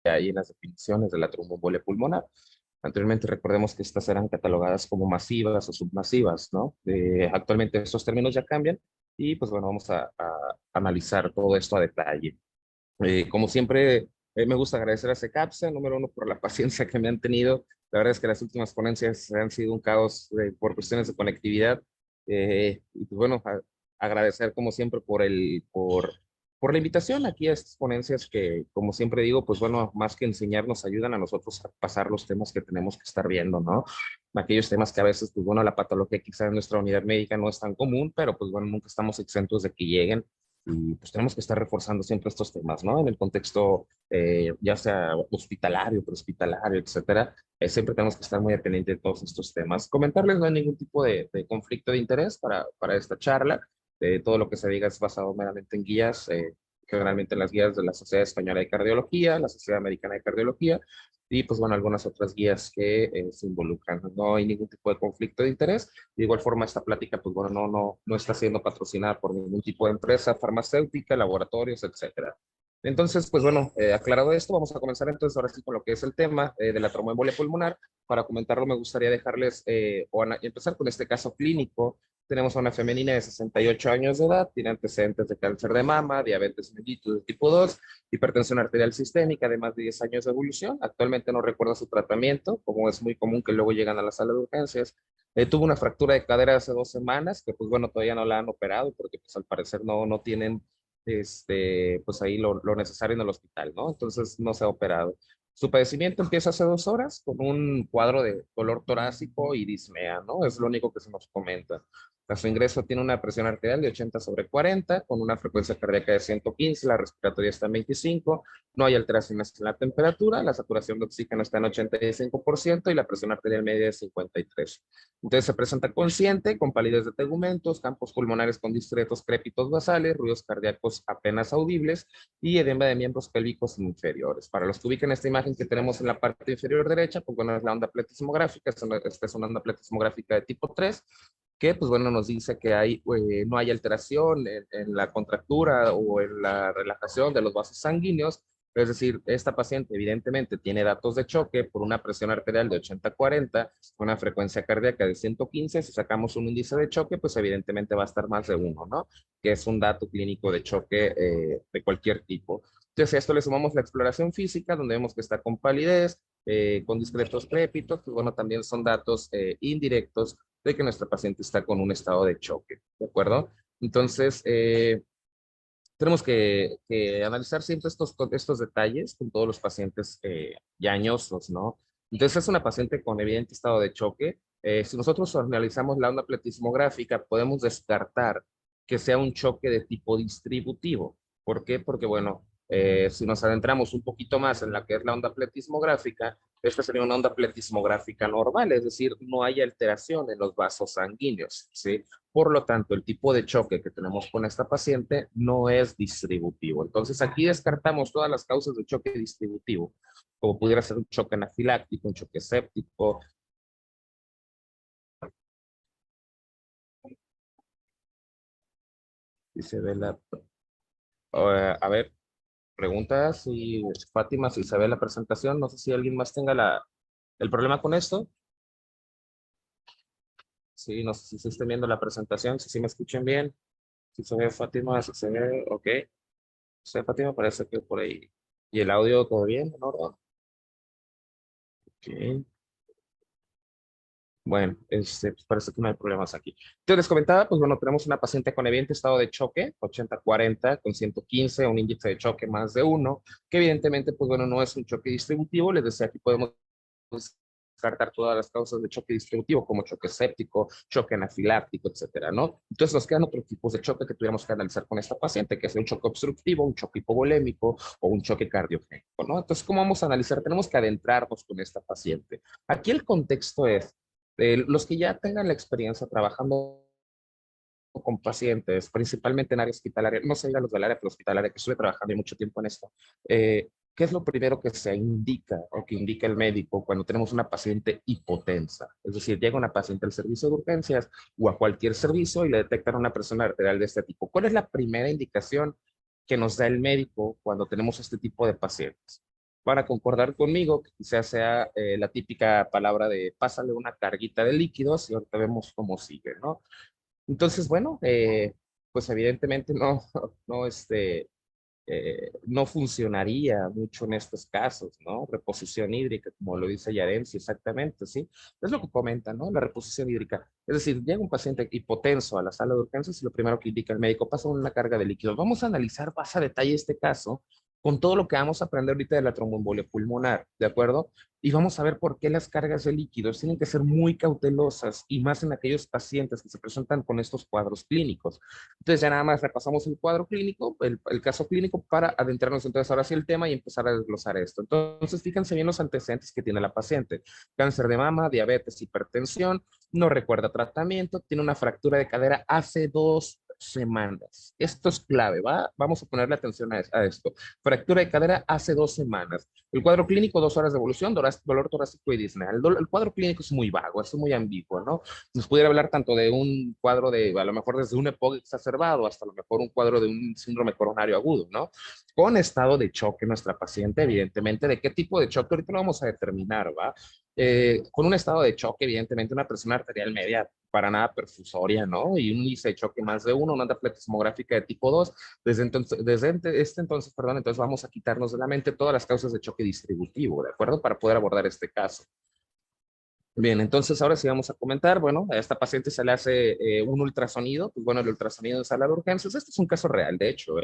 hay en las definiciones de la tromboembolia pulmonar. Anteriormente recordemos que estas eran catalogadas como masivas o submasivas, ¿no? Actualmente estos términos ya cambian y pues bueno, vamos a analizar todo esto a detalle. Como siempre, me gusta agradecer a SECAPSA, número uno, por la paciencia que me han tenido. La verdad es que las últimas ponencias han sido un caos por cuestiones de conectividad. Y pues bueno, agradecer como siempre por la invitación aquí a estas ponencias que, como siempre digo, pues bueno, más que enseñar, nos ayudan a nosotros a pasar los temas que tenemos que estar viendo, ¿no? Aquellos temas que a veces, pues bueno, la patología quizá en nuestra unidad médica no es tan común, pero pues bueno, nunca estamos exentos de que lleguen y pues tenemos que estar reforzando siempre estos temas, ¿no? En el contexto, ya sea hospitalario, prehospitalario, etcétera, siempre tenemos que estar muy al pendiente de todos estos temas. Comentarles, no hay ningún tipo de conflicto de interés para esta charla. Todo lo que se diga es basado meramente en guías, generalmente en las guías de la Sociedad Española de Cardiología, la Sociedad Americana de Cardiología, y pues bueno, algunas otras guías que se involucran. No hay ningún tipo de conflicto de interés. De igual forma, esta plática, pues bueno, no está siendo patrocinada por ningún tipo de empresa farmacéutica, laboratorios, etcétera. Entonces, pues bueno, aclarado esto, vamos a comenzar entonces ahora sí con lo que es el tema de la tromboembolia pulmonar. Para comentarlo, me gustaría dejarles empezar con este caso clínico. Tenemos a una femenina de 68 años de edad, tiene antecedentes de cáncer de mama, diabetes mellitus de tipo 2, hipertensión arterial sistémica de más de 10 años de evolución. Actualmente no recuerda su tratamiento, como es muy común que luego llegan a la sala de urgencias. Tuvo una fractura de cadera hace 2 semanas, que pues bueno, todavía no la han operado porque pues al parecer no tienen pues ahí lo necesario en el hospital, ¿no? Entonces no se ha operado. Su padecimiento empieza hace 2 horas con un cuadro de dolor torácico y disnea, ¿no? Es lo único que se nos comenta. A su ingreso tiene una presión arterial de 80/40, con una frecuencia cardíaca de 115, la respiratoria está en 25, no hay alteraciones en la temperatura, la saturación de oxígeno está en 85% y la presión arterial media es 53. Entonces se presenta consciente, con palidez de tegumentos, campos pulmonares con discretos crépitos basales, ruidos cardíacos apenas audibles y edema de miembros pélvicos inferiores. Para los que ubican esta imagen que tenemos en la parte inferior derecha, pues bueno, es la onda pletismográfica, esta es una onda pletismográfica de tipo 3, que pues bueno nos dice que no hay alteración en la contractura o en la relajación de los vasos sanguíneos. Es decir, esta paciente evidentemente tiene datos de choque por una presión arterial de 80/40, una frecuencia cardíaca de 115. Si sacamos un índice de choque, pues evidentemente va a estar más de 1, ¿no? Que es un dato clínico de choque de cualquier tipo. Entonces, a esto le sumamos la exploración física, donde vemos que está con palidez, con discretos crépitos, que bueno, también son datos indirectos de que nuestra paciente está con un estado de choque, ¿de acuerdo? Entonces, tenemos que analizar siempre estos detalles con todos los pacientes ya añosos, ¿no? Entonces, es una paciente con evidente estado de choque. Si nosotros analizamos la onda pletismográfica, podemos descartar que sea un choque de tipo distributivo. ¿Por qué? Porque, bueno, si nos adentramos un poquito más en la que es la onda pletismográfica, esta sería una onda pletismográfica normal, es decir, no hay alteración en los vasos sanguíneos, ¿sí? Por lo tanto, el tipo de choque que tenemos con esta paciente no es distributivo. Entonces, aquí descartamos todas las causas de choque distributivo, como pudiera ser un choque anafiláctico, un choque séptico. Si se ve a ver, preguntas y Fátima, si se ve la presentación, no sé si alguien más tenga el problema con esto. Sí, no sé si se estén viendo la presentación, si me escuchen bien, si se ve Fátima, si se ve, ok. Sí, Fátima, parece que por ahí. ¿Y el audio todo bien, en orden? Ok. Bueno, pues parece que no hay problemas aquí. Entonces les comentaba, pues bueno, tenemos una paciente con evidente estado de choque, 80/40, con 115, un índice de choque más de 1, que evidentemente, pues bueno, no es un choque distributivo. Les decía, aquí podemos descartar todas las causas de choque distributivo, como choque séptico, choque anafiláctico, etcétera, ¿no? Entonces nos quedan otros tipos de choque que tuviéramos que analizar con esta paciente, que es un choque obstructivo, un choque hipovolémico o un choque cardiogénico, ¿no? Entonces, ¿cómo vamos a analizar? Tenemos que adentrarnos con esta paciente. Aquí el contexto es, los que ya tengan la experiencia trabajando con pacientes, principalmente en área hospitalaria, no sé, los del área hospitalaria, que estuve trabajando mucho tiempo en esto, ¿qué es lo primero que se indica o que indica el médico cuando tenemos una paciente hipotensa? Es decir, llega una paciente al servicio de urgencias o a cualquier servicio y le detectan una presión arterial de este tipo. ¿Cuál es la primera indicación que nos da el médico cuando tenemos este tipo de pacientes? van a concordar conmigo que quizás sea la típica palabra de pásale una carguita de líquidos y ahorita vemos cómo sigue, ¿no? Entonces, bueno, pues evidentemente no, no, no funcionaría mucho en estos casos, ¿no? Reposición hídrica, como lo dice Yarensi, exactamente, ¿sí? Es lo que comenta, ¿no? La reposición hídrica. Es decir, llega un paciente hipotenso a la sala de urgencias y lo primero que indica el médico pasa una carga de líquidos. Vamos a analizar más a detalle este caso con todo lo que vamos a aprender ahorita de la tromboembolia pulmonar, ¿de acuerdo? Y vamos a ver por qué las cargas de líquidos tienen que ser muy cautelosas y más en aquellos pacientes que se presentan con estos cuadros clínicos. Entonces ya nada más repasamos el cuadro clínico, el caso clínico para adentrarnos entonces ahora sí el tema y empezar a desglosar esto. Entonces fíjense bien los antecedentes que tiene la paciente. Cáncer de mama, diabetes, hipertensión, no recuerda tratamiento, tiene una fractura de cadera hace 2 semanas. Esto es clave, ¿va? Vamos a ponerle atención a esto. Fractura de cadera hace 2 semanas. El cuadro clínico, 2 horas de evolución, dolor torácico y disnea. El cuadro clínico es muy vago, es muy ambiguo, ¿no? Nos pudiera hablar tanto de un cuadro de, a lo mejor desde un EPOC exacerbado hasta a lo mejor un cuadro de un síndrome coronario agudo, ¿no? Con estado de choque nuestra paciente, evidentemente, ¿de qué tipo de choque? Ahorita lo vamos a determinar, ¿va? Con un estado de choque, evidentemente, una presión arterial media para nada perfusoria, ¿no? Y un índice de choque más de uno, una angioflexitomográfica de tipo 2. Desde este entonces, perdón, entonces vamos a quitarnos de la mente todas las causas de choque distributivo, ¿de acuerdo? Para poder abordar este caso. Bien, entonces ahora sí vamos a comentar, bueno, a esta paciente se le hace un ultrasonido, pues bueno, el ultrasonido en sala de urgencias, este es un caso real, de hecho,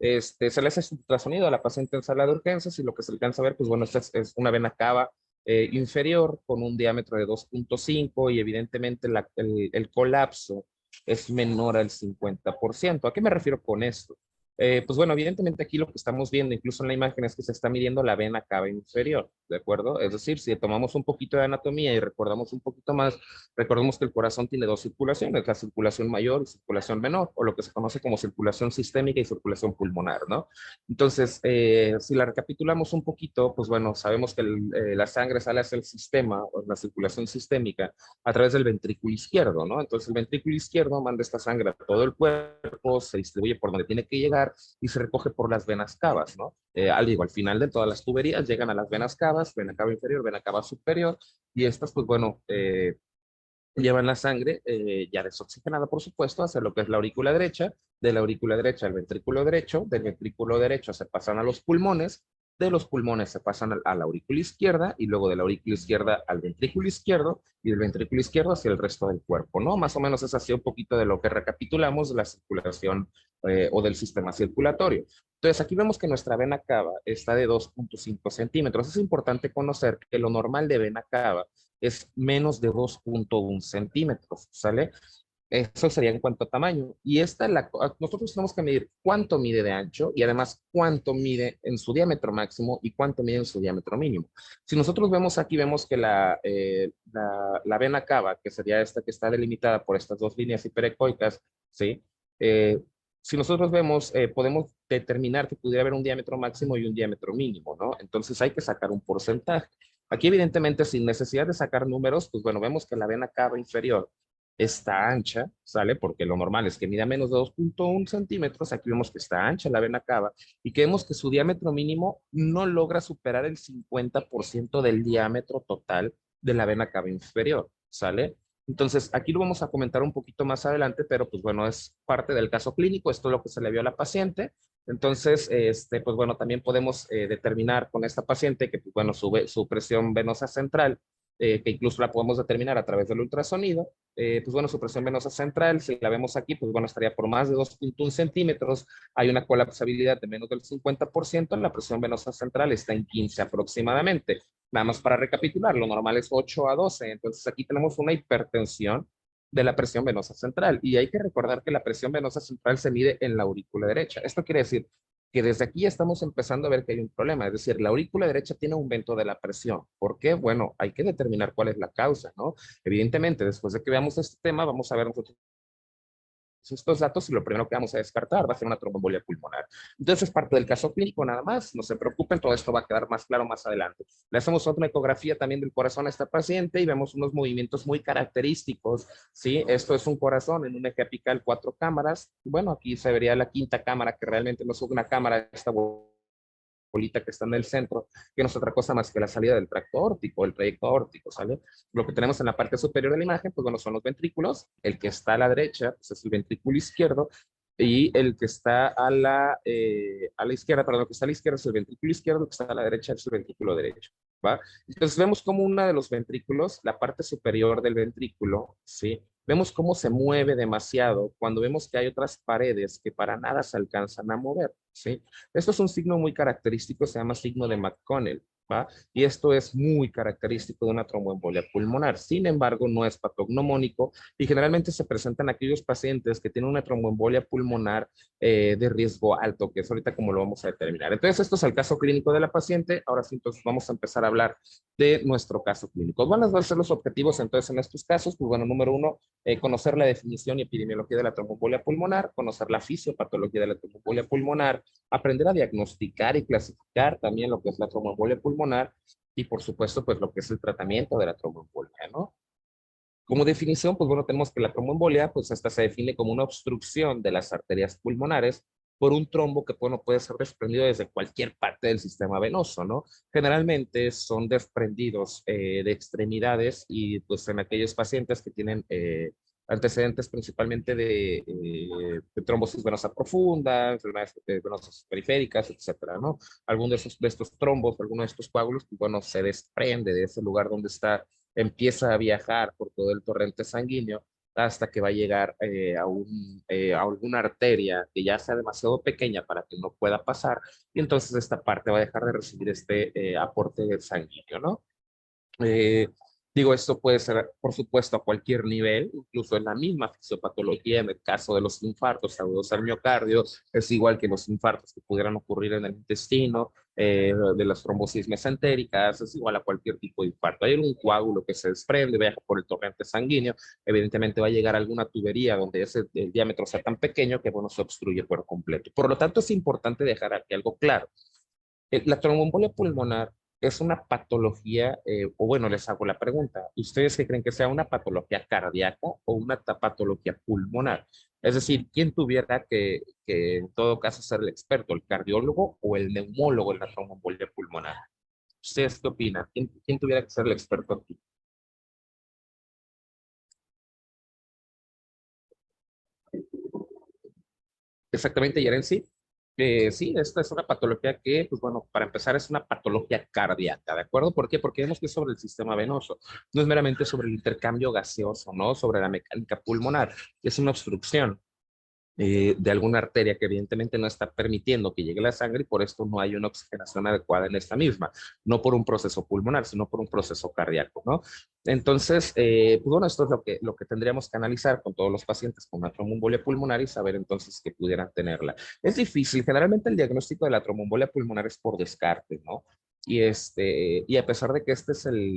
se le hace un ultrasonido a la paciente en sala de urgencias y lo que se alcanza a ver, pues bueno, esta es una vena cava inferior con un diámetro de 2.5 y evidentemente el colapso es menor al 50%. ¿A qué me refiero con esto? Pues bueno, evidentemente aquí lo que estamos viendo, incluso en la imagen, es que se está midiendo la vena cava inferior, ¿de acuerdo? Es decir, si tomamos un poquito de anatomía y recordamos un poquito más, recordemos que el corazón tiene dos circulaciones, la circulación mayor y circulación menor, o lo que se conoce como circulación sistémica y circulación pulmonar, ¿no? Entonces, si la recapitulamos un poquito, pues bueno, sabemos que la sangre sale hacia el sistema, o la circulación sistémica, a través del ventrículo izquierdo, ¿no? Entonces, el ventrículo izquierdo manda esta sangre a todo el cuerpo, se distribuye por donde tiene que llegar y se recoge por las venas cavas, ¿no? Al final de todas las tuberías llegan a las venas cavas, vena cava inferior, vena cava superior, y estas, pues bueno, llevan la sangre ya desoxigenada, por supuesto, hacia lo que es la aurícula derecha, de la aurícula derecha al ventrículo derecho, del ventrículo derecho se pasan a los pulmones, de los pulmones se pasan a la aurícula izquierda y luego de la aurícula izquierda al ventrículo izquierdo y del ventrículo izquierdo hacia el resto del cuerpo, ¿no? Más o menos es así un poquito de lo que recapitulamos de la circulación o del sistema circulatorio. Entonces, aquí vemos que nuestra vena cava está de 2.5 centímetros. Es importante conocer que lo normal de vena cava es menos de 2.1 centímetros, ¿sale? Eso sería en cuanto a tamaño. Y nosotros tenemos que medir cuánto mide de ancho y además cuánto mide en su diámetro máximo y cuánto mide en su diámetro mínimo. Si nosotros vemos aquí, vemos que la vena cava, que sería esta que está delimitada por estas dos líneas hiperecoicas, ¿sí? Eh, si nosotros vemos, podemos determinar que pudiera haber un diámetro máximo y un diámetro mínimo, ¿no? Entonces hay que sacar un porcentaje. Aquí, evidentemente, sin necesidad de sacar números, pues bueno, vemos que la vena cava inferior está ancha, ¿sale? Porque lo normal es que mida menos de 2.1 centímetros. Aquí vemos que está ancha la vena cava y que vemos que su diámetro mínimo no logra superar el 50% del diámetro total de la vena cava inferior, ¿sale? Entonces, aquí lo vamos a comentar un poquito más adelante, pero pues bueno, es parte del caso clínico, esto es lo que se le vio a la paciente. Entonces, pues bueno, también podemos determinar con esta paciente que, pues bueno, su presión venosa central, que incluso la podemos determinar a través del ultrasonido, pues bueno, su presión venosa central, si la vemos aquí, pues bueno, estaría por más de 2.1 centímetros, hay una colapsabilidad de menos del 50%, la presión venosa central está en 15 aproximadamente. Nada más para recapitular, lo normal es 8 a 12, entonces aquí tenemos una hipertensión de la presión venosa central. Y hay que recordar que la presión venosa central se mide en la aurícula derecha. Esto quiere decir que desde aquí ya estamos empezando a ver que hay un problema. Es decir, la aurícula derecha tiene aumento de la presión. ¿Por qué? Bueno, hay que determinar cuál es la causa, ¿no? Evidentemente, después de que veamos este tema, vamos a ver nosotros estos datos y lo primero que vamos a descartar va a ser una tromboembolia pulmonar. Entonces es parte del caso clínico nada más, no se preocupen, todo esto va a quedar más claro más adelante. Le hacemos otra ecografía también del corazón a esta paciente y vemos unos movimientos muy característicos, ¿sí? Esto es un corazón en un eje apical 4 cámaras. Bueno, aquí se vería la quinta cámara, que realmente no es una cámara, esta bolita que está en el centro, que no es otra cosa más que la salida del tracto aórtico, el trayecto aórtico, ¿sale? Lo que tenemos en la parte superior de la imagen, pues bueno, son los ventrículos. El que está a la derecha, pues es el ventrículo izquierdo, y el que está a la izquierda, perdón, el que está a la izquierda es el ventrículo izquierdo, el que está a la derecha es el ventrículo derecho, ¿va? Entonces vemos como uno de los ventrículos, la parte superior del ventrículo, ¿sí? Vemos cómo se mueve demasiado cuando vemos que hay otras paredes que para nada se alcanzan a mover, ¿sí? Esto es un signo muy característico, se llama signo de McConnell, ¿va? Y esto es muy característico de una tromboembolia pulmonar. Sin embargo, no es patognomónico y generalmente se presentan aquellos pacientes que tienen una tromboembolia pulmonar de riesgo alto, que es ahorita como lo vamos a determinar. Entonces, esto es el caso clínico de la paciente. Ahora sí, entonces vamos a empezar a hablar de nuestro caso clínico. Van a ser los objetivos entonces en estos casos. Pues bueno, número uno, conocer la definición y epidemiología de la tromboembolia pulmonar, conocer la fisiopatología de la tromboembolia pulmonar, aprender a diagnosticar y clasificar también lo que es la tromboembolia pulmonar y por supuesto pues lo que es el tratamiento de la tromboembolia, ¿no? Como definición, pues bueno, tenemos que la tromboembolia, pues esta se define como una obstrucción de las arterias pulmonares por un trombo que bueno, puede ser desprendido desde cualquier parte del sistema venoso, ¿no? Generalmente son desprendidos de extremidades y pues en aquellos pacientes que tienen antecedentes principalmente de trombosis venosa profunda, enfermedades venosas periféricas, etcétera, ¿no? Alguno de estos trombos, alguno de estos coágulos, pues bueno, se desprende de ese lugar donde está, empieza a viajar por todo el torrente sanguíneo hasta que va a llegar a alguna arteria que ya sea demasiado pequeña para que no pueda pasar, y entonces esta parte va a dejar de recibir este aporte sanguíneo, ¿no? Eh, Digo, esto puede ser, por supuesto, a cualquier nivel, incluso en la misma fisiopatología, en el caso de los infartos agudos al miocardio, es igual que los infartos que pudieran ocurrir en el intestino, de las trombosis mesentéricas, es igual a cualquier tipo de infarto. Hay un coágulo que se desprende, viaja por el torrente sanguíneo, evidentemente va a llegar a alguna tubería donde el diámetro sea tan pequeño que, bueno, se obstruye por completo. Por lo tanto, es importante dejar aquí algo claro. La tromboembolia pulmonar es una patología, o bueno, les hago la pregunta, ¿ustedes qué creen que sea una patología cardíaca o una patología pulmonar? Es decir, ¿quién tuviera que en todo caso ser el experto, el cardiólogo o el neumólogo en la tromboembolia pulmonar? ¿Ustedes qué opinan? ¿Quién tuviera que ser el experto aquí? Exactamente, Yerensi. Sí, esta es una patología que, pues bueno, para empezar es una patología cardíaca, ¿de acuerdo? ¿Por qué? Porque vemos que es sobre el sistema venoso, no es meramente sobre el intercambio gaseoso, ¿no? Sobre la mecánica pulmonar, es una obstrucción de alguna arteria que evidentemente no está permitiendo que llegue la sangre y por esto no hay una oxigenación adecuada en esta misma, no por un proceso pulmonar, sino por un proceso cardíaco, ¿no? Entonces, pues bueno, esto es lo que tendríamos que analizar con todos los pacientes con una tromboembolia pulmonar y saber entonces que pudieran tenerla. Es difícil, generalmente el diagnóstico de la tromboembolia pulmonar es por descarte, ¿no? Y a pesar de que este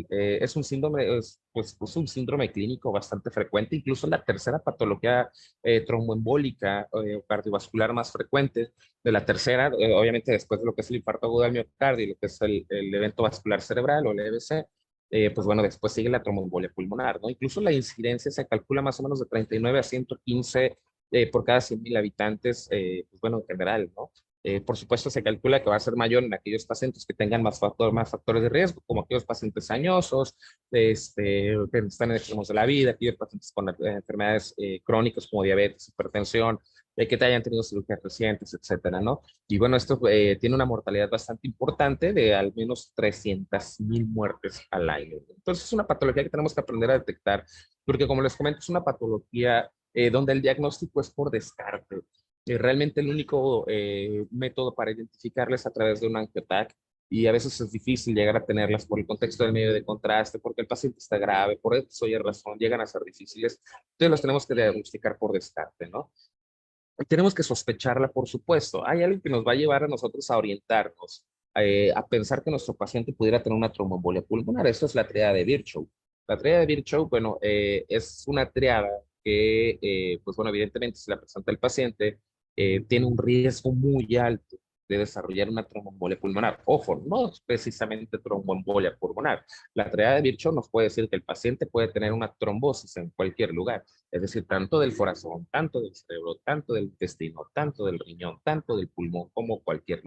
es un síndrome, pues un síndrome clínico bastante frecuente, incluso la tercera patología tromboembólica o cardiovascular más frecuente de la tercera, obviamente después de lo que es el infarto agudo al miocardio y lo que es el evento vascular cerebral o el EVC, pues bueno, después sigue la tromboembolia pulmonar, ¿no? Incluso la incidencia se calcula más o menos de 39 a 115 por cada 100,000 habitantes, pues bueno, en general, ¿no? Por supuesto, se calcula que va a ser mayor en aquellos pacientes que tengan más factores de riesgo, como aquellos pacientes añosos, que están en extremos de la vida, aquellos pacientes con enfermedades crónicas como diabetes, hipertensión, que te hayan tenido cirugías recientes, etcétera, ¿no? Y bueno, esto tiene una mortalidad bastante importante de al menos 300,000 muertes al año. Entonces, es una patología que tenemos que aprender a detectar, porque como les comento, es una patología donde el diagnóstico es por descarte. Realmente el único método para identificarles a través de un angiotac y a veces es difícil llegar a tenerlas por el contexto del medio de contraste, porque el paciente está grave, por eso oye razón, llegan a ser difíciles, entonces los tenemos que diagnosticar por descarte, ¿no? Y tenemos que sospecharla, por supuesto. Hay algo que nos va a llevar a nosotros a orientarnos, a pensar que nuestro paciente pudiera tener una tromboembolia pulmonar. Eso es la triada de Virchow. La triada de Virchow, bueno, es una triada que, pues bueno, evidentemente si la presenta el paciente, tiene un riesgo muy alto de desarrollar una tromboembolia pulmonar. Ojo, no es precisamente tromboembolia pulmonar. La triada de Virchow nos puede decir que el paciente puede tener una trombosis en cualquier lugar, es decir, tanto del corazón, tanto del cerebro, tanto del intestino, tanto del riñón, tanto del pulmón, como cualquier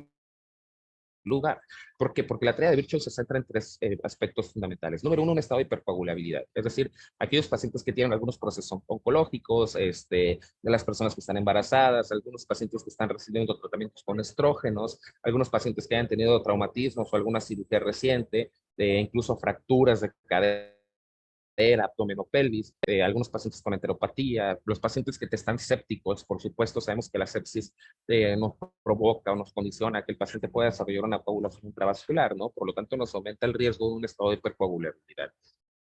lugar. ¿Por qué? Porque la teoría de Virchow se centra en tres aspectos fundamentales. Número uno, un estado de hipercoagulabilidad, es decir, aquellos pacientes que tienen algunos procesos oncológicos, de las personas que están embarazadas, algunos pacientes que están recibiendo tratamientos con estrógenos, algunos pacientes que hayan tenido traumatismos o alguna cirugía reciente, incluso fracturas de cadera, abdomen o pelvis, algunos pacientes con enteropatía, los pacientes que te están sépticos, por supuesto, sabemos que la sepsis nos provoca o nos condiciona que el paciente pueda desarrollar una coagulación intravascular, ¿no? Por lo tanto, nos aumenta el riesgo de un estado de hipercoagulabilidad.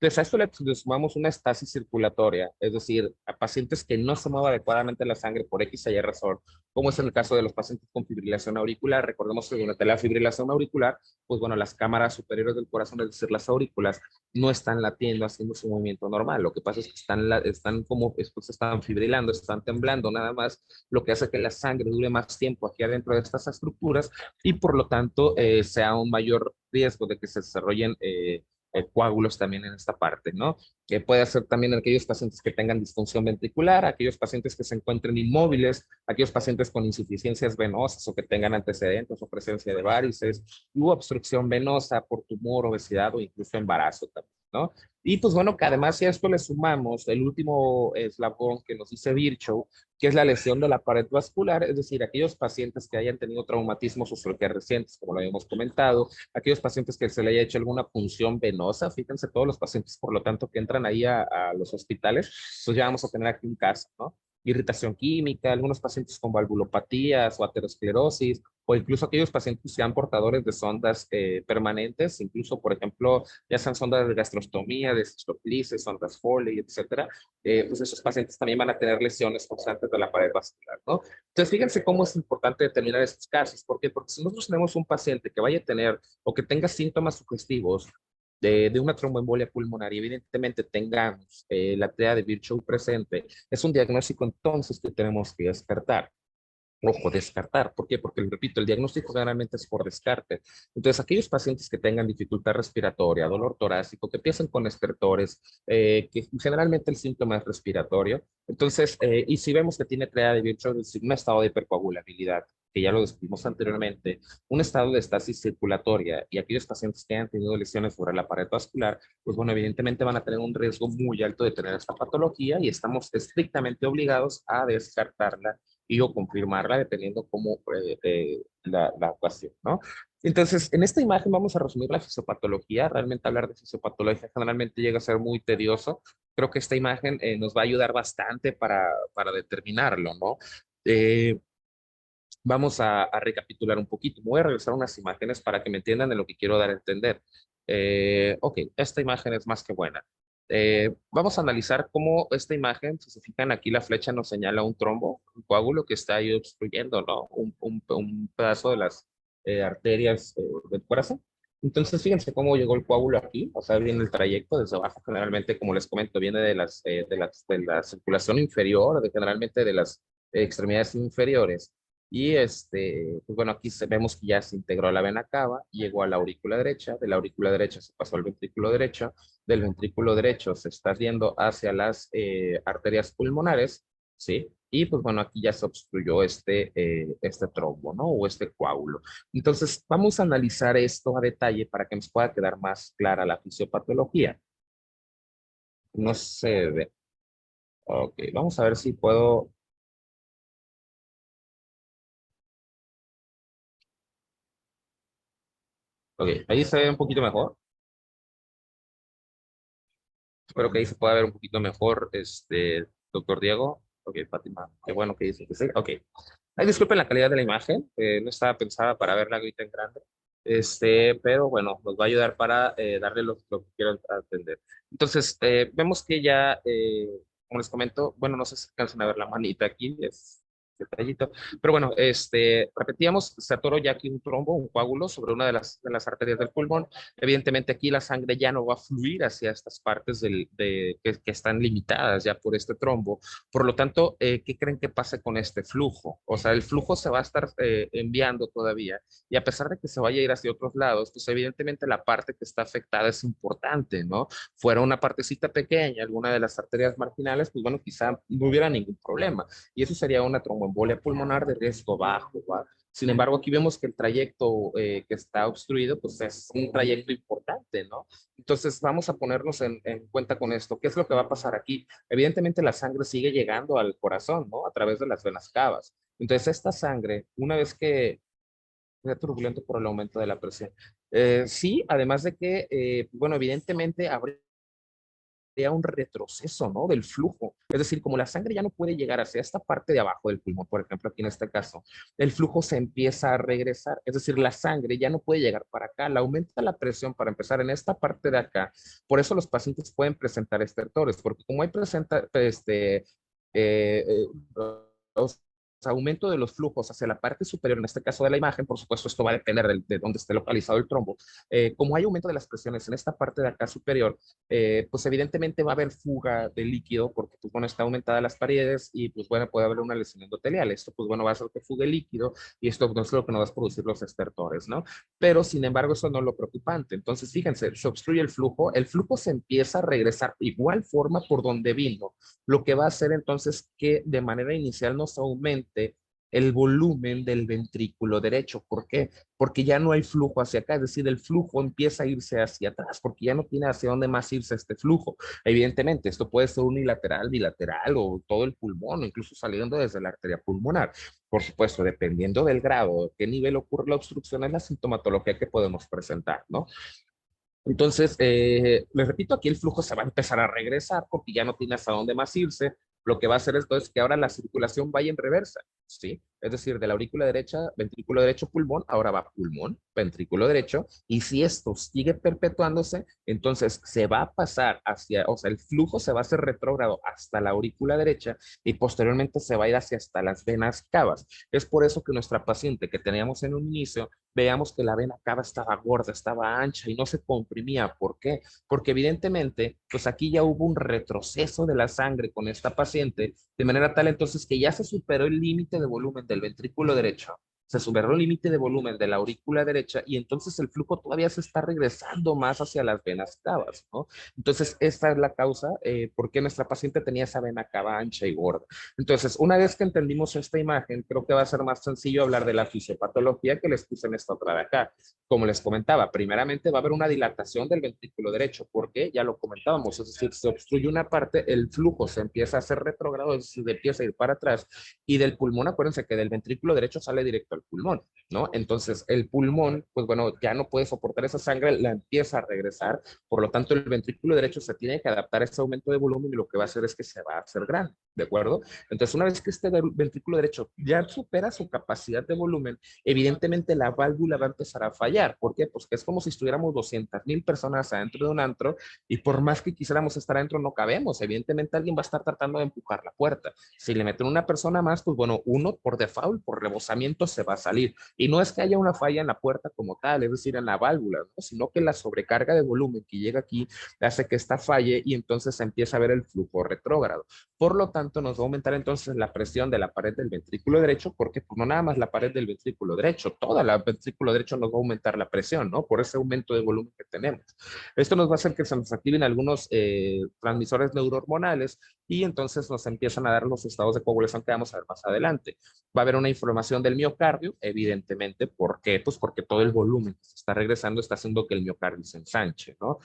Entonces, a esto le sumamos una estasis circulatoria, es decir, a pacientes que no se mueva adecuadamente la sangre por X o Y razón, como es en el caso de los pacientes con fibrilación auricular. Recordemos que durante la fibrilación auricular, pues bueno, las cámaras superiores del corazón, es decir, las aurículas, no están latiendo, haciendo su movimiento normal. Lo que pasa es que están como, pues, están fibrilando, están temblando nada más, lo que hace que la sangre dure más tiempo aquí adentro de estas estructuras y por lo tanto sea un mayor riesgo de que se desarrollen coágulos también en esta parte, ¿no? Que puede ser también en aquellos pacientes que tengan disfunción ventricular, aquellos pacientes que se encuentren inmóviles, aquellos pacientes con insuficiencias venosas o que tengan antecedentes o presencia de varices, u obstrucción venosa por tumor, obesidad o incluso embarazo también, ¿no? Y pues bueno, que además si a esto le sumamos el último eslabón que nos dice Virchow, que es la lesión de la pared vascular, es decir, aquellos pacientes que hayan tenido traumatismos o cirugías recientes, como lo habíamos comentado, aquellos pacientes que se le haya hecho alguna punción venosa, fíjense todos los pacientes, por lo tanto, que entran ahí a los hospitales, pues ya vamos a tener aquí un caso, ¿no? Irritación química, algunos pacientes con valvulopatías o aterosclerosis, o incluso aquellos pacientes que sean portadores de sondas permanentes, incluso, por ejemplo, ya sean sondas de gastrostomía, de cistoplices, sondas Foley, etcétera, pues esos pacientes también van a tener lesiones constantes de la pared vascular, ¿no? Entonces, fíjense cómo es importante determinar estos casos. ¿Por qué? Porque si nosotros tenemos un paciente que vaya a tener o que tenga síntomas sugestivos de una tromboembolia pulmonar y evidentemente tengamos la TEA de Virchow presente, es un diagnóstico entonces que tenemos que descartar. Ojo, descartar. ¿Por qué? Porque, repito, el diagnóstico generalmente es por descarte. Entonces, aquellos pacientes que tengan dificultad respiratoria, dolor torácico, que empiecen con estertores, que generalmente el síntoma es respiratorio. Entonces, y si vemos que tiene TREA de Virchow, es decir, un estado de hipercoagulabilidad, que ya lo describimos anteriormente, un estado de estasis circulatoria y aquellos pacientes que hayan tenido lesiones sobre la pared vascular, pues bueno, evidentemente van a tener un riesgo muy alto de tener esta patología y estamos estrictamente obligados a descartarla y o confirmarla dependiendo cómo la ocasión, ¿no? Entonces, en esta imagen vamos a resumir la fisiopatología. Realmente hablar de fisiopatología generalmente llega a ser muy tedioso. Creo que esta imagen nos va a ayudar bastante para determinarlo, ¿no? Eh, Vamos a recapitular un poquito. Voy a regresar unas imágenes para que me entiendan de lo que quiero dar a entender. Ok, esta imagen es más que buena. Vamos a analizar cómo esta imagen, si se fijan aquí, la flecha nos señala un trombo, un coágulo que está ahí obstruyendo, ¿no? Un pedazo de las arterias del corazón. Entonces, fíjense cómo llegó el coágulo aquí, o sea, viene el trayecto desde abajo, generalmente, como les comento, viene de la circulación inferior, generalmente de las extremidades inferiores. Y pues bueno, aquí vemos que ya se integró a la vena cava, llegó a la aurícula derecha, de la aurícula derecha se pasó al ventrículo derecho, del ventrículo derecho se está yendo hacia las arterias pulmonares, ¿sí? Y pues bueno, aquí ya se obstruyó este trombo, ¿no? O este coágulo. Entonces, vamos a analizar esto a detalle para que nos pueda quedar más clara la fisiopatología. No se ve. Ok, vamos a ver si puedo. Ok, ahí se ve un poquito mejor. Espero que ahí se pueda ver un poquito mejor, doctor Diego. Ok, Fátima, qué bueno que dice que sí. Ok. Ay, disculpen la calidad de la imagen, no estaba pensada para verla ahorita en grande, pero bueno, nos va a ayudar para darle lo que quiero atender. Entonces, vemos que ya, como les comento, bueno, no sé si alcanzan a ver la manita aquí, es detallito, pero bueno, repetíamos, se atoró ya aquí un trombo, un coágulo sobre una de las arterias del pulmón. Evidentemente aquí la sangre ya no va a fluir hacia estas partes que están limitadas ya por este trombo. Por lo tanto, ¿qué creen que pase con este flujo? O sea, el flujo se va a estar enviando todavía y a pesar de que se vaya a ir hacia otros lados, pues evidentemente la parte que está afectada es importante, ¿no? Fuera una partecita pequeña, alguna de las arterias marginales, pues bueno, quizá no hubiera ningún problema. Y eso sería una tromboembolia pulmonar de riesgo bajo, ¿va? Sin embargo, aquí vemos que el trayecto que está obstruido, pues es un trayecto importante, ¿no? Entonces, vamos a ponernos en cuenta con esto. ¿Qué es lo que va a pasar aquí? Evidentemente, la sangre sigue llegando al corazón, ¿no? A través de las venas cavas. Entonces, esta sangre, una vez que sea turbulento por el aumento de la presión. Sí, además de que, bueno, evidentemente habría un retroceso, ¿no? Del flujo. Es decir, como la sangre ya no puede llegar hacia esta parte de abajo del pulmón, por ejemplo, aquí en este caso, el flujo se empieza a regresar. Es decir, la sangre ya no puede llegar para acá, le aumenta la presión para empezar en esta parte de acá. Por eso los pacientes pueden presentar estertores, porque como hay eh, eh, los aumento de los flujos hacia la parte superior, en este caso de la imagen, por supuesto, esto va a depender de dónde esté localizado el trombo. Como hay aumento de las presiones en esta parte de acá superior, pues evidentemente va a haber fuga de líquido porque pues bueno, está aumentada las paredes y pues bueno, puede haber una lesión endotelial. Esto pues bueno, va a hacer que fugue líquido y esto no es lo que nos va a producir los estertores, ¿no? Pero sin embargo, eso no es lo preocupante. Entonces, fíjense, se obstruye el flujo se empieza a regresar igual forma por donde vino, lo que va a hacer entonces que de manera inicial nos aumente el volumen del ventrículo derecho. ¿Por qué? Porque ya no hay flujo hacia acá, es decir, el flujo empieza a irse hacia atrás, porque ya no tiene hacia dónde más irse este flujo. Evidentemente, esto puede ser unilateral, bilateral o todo el pulmón, o incluso saliendo desde la arteria pulmonar. Por supuesto, dependiendo del grado, qué nivel ocurre la obstrucción, es la sintomatología que podemos presentar, ¿no? Entonces, les repito, aquí el flujo se va a empezar a regresar porque ya no tiene hasta dónde más irse. Lo que va a hacer esto es que ahora la circulación vaya en reversa, ¿sí? Es decir, de la aurícula derecha, ventrículo derecho, pulmón, ahora va pulmón, ventrículo derecho, y si esto sigue perpetuándose, entonces se va a pasar hacia, o sea, el flujo se va a hacer retrógrado hasta la aurícula derecha y posteriormente se va a ir hacia hasta las venas cavas. Es por eso que nuestra paciente que teníamos en un inicio, veamos que la vena cava estaba gorda, estaba ancha y no se comprimía. ¿Por qué? Porque evidentemente, pues aquí ya hubo un retroceso de la sangre con esta paciente, de manera tal entonces que ya se superó el límite de volumen del ventrículo derecho, se superó el límite de volumen de la aurícula derecha y entonces el flujo todavía se está regresando más hacia las venas cavas, ¿no? Entonces, esta es la causa por qué nuestra paciente tenía esa vena cava ancha y gorda. Entonces, una vez que entendimos esta imagen, creo que va a ser más sencillo hablar de la fisiopatología que les puse en esta otra de acá. Como les comentaba, primeramente va a haber una dilatación del ventrículo derecho, porque ya lo comentábamos, es decir, se obstruye una parte, el flujo se empieza a hacer retrógrado, es decir, empieza a ir para atrás, y del pulmón, acuérdense que del ventrículo derecho sale directo al pulmón, ¿no? Entonces, el pulmón, pues bueno, ya no puede soportar esa sangre, la empieza a regresar, por lo tanto, el ventrículo derecho se tiene que adaptar a ese aumento de volumen y lo que va a hacer es que se va a hacer grande, ¿de acuerdo? Entonces, una vez que este ventrículo derecho ya supera su capacidad de volumen, evidentemente la válvula va a empezar a fallar. ¿Por qué? Pues que es como si estuviéramos 200,000 personas adentro de un antro y por más que quisiéramos estar adentro no cabemos. Evidentemente alguien va a estar tratando de empujar la puerta. Si le meten una persona más, pues bueno, uno por default, por rebosamiento se va a salir. Y no es que haya una falla en la puerta como tal, es decir, en la válvula, ¿no? Sino que la sobrecarga de volumen que llega aquí hace que esta falle y entonces se empieza a ver el flujo retrógrado. Por lo tanto, nos va a aumentar entonces la presión de la pared del ventrículo derecho, porque pues, no nada más la pared del ventrículo derecho, toda la ventrículo derecho nos va a aumentar la presión, ¿no? Por ese aumento de volumen que tenemos. Esto nos va a hacer que se nos activen algunos transmisores neurohormonales y entonces nos empiezan a dar los estados de coagulación que vamos a ver más adelante. Va a haber una inflamación del miocardio, evidentemente. ¿Por qué? Pues porque todo el volumen que se está regresando está haciendo que el miocardio se ensanche, ¿no?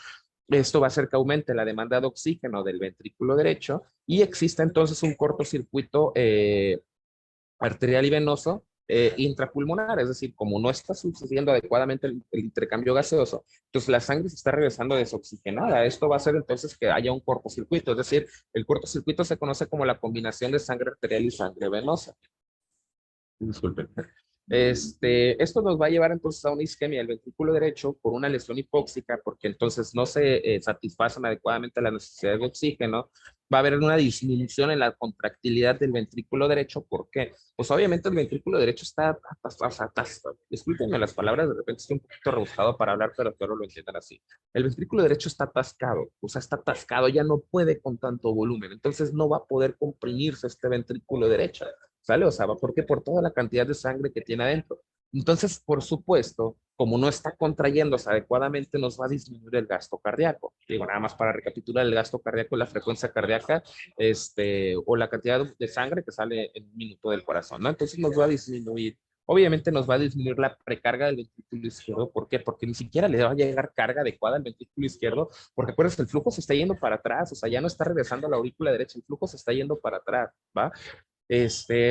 Esto va a hacer que aumente la demanda de oxígeno del ventrículo derecho y exista entonces un cortocircuito arterial y venoso intrapulmonar, es decir, como no está sucediendo adecuadamente el intercambio gaseoso, entonces la sangre se está regresando desoxigenada. Esto va a hacer entonces que haya un cortocircuito, es decir, el cortocircuito se conoce como la combinación de sangre arterial y sangre venosa. Disculpen. Esto nos va a llevar entonces a una isquemia del ventrículo derecho por una lesión hipóxica, porque entonces no se satisfacen adecuadamente las necesidades de oxígeno. Va a haber una disminución en la contractilidad del ventrículo derecho. ¿Por qué? Pues obviamente el ventrículo derecho está discúlpenme las palabras, de repente estoy un poquito rebuscado para hablar, pero que ahora lo entiendan así. El ventrículo derecho está atascado, o sea, está atascado, ya no puede con tanto volumen, entonces no va a poder comprimirse este ventrículo derecho. ¿Sale? O sea, ¿por qué? Por toda la cantidad de sangre que tiene adentro. Entonces, por supuesto, como no está contrayéndose adecuadamente, nos va a disminuir el gasto cardíaco. Digo, nada más para recapitular, el gasto cardíaco es la frecuencia cardíaca, o la cantidad de sangre que sale en un minuto del corazón, ¿no? Entonces nos va a disminuir obviamente nos va a disminuir la precarga del ventrículo izquierdo. ¿Por qué? Porque ni siquiera le va a llegar carga adecuada al ventrículo izquierdo, porque acuérdense, el flujo se está yendo para atrás, o sea, ya no está regresando a la aurícula derecha, el flujo se está yendo para atrás, ¿va?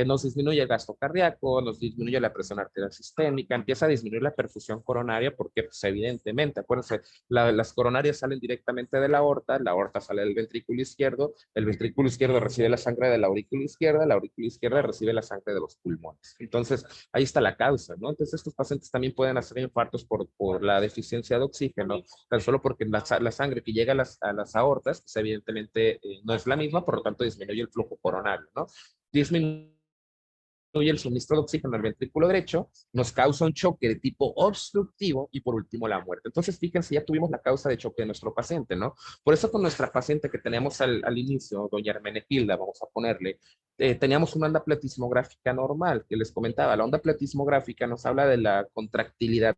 Nos disminuye el gasto cardíaco, nos disminuye la presión arterial sistémica, empieza a disminuir la perfusión coronaria porque, pues, evidentemente, acuérdense, las coronarias salen directamente de la aorta sale del ventrículo izquierdo, el ventrículo izquierdo recibe la sangre de la aurícula izquierda recibe la sangre de los pulmones. Entonces, ahí está la causa, ¿no? Entonces, estos pacientes también pueden hacer infartos por la deficiencia de oxígeno, tan solo porque la sangre que llega a las aortas, pues, evidentemente no es la misma, por lo tanto, disminuye el flujo coronario, ¿no? Disminuye el suministro de oxígeno al ventrículo derecho, nos causa un choque de tipo obstructivo y por último la muerte. Entonces, fíjense, ya tuvimos la causa de choque de nuestro paciente, ¿no? Por eso con nuestra paciente que teníamos al inicio, doña Hermenegilda, vamos a ponerle, teníamos una onda platismográfica normal, que les comentaba. La onda platismográfica nos habla de la contractilidad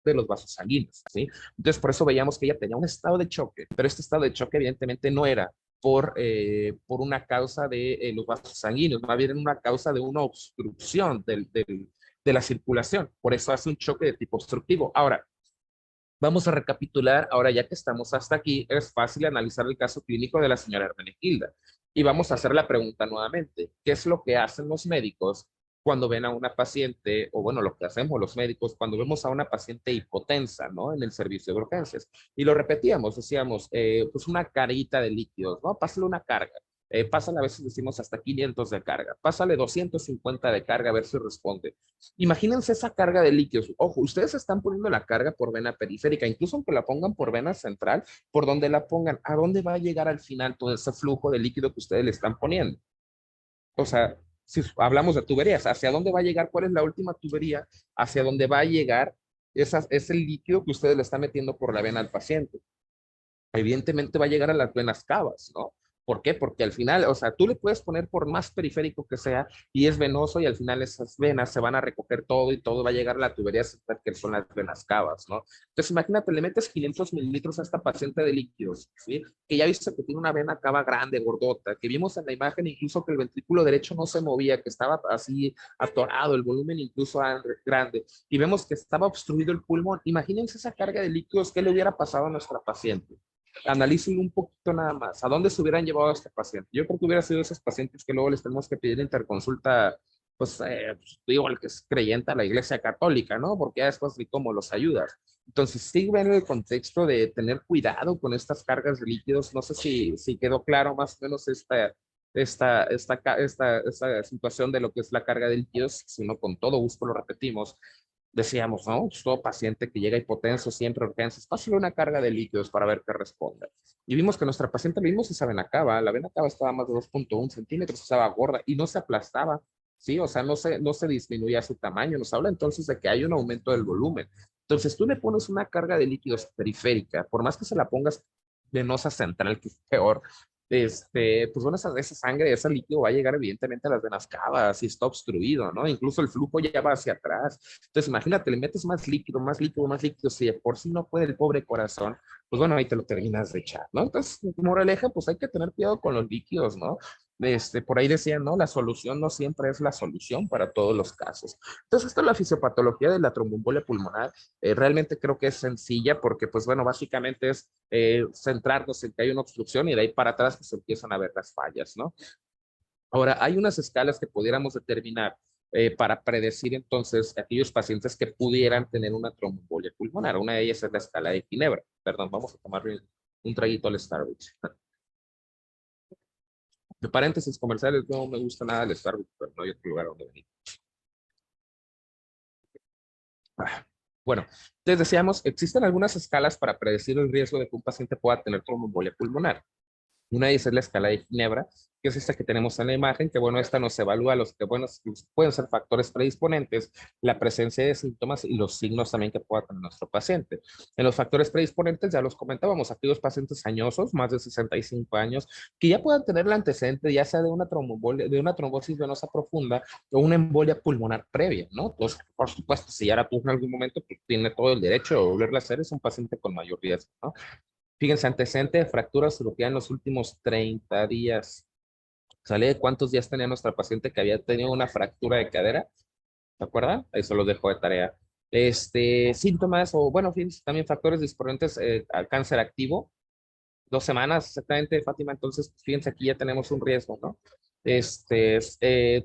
de los vasos sanguíneos, ¿sí? Entonces, por eso veíamos que ella tenía un estado de choque, pero este estado de choque evidentemente no era por una causa de los vasos sanguíneos, más bien una causa de una obstrucción de la circulación. Por eso hace un choque de tipo obstructivo. Ahora, vamos a recapitular, ahora ya que estamos hasta aquí, es fácil analizar el caso clínico de la señora Hermenegilda. Y vamos a hacer la pregunta nuevamente. ¿Qué es lo que hacen los médicos cuando ven a una paciente, o bueno, lo que hacemos los médicos cuando vemos a una paciente hipotensa, ¿no? En el servicio de urgencias. Y lo repetíamos, decíamos, pues una carita de líquidos, ¿no? Pásale una carga. Pásale, a veces decimos hasta 500 de carga. Pásale 250 de carga a ver si responde. Imagínense esa carga de líquidos. Ojo, ustedes están poniendo la carga por vena periférica, incluso aunque la pongan por vena central, por donde la pongan, ¿a dónde va a llegar al final todo ese flujo de líquido que ustedes le están poniendo? O sea, si hablamos de tuberías, ¿hacia dónde va a llegar? ¿Cuál es la última tubería? ¿Hacia dónde va a llegar ese líquido que ustedes le están metiendo por la vena al paciente? Evidentemente va a llegar a las venas cavas, ¿no? ¿Por qué? Porque al final, o sea, tú le puedes poner por más periférico que sea y es venoso y al final esas venas se van a recoger todo y todo va a llegar a la tubería central que son las venas cavas, ¿no? Entonces imagínate, le metes 500 mililitros a esta paciente de líquidos, ¿sí? Que ya viste que tiene una vena cava grande, gordota, que vimos en la imagen incluso que el ventrículo derecho no se movía, que estaba así atorado, el volumen incluso grande, y vemos que estaba obstruido el pulmón. Imagínense esa carga de líquidos, ¿qué le hubiera pasado a nuestra paciente? Analicen un poquito nada más. ¿A dónde se hubieran llevado a este paciente? Yo creo que hubiera sido esos pacientes que luego les tenemos que pedir interconsulta, pues, digo, el que es creyente a la Iglesia Católica, ¿no? Porque ya después de cómo los ayudas. Entonces, sí ven el contexto de tener cuidado con estas cargas de líquidos. No sé si quedó claro más o menos esta situación de lo que es la carga de líquidos, sino con todo gusto lo repetimos. Decíamos, ¿no? Pues todo paciente que llega hipotenso, siempre urgencias, pásale una carga de líquidos para ver qué responde. Y vimos que nuestra paciente, vimos esa vena cava, la vena cava estaba más de 2.1 centímetros, estaba gorda y no se aplastaba, ¿sí? O sea, no se disminuía su tamaño, nos habla entonces de que hay un aumento del volumen. Entonces, tú le pones una carga de líquidos periférica, por más que se la pongas venosa central, que es peor, pues bueno, esa sangre, ese líquido va a llegar evidentemente a las venas cavas y está obstruido, ¿no? Incluso el flujo ya va hacia atrás. Entonces, imagínate, le metes más líquido, más líquido, más líquido, si de por sí no puede el pobre corazón, pues bueno, ahí te lo terminas de echar, ¿no? Entonces, moraleja, pues hay que tener cuidado con los líquidos, ¿no? Por ahí decían, ¿no? La solución no siempre es la solución para todos los casos. Entonces, esto es la fisiopatología de la tromboembolia pulmonar. Realmente creo que es sencilla porque, pues bueno, básicamente es centrarnos en que hay una obstrucción y de ahí para atrás pues empiezan a ver las fallas, ¿no? Ahora, hay unas escalas que pudiéramos determinar para predecir entonces aquellos pacientes que pudieran tener una tromboembolia pulmonar. Una de ellas es la escala de Ginebra. Perdón, vamos a tomar un traguito al Starbucks. De paréntesis comerciales, no me gusta nada el Starbucks, pero no hay otro lugar donde venir. Bueno, entonces decíamos, existen algunas escalas para predecir el riesgo de que un paciente pueda tener tromboembolia pulmonar. Una de ellas es la escala de Ginebra, que es esta que tenemos en la imagen, que bueno, esta nos evalúa los que, bueno, pueden ser factores predisponentes, la presencia de síntomas y los signos también que pueda tener nuestro paciente. En los factores predisponentes ya los comentábamos, aquellos pacientes añosos, más de 65 años, que ya puedan tener el antecedente, ya sea de una tromboembolia, de una trombosis venosa profunda o una embolia pulmonar previa, ¿no? Entonces, por supuesto, si ya la tuvo en algún momento, pues tiene todo el derecho de volverla a hacer, es un paciente con mayor riesgo, ¿no? Fíjense, antecedente de fractura cirugía en los últimos 30 días. ¿Sale de cuántos días tenía nuestra paciente que había tenido una fractura de cadera? ¿de acuerdo? Eso lo dejo de tarea. Síntomas o, bueno, fíjense, también factores disponentes al cáncer activo. 2 semanas exactamente, Fátima, entonces pues, fíjense aquí ya tenemos un riesgo, ¿no?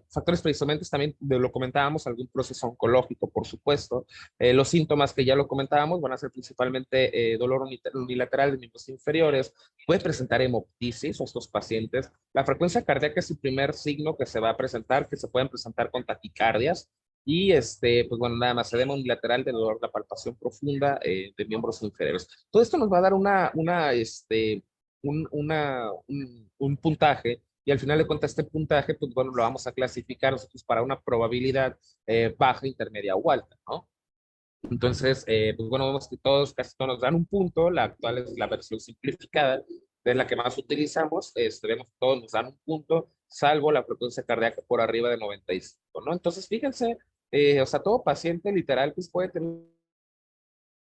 Factores predisponentes también lo comentábamos, algún proceso oncológico, por supuesto. Los síntomas que ya lo comentábamos van a ser principalmente dolor unilateral de miembros inferiores, puede presentar hemoptisis a estos pacientes. La frecuencia cardíaca es el primer signo que se va a presentar, que se pueden presentar con taquicardias. Y pues bueno, nada más, edema unilateral de dolor, la palpación profunda de miembros inferiores. Todo esto nos va a dar un puntaje y al final de cuentas este puntaje, pues bueno, lo vamos a clasificar nosotros para una probabilidad baja, intermedia o alta, ¿no? Entonces, pues bueno, vemos que todos, casi todos nos dan un punto, la actual es la versión simplificada, es la que más utilizamos, vemos que todos nos dan un punto, salvo la frecuencia cardíaca por arriba de 95, ¿no? Entonces, fíjense, o sea, todo paciente literal pues puede tener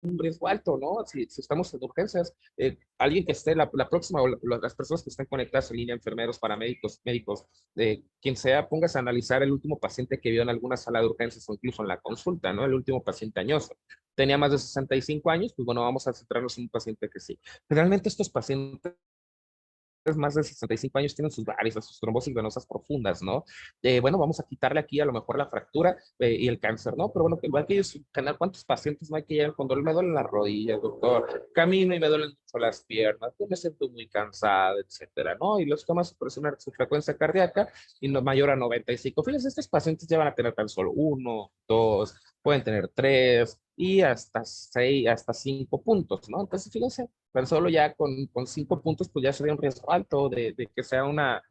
un riesgo alto, ¿no? Si estamos en urgencias, alguien que esté, la próxima, o las personas que estén conectadas en línea, enfermeros, paramédicos, médicos, quien sea, póngase a analizar el último paciente que vio en alguna sala de urgencias o incluso en la consulta, ¿no? El último paciente añoso. Tenía más de 65 años, pues bueno, vamos a centrarnos en un paciente que sí. Realmente estos pacientes más de 65 años tienen sus varices, sus trombosis venosas profundas, ¿no? Bueno, vamos a quitarle aquí a lo mejor la fractura y el cáncer, ¿no? Pero bueno, igual que ellos, ¿cuántos pacientes no hay que llegar con dolor? Me duelen las rodillas, doctor, camino y me duelen mucho las piernas, yo me siento muy cansada, etcétera, ¿no? Y los tomas su frecuencia cardíaca y no mayor a 95. Fíjense, estos pacientes ya van a tener tan solo uno, dos, pueden tener tres y hasta seis, hasta 5 puntos, ¿no? Entonces, fíjense, tan solo ya con 5 puntos, pues ya sería un riesgo alto de que sea una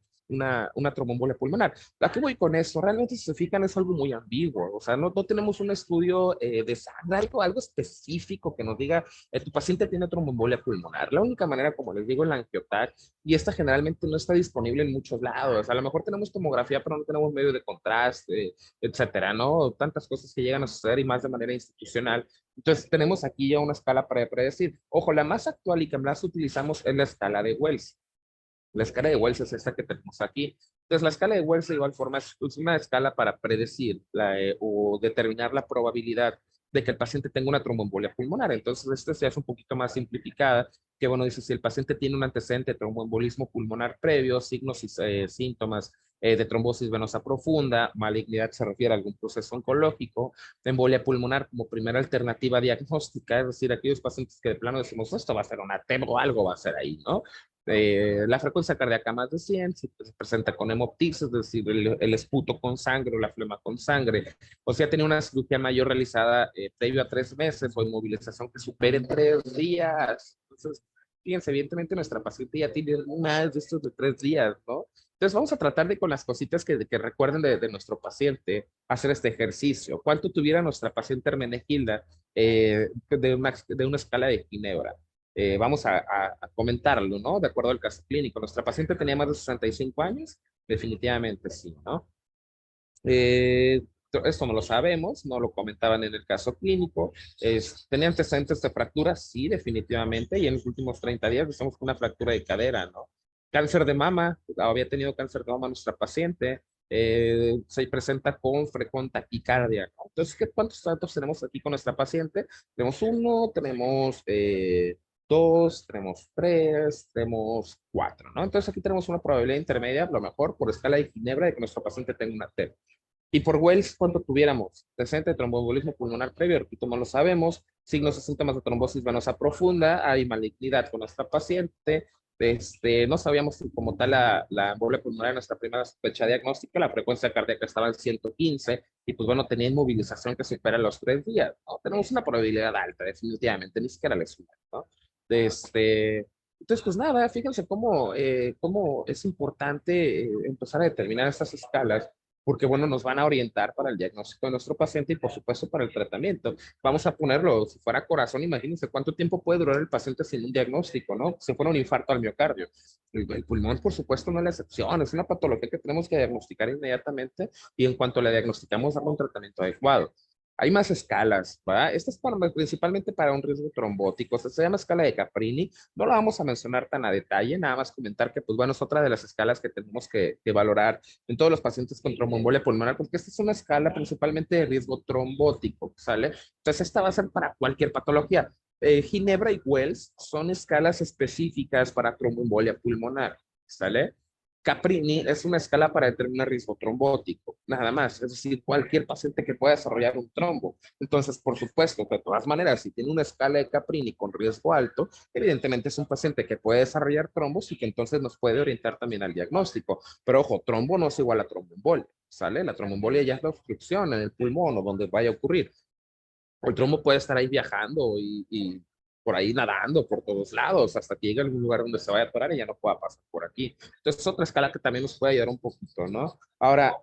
tromboembolia pulmonar. ¿A qué voy con eso? Realmente, si se fijan, es algo muy ambiguo. O sea, no tenemos un estudio de sangre, algo específico que nos diga, tu paciente tiene tromboembolia pulmonar. La única manera, como les digo, es la angioTAC, y esta generalmente no está disponible en muchos lados. A lo mejor tenemos tomografía, pero no tenemos medio de contraste, etcétera, ¿no? Tantas cosas que llegan a suceder y más de manera institucional. Entonces, tenemos aquí ya una escala para predecir. Ojo, la más actual y que más utilizamos es la escala de Wells. La escala de Wells es esta que tenemos aquí. Entonces, la escala de Wells de igual forma es una escala para predecir o determinar la probabilidad de que el paciente tenga una tromboembolia pulmonar. Entonces, esta se hace un poquito más simplificada, que bueno, dice si el paciente tiene un antecedente de tromboembolismo pulmonar previo, signos y síntomas de trombosis venosa profunda, malignidad se refiere a algún proceso oncológico, embolia pulmonar como primera alternativa diagnóstica, es decir, aquellos pacientes que de plano decimos, esto va a ser una TEM o algo va a ser ahí, ¿no? La frecuencia cardíaca más de 100, si se presenta con hemoptisis, es decir, el esputo con sangre o la flema con sangre, o si ha tenido una cirugía mayor realizada previo a 3 meses o inmovilización que supere 3 días. Entonces, fíjense, evidentemente nuestra paciente ya tiene más de estos de 3 días, ¿no? Entonces vamos a tratar de con las cositas que recuerden de nuestro paciente hacer este ejercicio. ¿Cuánto tuviera nuestra paciente Hermenegilda de una escala de Ginebra? Vamos a comentarlo, ¿no? De acuerdo al caso clínico. ¿Nuestra paciente tenía más de 65 años? Definitivamente sí, ¿no? Eh, Esto no lo sabemos, no lo comentaban en el caso clínico. ¿Tenía antecedentes de fracturas? Sí, definitivamente. Y en los últimos 30 días estamos con una fractura de cadera, ¿no? Cáncer de mama, había tenido cáncer de mama nuestra paciente. Se presenta con taquicardia, ¿no? Entonces, ¿cuántos datos tenemos aquí con nuestra paciente? Tenemos uno, tenemos dos, tenemos tres, tenemos cuatro, ¿no? Entonces aquí tenemos una probabilidad intermedia, a lo mejor por escala de Ginebra, de que nuestro paciente tenga una TEP. Y por Wells, ¿cuánto tuviéramos? Presente de tromboembolismo pulmonar previo, repito, no lo sabemos. Signos y síntomas de trombosis venosa profunda, hay malignidad con nuestra paciente. No sabíamos si como tal la embolia pulmonar en nuestra primera fecha diagnóstica, la frecuencia cardíaca estaba en 115 y pues bueno, tenía inmovilización que supera los 3 días, ¿no? Tenemos una probabilidad alta, definitivamente, ni siquiera le suma, ¿no? Entonces, pues nada, fíjense cómo es importante empezar a determinar estas escalas porque bueno, nos van a orientar para el diagnóstico de nuestro paciente y por supuesto para el tratamiento. Vamos a ponerlo, si fuera corazón, imagínense cuánto tiempo puede durar el paciente sin un diagnóstico, ¿no? Si fuera un infarto al miocardio. El pulmón, por supuesto, no es la excepción, es una patología que tenemos que diagnosticar inmediatamente y en cuanto la diagnosticamos, darle un tratamiento adecuado. Hay más escalas, ¿verdad? Esta es principalmente para un riesgo trombótico, o sea, se llama escala de Caprini, no la vamos a mencionar tan a detalle, nada más comentar que, pues bueno, es otra de las escalas que tenemos que valorar en todos los pacientes con tromboembolia pulmonar, porque esta es una escala principalmente de riesgo trombótico, ¿sale? Entonces, esta va a ser para cualquier patología. Ginebra y Wells son escalas específicas para tromboembolia pulmonar, ¿sale? Caprini es una escala para determinar riesgo trombótico, nada más, es decir, cualquier paciente que pueda desarrollar un trombo. Entonces, por supuesto, de todas maneras, si tiene una escala de Caprini con riesgo alto, evidentemente es un paciente que puede desarrollar trombos y que entonces nos puede orientar también al diagnóstico. Pero ojo, trombo no es igual a tromboembolia, ¿sale? La tromboembolia ya es la obstrucción en el pulmón o donde vaya a ocurrir. El trombo puede estar ahí viajando y por ahí nadando por todos lados hasta que llegue a algún lugar donde se vaya a atorar y ya no pueda pasar por aquí. Entonces es otra escala que también nos puede ayudar un poquito, ¿no? Ahora,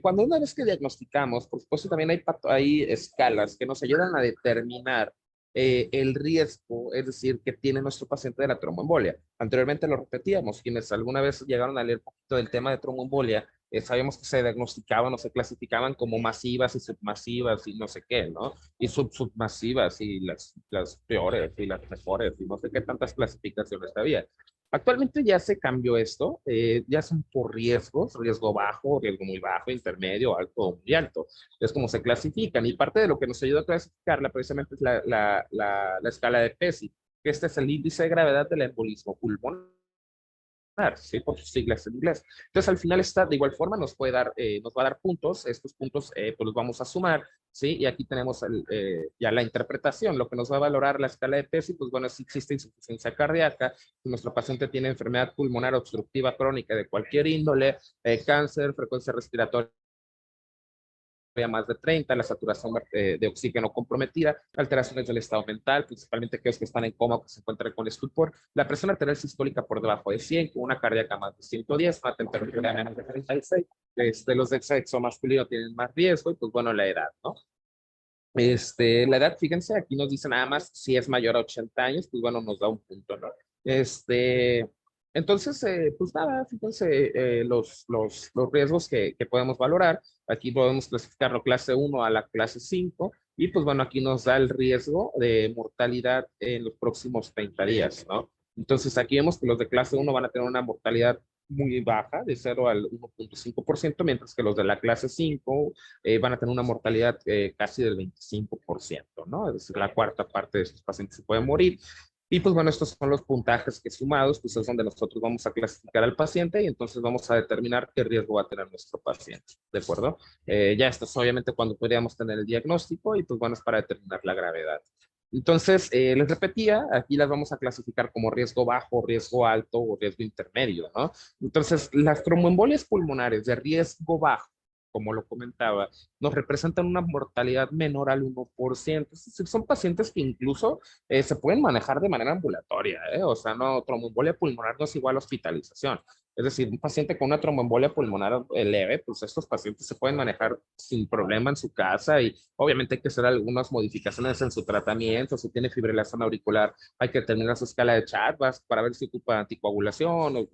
cuando una vez que diagnosticamos, por supuesto también hay escalas que nos ayudan a determinar el riesgo, es decir, que tiene nuestro paciente de la tromboembolia. Anteriormente lo repetíamos, quienes alguna vez llegaron a leer un poquito del tema de tromboembolia, sabíamos que se diagnosticaban o se clasificaban como masivas y submasivas y no sé qué, ¿no? Y submasivas y las peores y las mejores y no sé qué tantas clasificaciones había. Actualmente ya se cambió esto, ya son por riesgos, riesgo bajo, riesgo muy bajo, intermedio, alto o muy alto. Es como se clasifican y parte de lo que nos ayuda a clasificarla precisamente es la escala de PESI, que este es el índice de gravedad del embolismo pulmonar. ¿Sí? Por sus siglas en inglés. Entonces, al final, esta de igual forma nos puede dar, nos va a dar puntos. Estos puntos, pues los vamos a sumar, ¿sí? Y aquí tenemos ya la interpretación, lo que nos va a valorar la escala de PESI, pues bueno, si existe insuficiencia cardíaca, si nuestro paciente tiene enfermedad pulmonar obstructiva crónica de cualquier índole, cáncer, frecuencia respiratoria más de 30, la saturación de oxígeno comprometida, alteraciones del estado mental, principalmente aquellos que están en coma o que se encuentran con estupor, la presión arterial sistólica por debajo de 100, con una cardíaca más de 110, una temperatura menos de 36, los de sexo masculino tienen más riesgo y pues bueno, la edad, ¿no? La edad, fíjense, aquí nos dice nada más si es mayor a 80 años, pues bueno, nos da un punto, ¿no? Entonces, pues nada, fíjense los riesgos que podemos valorar. Aquí podemos clasificarlo clase 1 a la clase 5 y pues bueno, aquí nos da el riesgo de mortalidad en los próximos 30 días, ¿no? Entonces, aquí vemos que los de clase 1 van a tener una mortalidad muy baja, de 0 al 1.5%, mientras que los de la clase 5 van a tener una mortalidad casi del 25%, ¿no? Es decir, la cuarta parte de estos pacientes se pueden morir. Y pues bueno, estos son los puntajes que sumados, pues es donde nosotros vamos a clasificar al paciente y entonces vamos a determinar qué riesgo va a tener nuestro paciente, ¿de acuerdo? Ya esto es obviamente cuando podríamos tener el diagnóstico y pues bueno, es para determinar la gravedad. Entonces, les repetía, aquí las vamos a clasificar como riesgo bajo, riesgo alto o riesgo intermedio, ¿no? Entonces, las tromboembolias pulmonares de riesgo bajo, como lo comentaba, nos representan una mortalidad menor al 1%. Es decir, son pacientes que incluso se pueden manejar de manera ambulatoria, ¿eh? O sea, no, tromboembolia pulmonar no es igual a hospitalización. Es decir, un paciente con una tromboembolia pulmonar leve, pues estos pacientes se pueden manejar sin problema en su casa y obviamente hay que hacer algunas modificaciones en su tratamiento. Si tiene fibrilación auricular, hay que determinar su escala de Chadwick para ver si ocupa anticoagulación o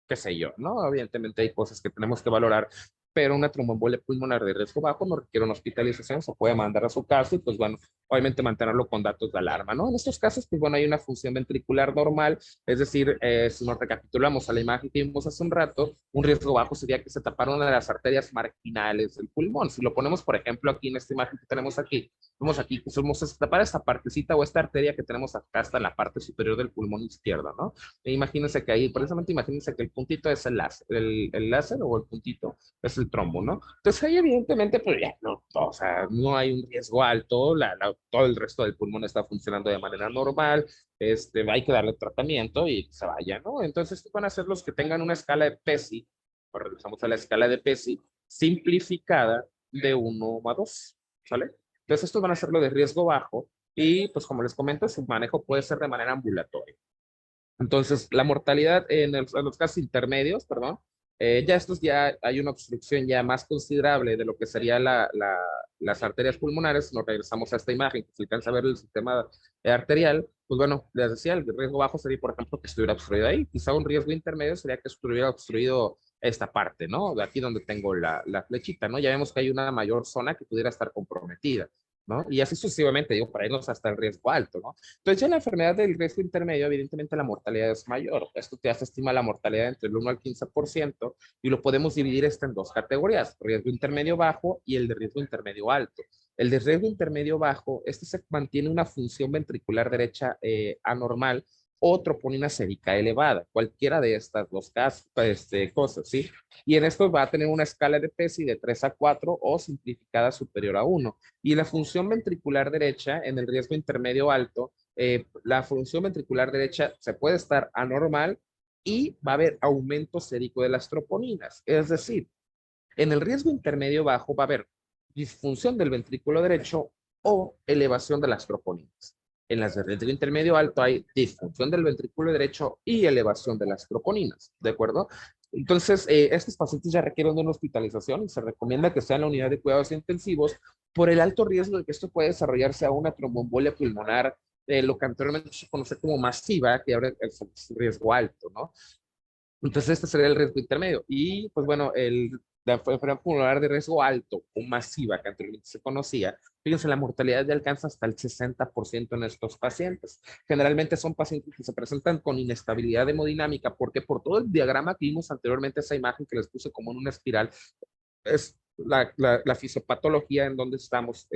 qué sé yo, ¿no? Evidentemente hay cosas que tenemos que valorar, pero una tromboembolia pulmonar de riesgo bajo no requiere una hospitalización, se puede mandar a su casa y pues bueno, obviamente mantenerlo con datos de alarma, ¿no? En estos casos, pues bueno, hay una función ventricular normal, es decir, si nos recapitulamos a la imagen que vimos hace un rato, un riesgo bajo sería que se tapara una de las arterias marginales del pulmón. Si lo ponemos, por ejemplo, aquí en esta imagen que tenemos aquí, vemos aquí que somos tapar esta partecita o esta arteria que tenemos acá hasta la parte superior del pulmón izquierdo, ¿no? E imagínense que ahí, precisamente imagínense que el puntito es el láser, el láser o el puntito es el trombo, ¿no? Entonces ahí evidentemente, pues ya no, o sea, no hay un riesgo alto, todo el resto del pulmón está funcionando de manera normal, hay que darle tratamiento y que se vaya, ¿no? Entonces, estos van a ser los que tengan una escala de PESI, pues regresamos a la escala de PESI simplificada de 1 a 2, ¿sale? Entonces, estos van a ser lo de riesgo bajo y, pues como les comento, su manejo puede ser de manera ambulatoria. Entonces, la mortalidad en los casos intermedios, perdón, ya estos ya hay una obstrucción ya más considerable de lo que sería las arterias pulmonares. Nos regresamos a esta imagen, que se alcanza a ver el sistema arterial. Pues bueno, les decía, el riesgo bajo sería, por ejemplo, que estuviera obstruido ahí. Quizá un riesgo intermedio sería que estuviera obstruido esta parte, ¿no? De aquí donde tengo la flechita, ¿no? Ya vemos que hay una mayor zona que pudiera estar comprometida. ¿no? Y así sucesivamente, digo, para irnos hasta el riesgo alto, ¿no? Entonces, ya en la enfermedad del riesgo intermedio, evidentemente la mortalidad es mayor. Esto te hace estimar la mortalidad entre el 1 al 15% y lo podemos dividir esto en dos categorías, riesgo intermedio bajo y el de riesgo intermedio alto. El de riesgo intermedio bajo, este se mantiene una función ventricular derecha anormal o troponina sérica elevada, cualquiera de estas dos cosas, ¿sí? Y en esto va a tener una escala de PESI de 3 a 4 o simplificada superior a 1. Y la función ventricular derecha en el riesgo intermedio alto, la función ventricular derecha se puede estar anormal y va a haber aumento sérico de las troponinas. Es decir, en el riesgo intermedio bajo va a haber disfunción del ventrículo derecho o elevación de las troponinas. En las de riesgo intermedio alto hay disfunción del ventrículo derecho y elevación de las troponinas, ¿de acuerdo? Entonces, estos pacientes ya requieren de una hospitalización y se recomienda que sea en la unidad de cuidados intensivos por el alto riesgo de que esto puede desarrollarse a una tromboembolia pulmonar, lo que anteriormente se conoce como masiva, que ahora es riesgo alto, ¿no? Entonces, este sería el riesgo intermedio. Y, pues bueno, la enfermedad pulmonar de riesgo alto o masiva, que anteriormente se conocía, fíjense, la mortalidad ya alcanza hasta el 60% en estos pacientes. Generalmente son pacientes que se presentan con inestabilidad hemodinámica, porque por todo el diagrama que vimos anteriormente, esa imagen que les puse como en una espiral, es la fisiopatología en donde estamos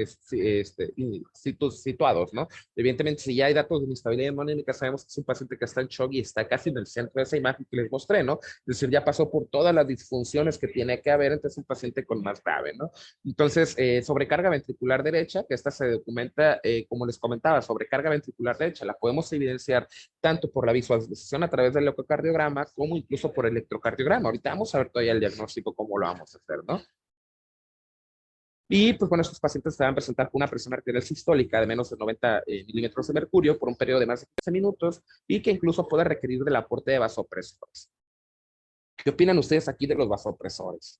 situados, ¿no? Evidentemente, si ya hay datos de inestabilidad hemodinámica, sabemos que es un paciente que está en shock y está casi en el centro de esa imagen que les mostré, ¿no? Es decir, ya pasó por todas las disfunciones que tiene que haber, entonces es un paciente con más grave, ¿no? Entonces, sobrecarga ventricular derecha, que esta se documenta, como les comentaba, sobrecarga ventricular derecha, la podemos evidenciar tanto por la visualización a través del ecocardiograma como incluso por electrocardiograma. Ahorita vamos a ver todavía el diagnóstico, cómo lo vamos a hacer, ¿no? Y pues bueno, estos pacientes se van a presentar con una presión arterial sistólica de menos de 90 milímetros de mercurio por un periodo de más de 15 minutos y que incluso puede requerir del aporte de vasopresores. ¿Qué opinan ustedes aquí de los vasopresores?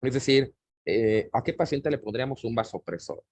Es decir, ¿a qué paciente le pondríamos un vasopresor?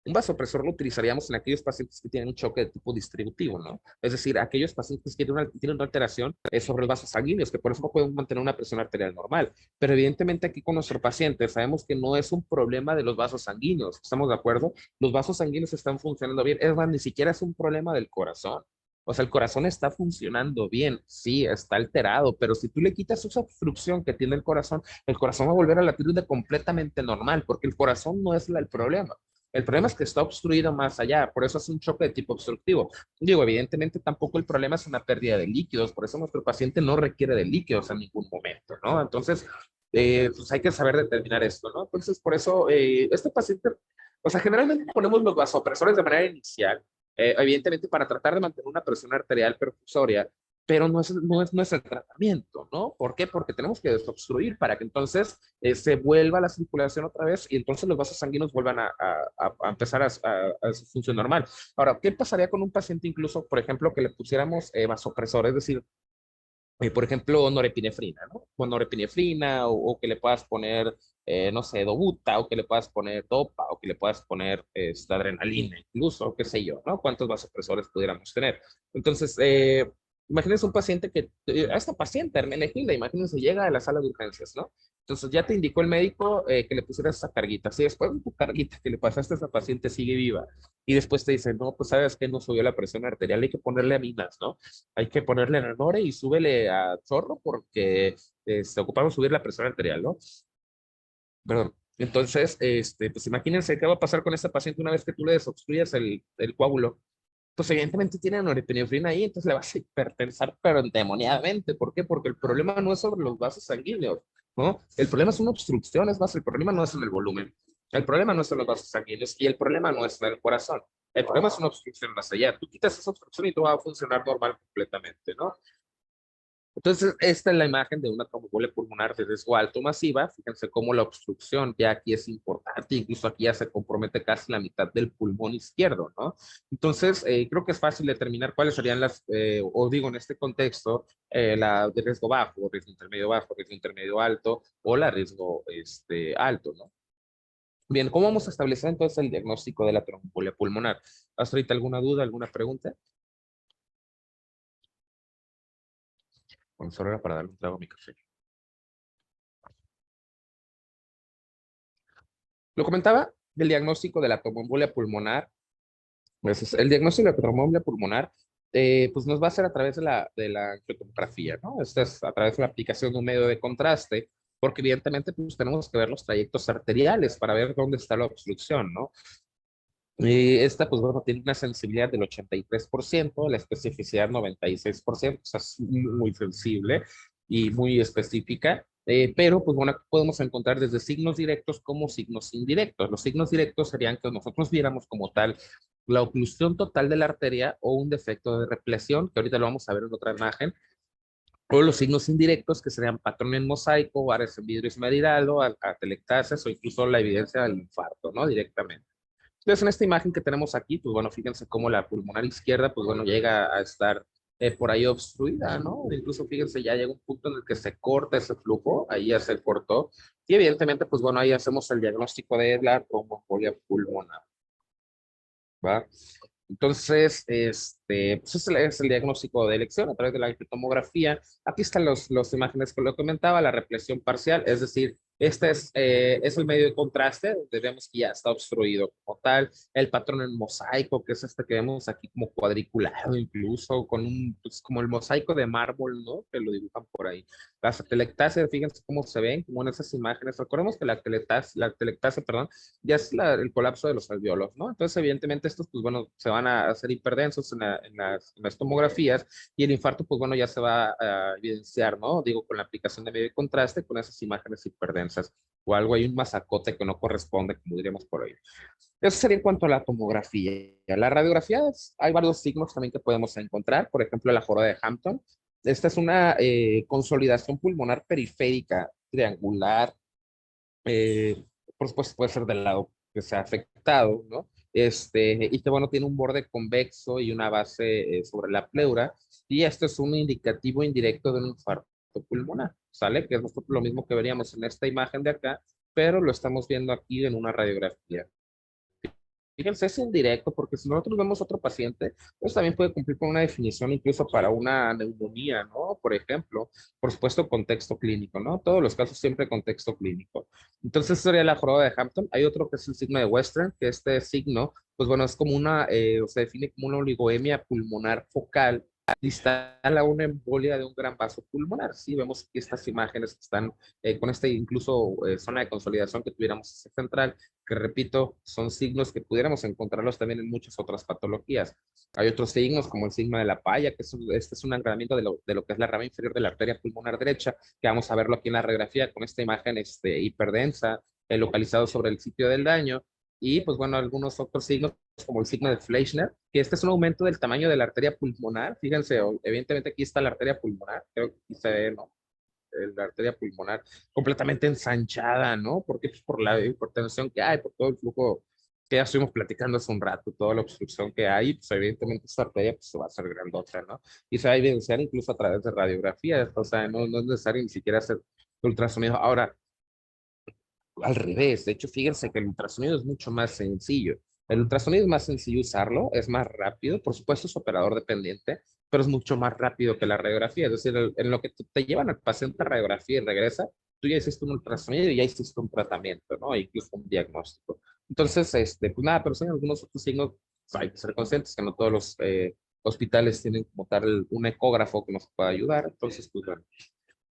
Un vasopresor lo utilizaríamos en aquellos pacientes que tienen un choque de tipo distributivo, ¿no? Es decir, aquellos pacientes que tienen una alteración sobre los vasos sanguíneos, que por eso no pueden mantener una presión arterial normal. Pero evidentemente aquí con nuestro paciente sabemos que no es un problema de los vasos sanguíneos, ¿estamos de acuerdo? Los vasos sanguíneos están funcionando bien, es más, ni siquiera es un problema del corazón. O sea, el corazón está funcionando bien, sí, está alterado, pero si tú le quitas esa obstrucción que tiene el corazón va a volver a latir de completamente normal, porque el corazón no es el problema. El problema es que está obstruido más allá, por eso es un choque de tipo obstructivo. Digo, evidentemente tampoco el problema es una pérdida de líquidos, por eso nuestro paciente no requiere de líquidos en ningún momento, ¿no? Entonces, pues hay que saber determinar esto, ¿no? Entonces, por eso, este paciente, o sea, generalmente ponemos los vasopresores de manera inicial, evidentemente para tratar de mantener una presión arterial perfusoria, pero no es el tratamiento, ¿no? ¿Por qué? Porque tenemos que desobstruir para que entonces se vuelva la circulación otra vez y entonces los vasos sanguíneos vuelvan a empezar a su función normal. Ahora, ¿qué pasaría con un paciente incluso, por ejemplo, que le pusiéramos vasopresor? Es decir, por ejemplo, norepinefrina, ¿no? Con norepinefrina o que le puedas poner, no sé, dobuta, o que le puedas poner dopa, o que le puedas poner esta adrenalina, incluso, qué sé yo, ¿no? ¿Cuántos vasopresores pudiéramos tener? Entonces, imagínense un paciente que, a esta paciente, Hermenegilda, imagínense, llega a la sala de urgencias, ¿no? Entonces ya te indicó el médico que le pusieras esa carguita. Si después de tu carguita que le pasaste a esa paciente sigue viva y después te dice, no, pues sabes que no subió la presión arterial, hay que ponerle aminas, ¿no? Hay que ponerle Ranore y súbele a chorro porque ocupamos subir la presión arterial, ¿no? Perdón. Entonces, pues imagínense qué va a pasar con esta paciente una vez que tú le desobstruyas el coágulo. Pues evidentemente tiene norepinefrina ahí, entonces le vas a hipertensar, pero endemoniadamente. ¿Por qué? Porque el problema no es sobre los vasos sanguíneos, ¿no? El problema es una obstrucción, es más, el problema no es en el volumen. El problema no es en los vasos sanguíneos y el problema no es en el corazón. El problema es una obstrucción más allá. Tú quitas esa obstrucción y todo va a funcionar normal completamente, ¿no? Entonces, esta es la imagen de una tromboembolia pulmonar de riesgo alto masiva. Fíjense cómo la obstrucción ya aquí es importante, incluso aquí ya se compromete casi la mitad del pulmón izquierdo, ¿no? Entonces, creo que es fácil determinar cuáles serían o digo en este contexto, la de riesgo bajo, riesgo intermedio alto o la riesgo alto, ¿no? Bien, ¿cómo vamos a establecer entonces el diagnóstico de la tromboembolia pulmonar? ¿Hasta ahorita alguna duda, alguna pregunta? Bueno, solo era para darle un trago a mi café. Lo comentaba del diagnóstico de la tromboembolia pulmonar. Pues el diagnóstico de la tromboembolia pulmonar, pues nos va a hacer a través de la angiotomografía, ¿no? Esta es a través de la aplicación de un medio de contraste, porque evidentemente pues tenemos que ver los trayectos arteriales para ver dónde está la obstrucción, ¿no? Esta, pues bueno, tiene una sensibilidad del 83%, la especificidad 96%, o sea, es muy sensible y muy específica, pero pues bueno, aquí podemos encontrar desde signos directos como signos indirectos. Los signos directos serían que nosotros viéramos como tal la oclusión total de la arteria o un defecto de represión, que ahorita lo vamos a ver en otra imagen, o los signos indirectos que serían patrón en mosaico, bares en vidrio esmerilado, atelectasias o incluso la evidencia del infarto, ¿no? Directamente. Entonces, en esta imagen que tenemos aquí, pues bueno, fíjense cómo la pulmonar izquierda, pues bueno, llega a estar por ahí obstruida, ¿no? Incluso fíjense, ya llega un punto en el que se corta ese flujo, ahí ya se cortó, y evidentemente, pues bueno, ahí hacemos el diagnóstico de la tromboembolia pulmonar, ¿va? Entonces, pues es el diagnóstico de elección a través de la tomografía. Aquí están los imágenes que lo comentaba, la represión parcial, es decir, este es el medio de contraste, donde vemos que ya está obstruido como tal. El patrón en mosaico, que es este que vemos aquí como cuadriculado, incluso con pues como el mosaico de mármol, ¿no? Que lo dibujan por ahí. Las atelectasias, fíjense cómo se ven, como en esas imágenes. Recordemos que la atelectasia, perdón, ya es el colapso de los alveolos, ¿no? Entonces, evidentemente, estos, pues bueno, se van a hacer hiperdensos en las tomografías y el infarto, pues bueno, ya se va a evidenciar, ¿no? Digo, con la aplicación de medio de contraste con esas imágenes hiperdensas o algo, hay un masacote que no corresponde, como diríamos por ahí. Eso sería en cuanto a la tomografía. La radiografía, hay varios signos también que podemos encontrar, por ejemplo, la joroba de Hampton. Esta es una consolidación pulmonar periférica triangular, eh, por supuesto puede ser del lado que sea afectado, ¿no? Y que bueno, tiene un borde convexo y una base sobre la pleura, y esto es un indicativo indirecto de un infarto pulmonar, ¿sale? Que es lo mismo que veríamos en esta imagen de acá, pero lo estamos viendo aquí en una radiografía. Fíjense, es indirecto, porque si nosotros vemos otro paciente, pues también puede cumplir con una definición incluso para una neumonía, ¿no? Por ejemplo, por supuesto, contexto clínico, ¿no? Todos los casos siempre contexto clínico. Entonces, sería la joroba de Hampton. Hay otro que es el signo de Western, que este signo, pues bueno, es como o se define como una oligoemia pulmonar focal distal a una embolia de un gran vaso pulmonar. Sí, vemos aquí estas imágenes que están con esta incluso zona de consolidación que tuviéramos central, que repito, son signos que pudiéramos encontrarlos también en muchas otras patologías. Hay otros signos como el signo de la palla, que este es un agrandamiento de lo que es la rama inferior de la arteria pulmonar derecha, que vamos a verlo aquí en la radiografía con esta imagen hiperdensa, localizado sobre el sitio del daño. Y pues bueno, algunos otros signos como el signo de Fleischner, que este es un aumento del tamaño de la arteria pulmonar. Fíjense, evidentemente aquí está la arteria pulmonar, creo que aquí se ve, ¿no? La arteria pulmonar completamente ensanchada, ¿no? Porque pues por la hipertensión que hay, por todo el flujo que ya estuvimos platicando hace un rato, toda la obstrucción que hay, pues evidentemente esta arteria pues, se va a hacer grandota, ¿no? Y se va a evidenciar incluso a través de radiografías, o sea, no es necesario ni siquiera hacer ultrasonido. Ahora, al revés, de hecho, fíjense que el ultrasonido es mucho más sencillo. El ultrasonido es más sencillo usarlo, es más rápido, por supuesto es operador dependiente, pero es mucho más rápido que la radiografía. Es decir, en lo que te llevan al paciente a radiografía y regresa, tú ya hiciste un ultrasonido y ya hiciste un tratamiento, ¿no? E incluso un diagnóstico. Entonces, pues nada, pero son algunos otros signos, hay que ser conscientes que no todos los hospitales tienen como tal un ecógrafo que nos pueda ayudar. Entonces, pues bueno,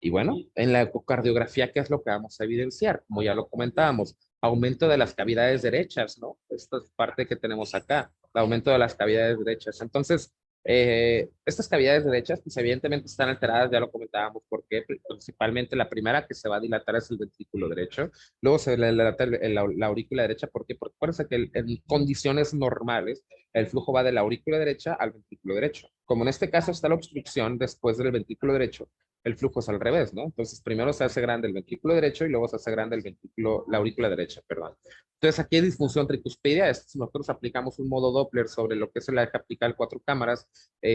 y bueno, en la ecocardiografía, ¿qué es lo que vamos a evidenciar? Como ya lo comentábamos, aumento de las cavidades derechas, ¿no? Esta es parte que tenemos acá, el aumento de las cavidades derechas. Entonces, estas cavidades derechas, pues evidentemente están alteradas, ya lo comentábamos, porque principalmente la primera que se va a dilatar es el ventrículo derecho, luego se dilata la aurícula derecha, ¿por qué? Porque acuérdense que en condiciones normales, el flujo va de la aurícula derecha al ventrículo derecho. Como en este caso está la obstrucción después del ventrículo derecho, el flujo es al revés, ¿no? Entonces, primero se hace grande el ventrículo derecho y luego se hace grande la aurícula derecha, perdón. Entonces, aquí hay disfunción tricuspidia. Si nosotros aplicamos un modo Doppler sobre lo que es el eje apical 4 cámaras,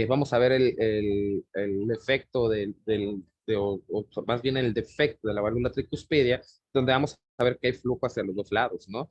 vamos a ver el efecto o más bien el defecto de la válvula tricuspidia, donde vamos a ver que hay flujo hacia los dos lados, ¿no?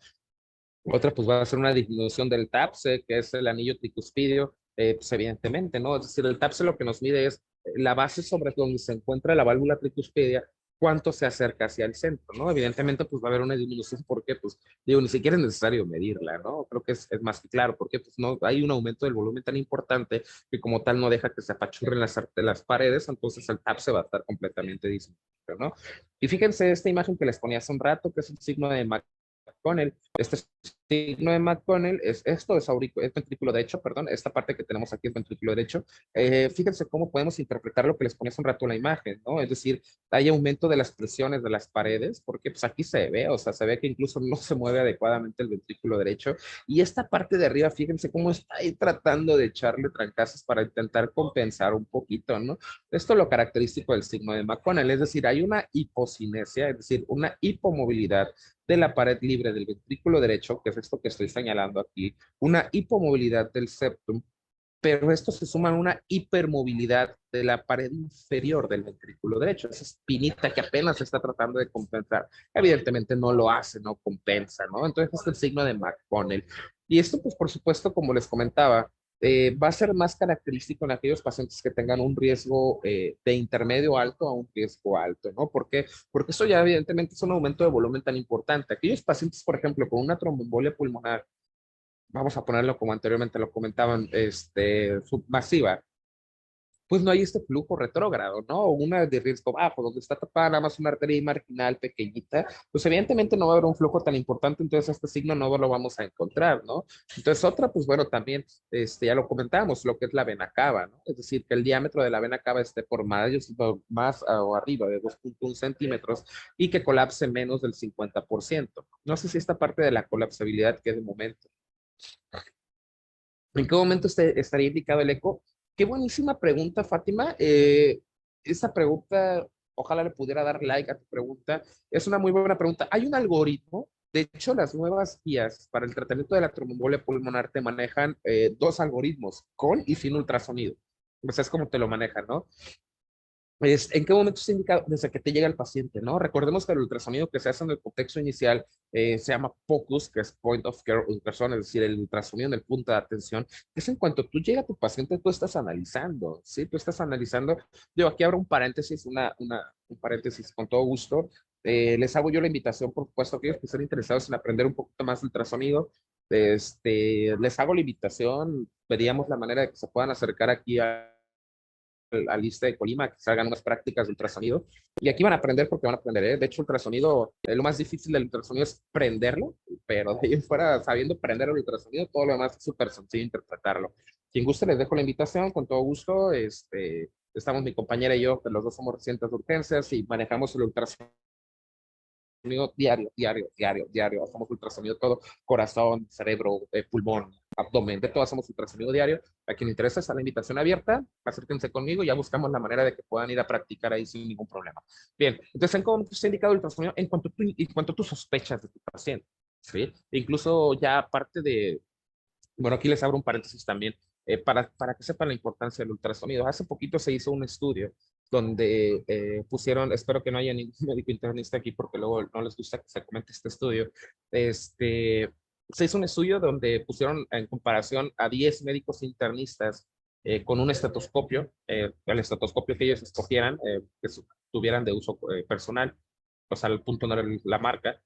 Otra, pues va a ser una disminución del TAPSE, que es el anillo tricuspidio, pues evidentemente, ¿no? Es decir, el TAPSE lo que nos mide es la base sobre donde se encuentra la válvula tricuspidia, cuánto se acerca hacia el centro, ¿no? Evidentemente, pues va a haber una disminución porque, pues, digo, ni siquiera es necesario medirla, ¿no? Creo que es más que claro, porque pues no hay un aumento del volumen tan importante que como tal no deja que se apachurren las paredes, entonces el TAP se va a estar completamente disminuido, ¿no? Y fíjense esta imagen que les ponía hace un rato, que es el signo de McConnell. Este signo de McConnell es esto, es ventrículo derecho, perdón, esta parte que tenemos aquí es ventrículo derecho. Fíjense cómo podemos interpretar lo que les ponía hace un rato en la imagen, ¿no? Es decir, hay aumento de las presiones de las paredes, porque pues aquí se ve, o sea, se ve que incluso no se mueve adecuadamente el ventrículo derecho. Y esta parte de arriba, fíjense cómo está ahí tratando de echarle trancazos para intentar compensar un poquito, ¿no? Esto es lo característico del signo de McConnell, es decir, hay una hipocinesia, es decir, una hipomovilidad de la pared libre del ventrículo derecho, que es esto que estoy señalando aquí, una hipomovilidad del septum, pero esto se suma a una hipermovilidad de la pared inferior del ventrículo derecho, esa espinita que apenas se está tratando de compensar. Evidentemente no lo hace, no compensa, ¿no? Entonces este es el signo de McConnell. Y esto, pues por supuesto, como les comentaba, va a ser más característico en aquellos pacientes que tengan un riesgo de intermedio alto a un riesgo alto, ¿no? ¿Por qué? Porque eso ya evidentemente es un aumento de volumen tan importante. Aquellos pacientes, por ejemplo, con una tromboembolia pulmonar, vamos a ponerlo como anteriormente lo comentaban, submasiva, pues no hay este flujo retrógrado, ¿no? Una de riesgo bajo, donde está tapada nada más una arteria marginal pequeñita, pues evidentemente no va a haber un flujo tan importante, entonces este signo no lo vamos a encontrar, ¿no? Entonces otra, pues bueno, también, ya lo comentamos, lo que es la vena cava, ¿no? Es decir, que el diámetro de la vena cava esté por más o arriba de 2,1 centímetros y que colapse menos del 50%. No sé si esta parte de la colapsabilidad que de momento. ¿En qué momento estaría indicado el eco? Qué buenísima pregunta, Fátima. Esa pregunta, ojalá le pudiera dar like a tu pregunta. Es una muy buena pregunta. Hay un algoritmo. De hecho, las nuevas guías para el tratamiento de la tromboembolia pulmonar te manejan dos algoritmos, con y sin ultrasonido. O sea, es como te lo manejan, ¿no? ¿En qué momento se indica desde que te llega el paciente, no? Recordemos que el ultrasonido que se hace en el contexto inicial se llama POCUS, que es Point of Care Ultrasound, es decir, el ultrasonido en el punto de atención. Es en cuanto tú llega a tu paciente, tú estás analizando, ¿sí? Tú estás analizando. Yo aquí abro un paréntesis, un paréntesis con todo gusto. Les hago yo la invitación, por supuesto, a aquellos que estén interesados en aprender un poquito más de ultrasonido. Les hago la invitación, veríamos la manera de que se puedan acercar aquí a lista de Colima, que salgan unas prácticas de ultrasonido. Y aquí van a aprender porque van a aprender, ¿eh? De hecho, ultrasonido, lo más difícil del ultrasonido es prenderlo, pero de ahí en fuera, sabiendo prender el ultrasonido, todo lo demás es súper sencillo interpretarlo. Quien guste, les dejo la invitación, con todo gusto. Estamos mi compañera y yo, que los dos somos residentes de urgencias y manejamos el ultrasonido diario. Hacemos ultrasonido todo, corazón, cerebro, pulmón, abdomen, de todo hacemos ultrasonido diario. A quien le interesa, está la invitación abierta, acérquense conmigo, ya buscamos la manera de que puedan ir a practicar ahí sin ningún problema. Bien, entonces, ¿en cómo está indicado el ultrasonido? En cuanto tú sospechas de tu paciente, ¿sí? E incluso ya aparte de, bueno, aquí les abro un paréntesis también, para que sepan la importancia del ultrasonido. Hace poquito se hizo un estudio donde pusieron, espero que no haya ningún médico internista aquí porque luego no les gusta que se comente este estudio, se hizo un estudio donde pusieron en comparación a 10 médicos internistas con un estetoscopio, el estetoscopio que ellos escogieran, tuvieran de uso personal, o sea, el punto no era la marca,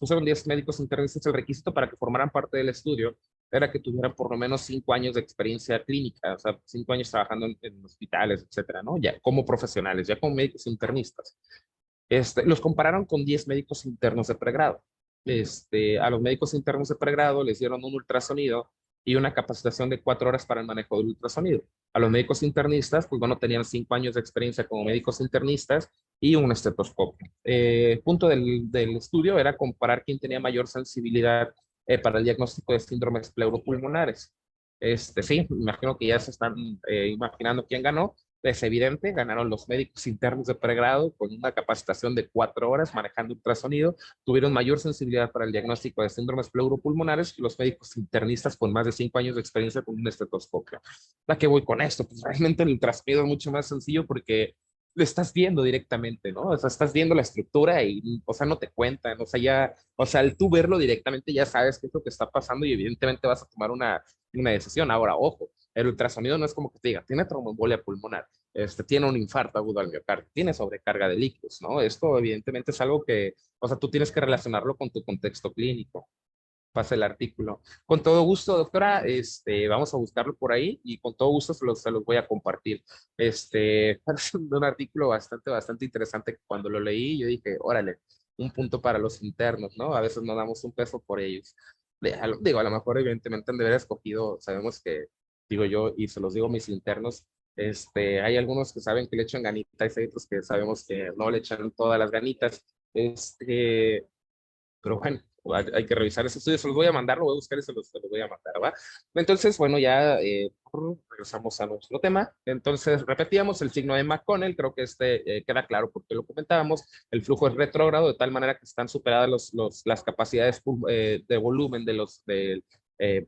pusieron 10 médicos internistas. El requisito para que formaran parte del estudio era que tuvieran por lo menos 5 años de experiencia clínica, o sea, 5 años trabajando en hospitales, etcétera, ¿no? Ya como profesionales, ya como médicos internistas. Los compararon con 10 médicos internos de pregrado. A los médicos internos de pregrado les dieron un ultrasonido y una capacitación de 4 horas para el manejo del ultrasonido. A los médicos internistas, pues bueno, tenían 5 años de experiencia como médicos internistas y un estetoscopio. El punto del estudio era comparar quién tenía mayor sensibilidad para el diagnóstico de síndromes pleuropulmonares. Sí, me imagino que ya se están imaginando quién ganó. Es evidente, ganaron los médicos internos de pregrado con una capacitación de 4 horas manejando ultrasonido, tuvieron mayor sensibilidad para el diagnóstico de síndromes pleuropulmonares que los médicos internistas con más de 5 años de experiencia con un estetoscopio. ¿A qué voy con esto? Pues realmente el ultrasonido es mucho más sencillo porque lo estás viendo directamente, ¿no? O sea, estás viendo la estructura y, o sea, no te cuentan, o sea, ya, o sea, al tú verlo directamente ya sabes qué es lo que está pasando y evidentemente vas a tomar una decisión. Ahora, ojo, el ultrasonido no es como que te diga, tiene tromboembolia pulmonar. tiene un infarto agudo al miocardio, tiene sobrecarga de líquidos, ¿no? Esto evidentemente es algo que, o sea, tú tienes que relacionarlo con tu contexto clínico. Pasa el artículo. Con todo gusto, doctora, vamos a buscarlo por ahí y con todo gusto se los voy a compartir. Es un artículo bastante interesante que cuando lo leí yo dije, órale, un punto para los internos, ¿no? A veces no damos un peso por ellos. Digo, a lo mejor evidentemente han de haber escogido, sabemos que, digo yo, y se los digo a mis internos, hay algunos que saben que le echan ganitas, hay otros que sabemos que no le echan todas las ganitas. Pero bueno, hay que revisar ese estudio, se los voy a mandar, lo voy a buscar y se los voy a mandar, ¿va? Entonces, bueno, ya regresamos a nuestro tema. Entonces, repetíamos el signo de McConnell, creo que queda claro porque lo comentábamos, el flujo es retrógrado de tal manera que están superadas las capacidades de volumen de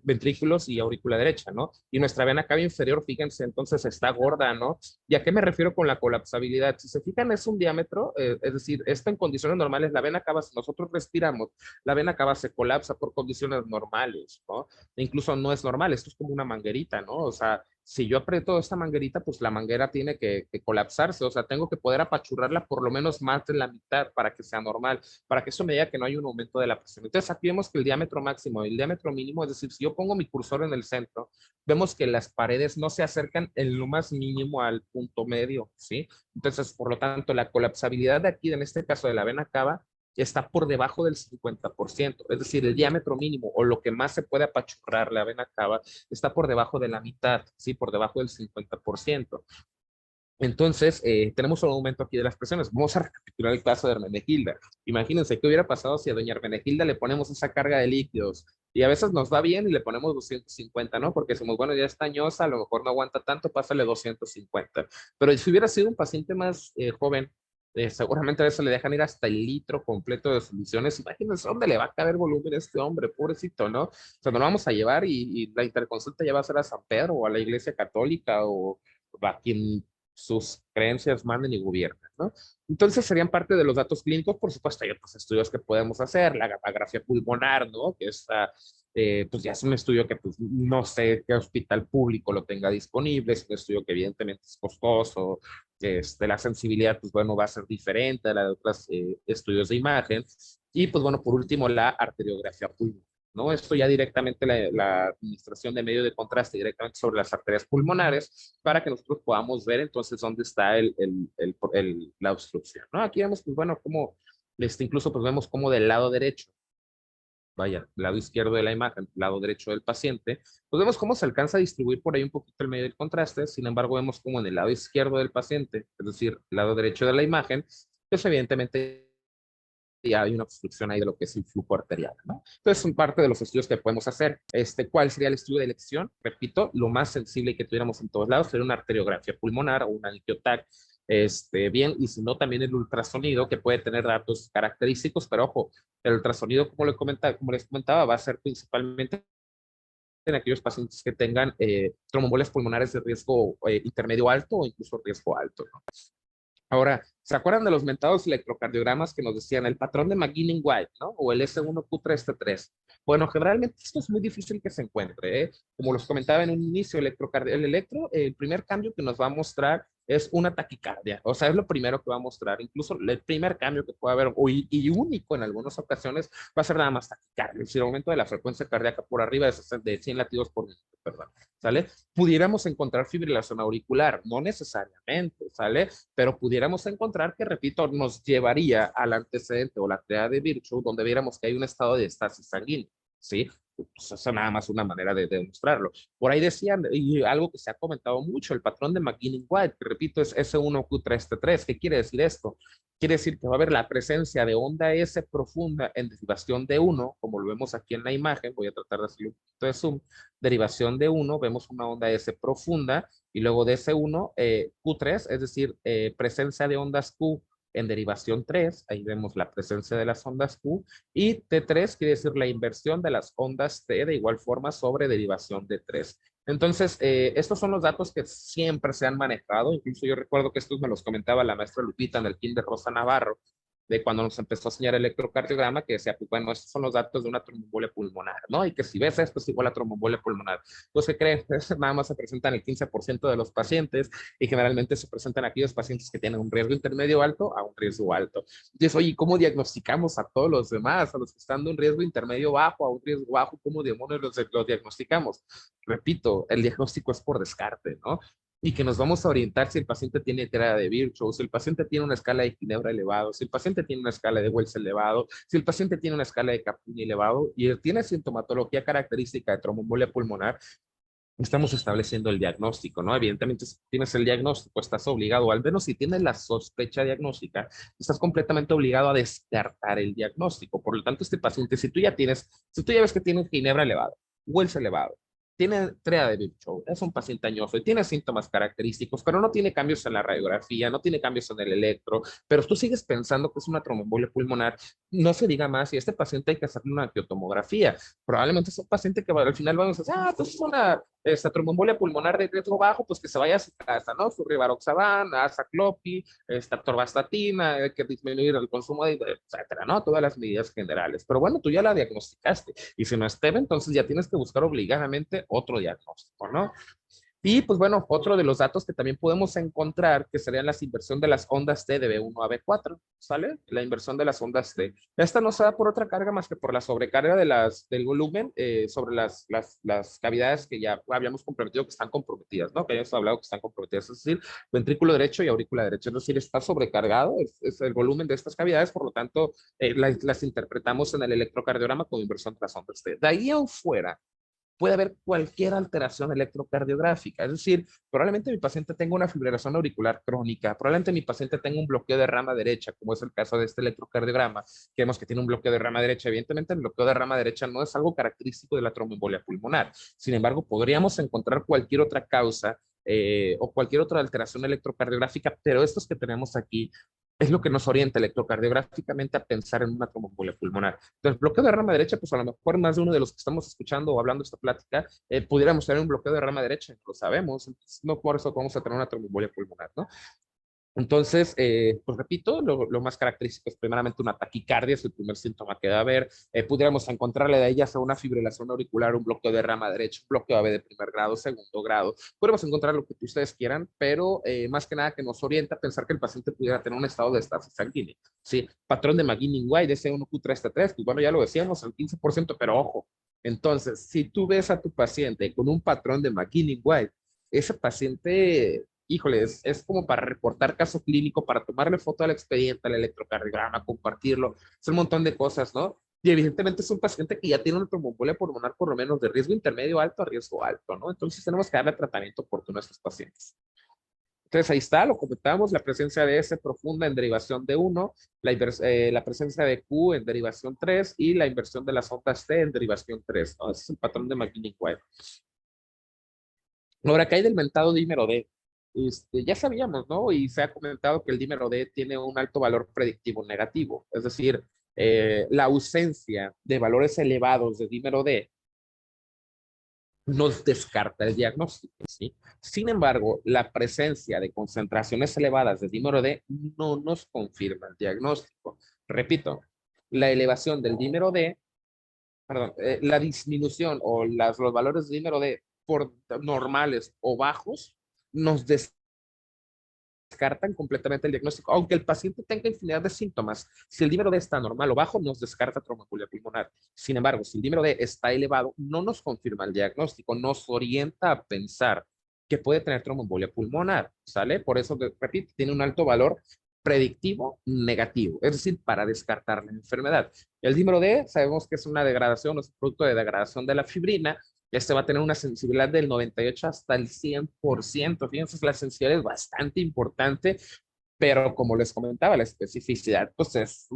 ventrículos y aurícula derecha, ¿no? Y nuestra vena cava inferior, fíjense, entonces está gorda, ¿no? ¿Y a qué me refiero con la colapsabilidad? Si se fijan, es un diámetro, es decir, esto en condiciones normales, la vena cava, si nosotros respiramos, la vena cava se colapsa por condiciones normales, ¿no? E incluso no es normal, esto es como una manguerita, ¿no? O sea, si yo aprieto esta manguerita, pues la manguera tiene que colapsarse, o sea, tengo que poder apachurrarla por lo menos más de la mitad para que sea normal, para que eso me diga que no hay un aumento de la presión. Entonces, aquí vemos que el diámetro máximo y el diámetro mínimo, es decir, si yo pongo mi cursor en el centro, vemos que las paredes no se acercan en lo más mínimo al punto medio, ¿sí? Entonces, por lo tanto, la colapsabilidad de aquí, en este caso de la vena cava, está por debajo del 50%, es decir, el diámetro mínimo o lo que más se puede apachurrar la vena cava está por debajo de la mitad, ¿sí? Por debajo del 50%. Entonces, tenemos un aumento aquí de las presiones. Vamos a recapitular el caso de Hermenegilda. Imagínense qué hubiera pasado si a doña Hermenegilda le ponemos esa carga de líquidos y a veces nos va bien y le ponemos 250, ¿no? Porque decimos, bueno, ya está añosa, a lo mejor no aguanta tanto, pásale 250. Pero si hubiera sido un paciente más joven, seguramente a veces le dejan ir hasta el litro completo de soluciones. Imagínense dónde le va a caber volumen a este hombre, pobrecito, ¿no? O sea, nos lo vamos a llevar y la interconsulta ya va a ser a San Pedro o a la Iglesia Católica o a quien sus creencias manden y gobiernen, ¿no? Entonces serían parte de los datos clínicos, por supuesto, hay otros estudios que podemos hacer, la gammagrafía pulmonar, ¿no? Que está, pues ya es un estudio que pues, no sé qué hospital público lo tenga disponible, es un estudio que evidentemente es costoso, la sensibilidad, pues bueno, va a ser diferente a la de otros estudios de imagen, y pues bueno, por último, la arteriografía pulmonar. ¿No? Esto ya directamente la administración de medio de contraste directamente sobre las arterias pulmonares para que nosotros podamos ver entonces dónde está la obstrucción, ¿no? Aquí vemos, pues bueno, como incluso pues vemos como del lado derecho, vaya, lado izquierdo de la imagen, lado derecho del paciente, pues vemos cómo se alcanza a distribuir por ahí un poquito el medio del contraste, sin embargo vemos como en el lado izquierdo del paciente, es decir, lado derecho de la imagen, pues evidentemente ya hay una obstrucción ahí de lo que es el flujo arterial, ¿no? Entonces, son parte de los estudios que podemos hacer. ¿Cuál sería el estudio de elección? Repito, lo más sensible que tuviéramos en todos lados sería una arteriografía pulmonar o una angiotac, bien, y si no, también el ultrasonido, que puede tener datos característicos, pero ojo, el ultrasonido, como les comentaba, va a ser principalmente en aquellos pacientes que tengan tromboembolias pulmonares de riesgo intermedio alto o incluso riesgo alto, ¿no? Ahora, ¿se acuerdan de los mentados electrocardiogramas que nos decían el patrón de McGinnis-White, ¿no? O el S1Q3T3. Bueno, generalmente esto es muy difícil que se encuentre, ¿eh? Como los comentaba en un inicio, el primer cambio que nos va a mostrar es una taquicardia. O sea, es lo primero que va a mostrar. Incluso el primer cambio que puede haber, y único en algunas ocasiones, va a ser nada más taquicardia. Es decir, aumento de la frecuencia cardíaca por arriba de 100 latidos por minuto, perdón. ¿Sale? Pudiéramos encontrar fibrilación auricular, no necesariamente, ¿sale? Pero pudiéramos encontrar que, repito, nos llevaría al antecedente o la teoría de Virchow, donde viéramos que hay un estado de estasis sanguínea, ¿sí? Pues eso es nada más una manera de demostrarlo. Por ahí decían, y algo que se ha comentado mucho, el patrón de McGinnis-White, que repito, es S1Q3T3. ¿Qué quiere decir esto? Quiere decir que va a haber la presencia de onda S profunda en derivación de 1, como lo vemos aquí en la imagen. Voy a tratar de hacerle un poquito de zoom. Derivación de 1, vemos una onda S profunda, y luego de ese 1, Q3, es decir, presencia de ondas Q en derivación 3, ahí vemos la presencia de las ondas Q, y T3 quiere decir la inversión de las ondas T de igual forma sobre derivación de 3. Entonces, estos son los datos que siempre se han manejado, incluso yo recuerdo que estos me los comentaba la maestra Lupita en el kinder Rosa Navarro, de cuando nos empezó a enseñar el electrocardiograma, que decía, pues bueno, estos son los datos de una tromboembolia pulmonar, ¿no? Y que si ves esto es igual a tromboembolia pulmonar. Pues, ¿qué crees? Nada más se presentan el 15% de los pacientes y generalmente se presentan aquellos pacientes que tienen un riesgo intermedio alto a un riesgo alto. Entonces, oye, ¿cómo diagnosticamos a todos los demás? A los que están de un riesgo intermedio bajo a un riesgo bajo, ¿cómo demonios los diagnosticamos? Repito, el diagnóstico es por descarte, ¿no? Y que nos vamos a orientar si el paciente tiene TRA de Virchow, si el paciente tiene una escala de Ginebra elevado, si el paciente tiene una escala de Wells elevado, si el paciente tiene una escala de Caponi elevado y tiene sintomatología característica de tromboembolia pulmonar, estamos estableciendo el diagnóstico, ¿no? Evidentemente, si tienes el diagnóstico, estás obligado, al menos si tienes la sospecha diagnóstica, estás completamente obligado a descartar el diagnóstico. Por lo tanto, este paciente, si tú ya ves que tiene ginebra elevado, Wells elevado, tiene TREA de Virchow, es un paciente añoso y tiene síntomas característicos, pero no tiene cambios en la radiografía, no tiene cambios en el electro, pero tú sigues pensando que es una tromboembolia pulmonar, no se diga más, y a este paciente hay que hacerle una angiotomografía. Probablemente es un paciente que al final vamos a decir, pues es una esta tromboembolia pulmonar de riesgo bajo, pues que se vaya a su casa, ¿no? Su rivaroxaban, azaclopi, esta atorvastatina, hay que disminuir el consumo de, etcétera, ¿no? Todas las medidas generales. Pero bueno, tú ya la diagnosticaste. Y si no es TEV, entonces ya tienes que buscar obligadamente otro diagnóstico, ¿no? Y pues bueno, otro de los datos que también podemos encontrar, que serían las inversión de las ondas T de B1 a B4, ¿sale? La inversión de las ondas T. Esta no se da por otra carga más que por la sobrecarga del volumen sobre las cavidades que ya habíamos comprometido que están comprometidas, ¿no? Que habíamos hablado que están comprometidas, es decir, ventrículo derecho y aurícula derecha, es decir, está sobrecargado, es el volumen de estas cavidades, por lo tanto, las interpretamos en el electrocardiograma como inversión de las ondas T. De ahí en fuera, puede haber cualquier alteración electrocardiográfica. Es decir, probablemente mi paciente tenga una fibrilación auricular crónica, probablemente mi paciente tenga un bloqueo de rama derecha, como es el caso de este electrocardiograma, que vemos que tiene un bloqueo de rama derecha. Evidentemente, el bloqueo de rama derecha no es algo característico de la tromboembolia pulmonar. Sin embargo, podríamos encontrar cualquier otra causa o cualquier otra alteración electrocardiográfica, pero estos que tenemos aquí es lo que nos orienta electrocardiográficamente a pensar en una tromboembolia pulmonar. Entonces, bloqueo de rama derecha, pues a lo mejor más de uno de los que estamos escuchando o hablando esta plática, pudiéramos tener un bloqueo de rama derecha, lo sabemos, entonces, no por eso vamos a tener una tromboembolia pulmonar, ¿no? Entonces, pues repito, lo más característico es primeramente una taquicardia, es el primer síntoma que va a haber. Pudiéramos encontrarle de ellas a una fibrilación auricular, un bloqueo de rama derecha, un bloqueo AB de primer grado, segundo grado. Podemos encontrar lo que ustedes quieran, pero más que nada que nos orienta a pensar que el paciente pudiera tener un estado de estasis sanguínea. Sí, patrón de McGinnis-White, DC1Q3T3, pues bueno, ya lo decíamos, el 15%, pero ojo. Entonces, si tú ves a tu paciente con un patrón de McGinnis-White, ese paciente híjole, es como para reportar caso clínico, para tomarle foto al expediente, al electrocardiograma, compartirlo, es un montón de cosas, ¿no? Y evidentemente es un paciente que ya tiene una tromboembolia pulmonar por lo menos de riesgo intermedio alto a riesgo alto, ¿no? Entonces tenemos que darle tratamiento oportuno a estos pacientes. Entonces ahí está, lo comentamos, la presencia de S profunda en derivación de 1, la presencia de Q en derivación 3 y la inversión de las ondas T en derivación 3, ¿no? Ese es el patrón de McGinnis-White. Ahora, ¿qué hay del mentado dímero D? Ya sabíamos, ¿no? Y se ha comentado que el dímero D tiene un alto valor predictivo negativo, es decir, la ausencia de valores elevados de dímero D nos descarta el diagnóstico, ¿sí? Sin embargo, la presencia de concentraciones elevadas de dímero D no nos confirma el diagnóstico. Repito, la elevación del dímero D, perdón, la disminución o los valores de dímero D por normales o bajos nos descartan completamente el diagnóstico, aunque el paciente tenga infinidad de síntomas. Si el dímero D está normal o bajo, nos descarta tromboembolia pulmonar. Sin embargo, si el dímero D está elevado, no nos confirma el diagnóstico, nos orienta a pensar que puede tener tromboembolia pulmonar, ¿sale? Por eso, repito, tiene un alto valor predictivo negativo, es decir, para descartar la enfermedad. El dímero D sabemos que es una degradación, es un producto de degradación de la fibrina. Este va a tener una sensibilidad del 98 hasta el 100%. Fíjense, la sensibilidad es bastante importante, pero como les comentaba, la especificidad pues es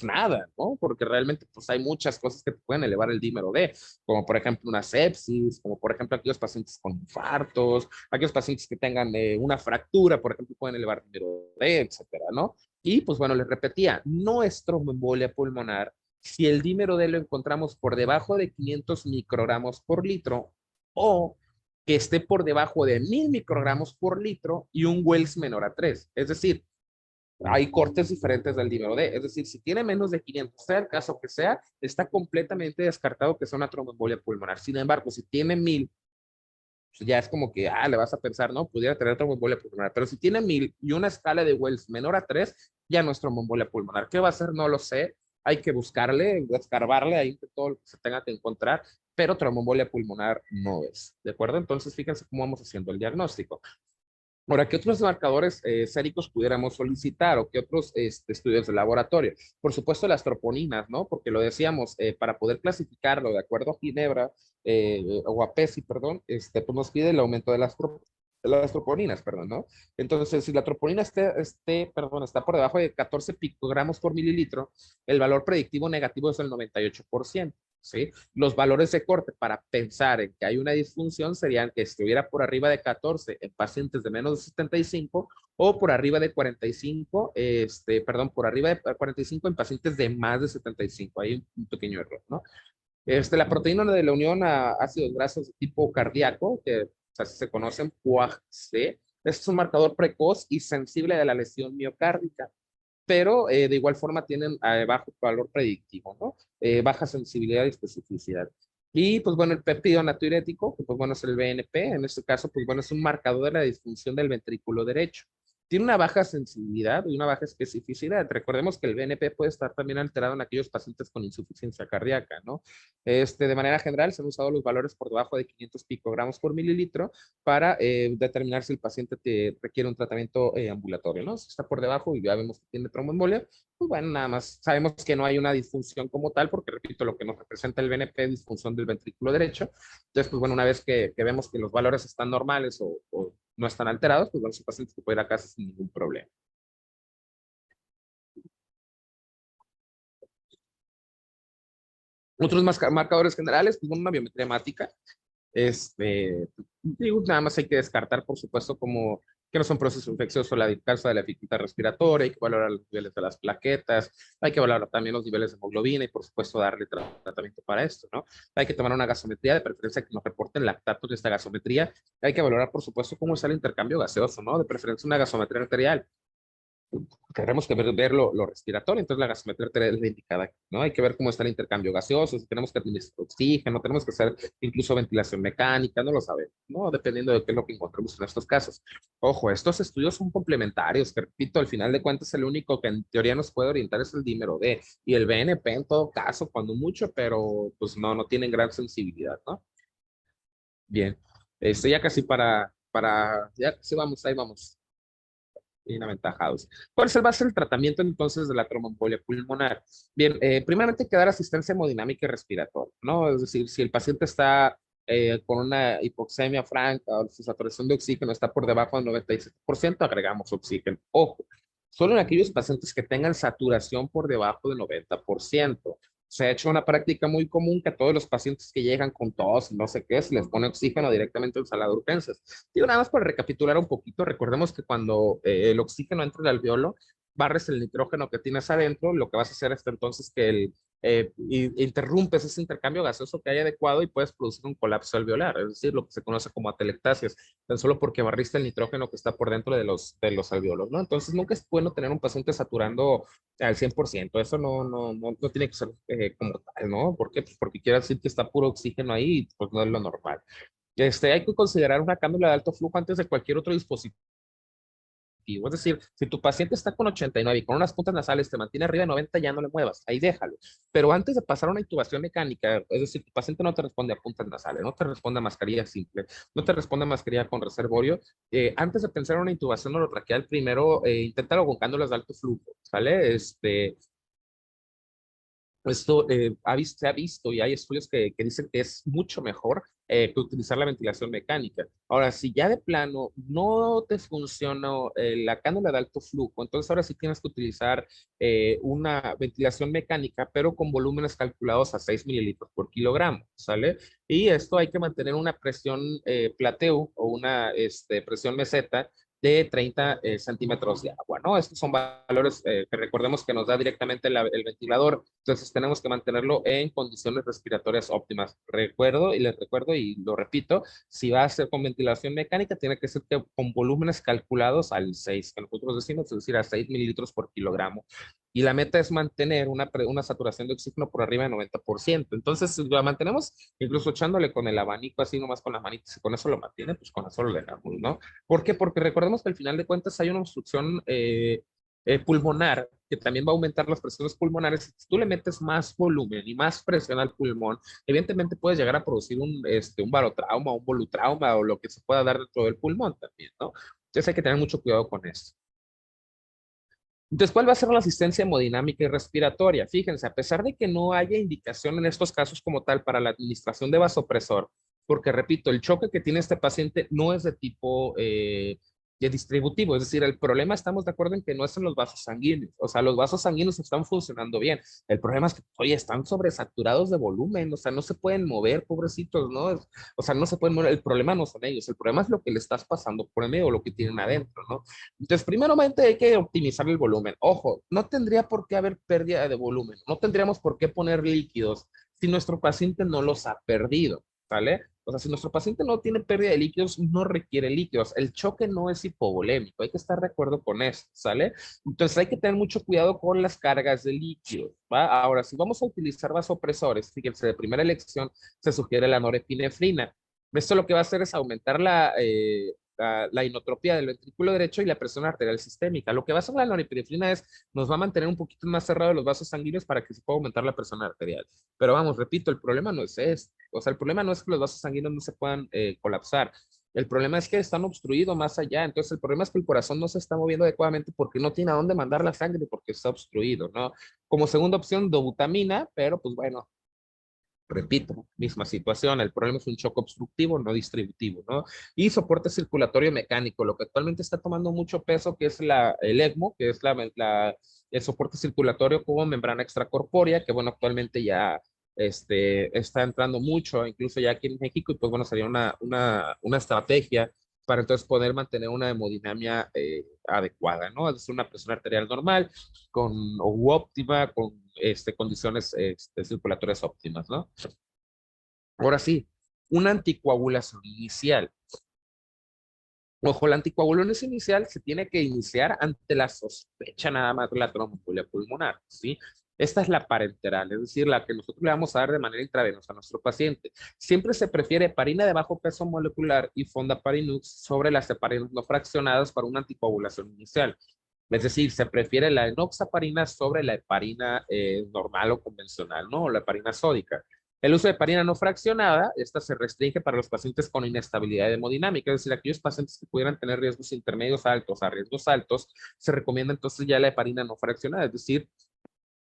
nada, ¿no? Porque realmente pues hay muchas cosas que pueden elevar el dímero D, como por ejemplo una sepsis, como por ejemplo aquellos pacientes con infartos, aquellos pacientes que tengan una fractura, por ejemplo, pueden elevar el dímero D, etcétera, ¿no? Y pues bueno, les repetía, no es tromboembolia pulmonar si el dímero D lo encontramos por debajo de 500 microgramos por litro o que esté por debajo de 1000 microgramos por litro y un Wells menor a 3. Es decir, hay cortes diferentes del dímero D. Es decir, si tiene menos de 500, sea el caso que sea, está completamente descartado que sea una tromboembolia pulmonar. Sin embargo, si tiene 1000, pues ya es como que, le vas a pensar, ¿no? Pudiera tener tromboembolia pulmonar. Pero si tiene 1000 y una escala de Wells menor a 3, ya no es tromboembolia pulmonar. ¿Qué va a ser? No lo sé. Hay que buscarle, escarbarle ahí todo lo que se tenga que encontrar, pero tromboembolia pulmonar no es. ¿De acuerdo? Entonces, fíjense cómo vamos haciendo el diagnóstico. Ahora, ¿qué otros marcadores séricos pudiéramos solicitar o qué otros estudios de laboratorio? Por supuesto, las troponinas, ¿no? Porque lo decíamos, para poder clasificarlo de acuerdo a Ginebra o a PESI, perdón, pues nos pide el aumento de las troponinas, perdón, ¿no? Entonces, si la troponina perdón, está por debajo de 14 picogramos por mililitro, el valor predictivo negativo es el 98%. ¿Sí? Los valores de corte para pensar en que hay una disfunción serían que estuviera por arriba de 14 en pacientes de menos de 75 o por arriba de 45, perdón, por arriba de 45 en pacientes de más de 75. Hay un pequeño error, ¿no? La proteína de la unión a ácidos grasos de tipo cardíaco, que así se conocen, PUAG-C, es un marcador precoz y sensible de la lesión miocárdica, pero de igual forma tienen bajo valor predictivo, ¿no? Baja sensibilidad y especificidad. Y pues bueno, el péptido natriurético, que pues bueno es el BNP, en este caso pues bueno es un marcador de la disfunción del ventrículo derecho. Tiene una baja sensibilidad y una baja especificidad. Recordemos que el BNP puede estar también alterado en aquellos pacientes con insuficiencia cardíaca, ¿no? De manera general, se han usado los valores por debajo de 500 picogramos por mililitro para determinar si el paciente requiere un tratamiento ambulatorio, ¿no? Si está por debajo y ya vemos que tiene tromboembolia, pues bueno, nada más sabemos que no hay una disfunción como tal, porque repito, lo que nos representa el BNP es disfunción del ventrículo derecho. Entonces, pues bueno, una vez que vemos que los valores están normales o no están alterados, pues bueno, su paciente se puede ir a casa sin ningún problema. Otros marcadores generales, pues bueno, una biometría hemática. Digo, nada más hay que descartar, por supuesto, como que no son procesos infecciosos, la causa de la dificultad respiratoria, hay que valorar los niveles de las plaquetas, hay que valorar también los niveles de hemoglobina y, por supuesto, darle tratamiento para esto, ¿no? Hay que tomar una gasometría, de preferencia que nos reporten lactatos de esta gasometría. Hay que valorar, por supuesto, cómo está el intercambio gaseoso, ¿no? De preferencia una gasometría arterial. Tenemos que ver lo respiratorio, entonces la gasometría arterial es la indicada, ¿no? Hay que ver cómo está el intercambio gaseoso, si tenemos que administrar oxígeno, tenemos que hacer incluso ventilación mecánica, no lo sabemos, ¿no? Dependiendo de qué es lo que encontremos en estos casos. Ojo, estos estudios son complementarios, que repito, al final de cuentas el único que en teoría nos puede orientar es el dímero D y el BNP en todo caso, cuando mucho, pero pues no tienen gran sensibilidad, ¿no? Bien, ya casi ya casi vamos, ahí vamos bien aventajados. ¿Cuál va a ser el tratamiento entonces de la tromboembolia pulmonar? Bien, primeramente hay que dar asistencia hemodinámica y respiratoria, ¿no? Es decir, si el paciente está con una hipoxemia franca o su saturación de oxígeno está por debajo del 97%, agregamos oxígeno. Ojo, solo en aquellos pacientes que tengan saturación por debajo del 90%. Se ha hecho una práctica muy común que a todos los pacientes que llegan con tos, no sé qué, se les pone oxígeno directamente en sala de urgencias. Digo, nada más para recapitular un poquito, recordemos que cuando el oxígeno entra al alveolo, barres el nitrógeno que tienes adentro, lo que vas a hacer es entonces que interrumpes ese intercambio gaseoso que hay adecuado y puedes producir un colapso alveolar, es decir, lo que se conoce como atelectasias, tan solo porque barriste el nitrógeno que está por dentro de los alveolos, ¿no? Entonces, nunca es bueno tener un paciente saturando al 100%, eso no tiene que ser como tal, ¿no? ¿Por qué? Pues porque quiere decir que está puro oxígeno ahí, pues no es lo normal. Hay que considerar una cánula de alto flujo antes de cualquier otro dispositivo. Es decir, si tu paciente está con 89 y con unas puntas nasales te mantiene arriba de 90, ya no le muevas, ahí déjalo. Pero antes de pasar a una intubación mecánica, es decir, tu paciente no te responde a puntas nasales, no te responde a mascarilla simple, no te responde a mascarilla con reservorio, antes de pensar en una intubación orotraqueal, primero inténtalo con cánulas de alto flujo, ¿sale? Esto se ha visto y hay estudios que dicen que es mucho mejor que utilizar la ventilación mecánica. Ahora, si ya de plano no te funciona la cánula de alto flujo, entonces ahora sí tienes que utilizar una ventilación mecánica, pero con volúmenes calculados a 6 mililitros por kilogramo, ¿sale? Y esto hay que mantener una presión plateo o una presión meseta de 30 centímetros de agua, ¿no? Estos son valores que recordemos que nos da directamente el ventilador, entonces tenemos que mantenerlo en condiciones respiratorias óptimas. Recuerdo y les recuerdo y lo repito, si va a ser con ventilación mecánica, tiene que ser con volúmenes calculados al 6, que nosotros decimos, es decir, a 6 mililitros por kilogramo. Y la meta es mantener una saturación de oxígeno por arriba de 90%. Entonces, si lo mantenemos incluso echándole con el abanico así nomás con las manitas y con eso lo mantiene, pues con eso lo dejamos, ¿no? ¿Por qué? Porque recordemos que al final de cuentas hay una obstrucción pulmonar que también va a aumentar las presiones pulmonares. Si tú le metes más volumen y más presión al pulmón, evidentemente puedes llegar a producir un barotrauma, un volutrauma o lo que se pueda dar dentro del pulmón también, ¿no? Entonces hay que tener mucho cuidado con esto. Entonces, ¿cuál va a ser la asistencia hemodinámica y respiratoria? Fíjense, a pesar de que no haya indicación en estos casos como tal para la administración de vasopresor, porque repito, el choque que tiene este paciente no es de tipo de distributivo, es decir, el problema estamos de acuerdo en que no es en los vasos sanguíneos, o sea, los vasos sanguíneos están funcionando bien, el problema es que, oye, están sobresaturados de volumen, o sea, no se pueden mover, pobrecitos, ¿no? O sea, no se pueden mover, el problema no son ellos, el problema es lo que le estás pasando por el medio, lo que tienen adentro, ¿no? Entonces, primeramente hay que optimizar el volumen. Ojo, no tendría por qué haber pérdida de volumen, no tendríamos por qué poner líquidos si nuestro paciente no los ha perdido, ¿sale? O sea, si nuestro paciente no tiene pérdida de líquidos, no requiere líquidos. El choque no es hipovolémico, hay que estar de acuerdo con eso, ¿sale? Entonces hay que tener mucho cuidado con las cargas de líquidos, ¿va? Ahora, si vamos a utilizar vasopresores, fíjense, de primera elección se sugiere la norepinefrina. Esto lo que va a hacer es aumentar la inotropía del ventrículo derecho y la presión arterial sistémica. Lo que va a hacer la norepinefrina es, nos va a mantener un poquito más cerrados los vasos sanguíneos para que se pueda aumentar la presión arterial. Pero vamos, repito, el problema no es este. O sea, el problema no es que los vasos sanguíneos no se puedan colapsar. El problema es que están obstruidos más allá. Entonces, el problema es que el corazón no se está moviendo adecuadamente porque no tiene a dónde mandar la sangre porque está obstruido, ¿no? Como segunda opción, dobutamina, pero pues bueno, repito, misma situación, el problema es un choque obstructivo, no distributivo, ¿no? Y soporte circulatorio mecánico, lo que actualmente está tomando mucho peso, que es el ECMO, que es el soporte circulatorio como membrana extracorpórea, que bueno, actualmente ya está entrando mucho, incluso ya aquí en México, y pues bueno, sería una estrategia para entonces poder mantener una hemodinamia adecuada, ¿no? Es decir, una presión arterial normal, o óptima, con condiciones circulatorias óptimas, ¿no? Ahora sí, una anticoagulación inicial. Ojo, la anticoagulación inicial se tiene que iniciar ante la sospecha nada más de la tromboembolia pulmonar, ¿sí? Esta es la parenteral, es decir, la que nosotros le vamos a dar de manera intravenosa a nuestro paciente. Siempre se prefiere heparina de bajo peso molecular y fondaparinux sobre las heparinas no fraccionadas para una anticoagulación inicial. Es decir, se prefiere la enoxaparina sobre la heparina normal o convencional, ¿no? O la heparina sódica. El uso de heparina no fraccionada, esta se restringe para los pacientes con inestabilidad hemodinámica, es decir, aquellos pacientes que pudieran tener riesgos intermedios altos a riesgos altos, se recomienda entonces ya la heparina no fraccionada, es decir,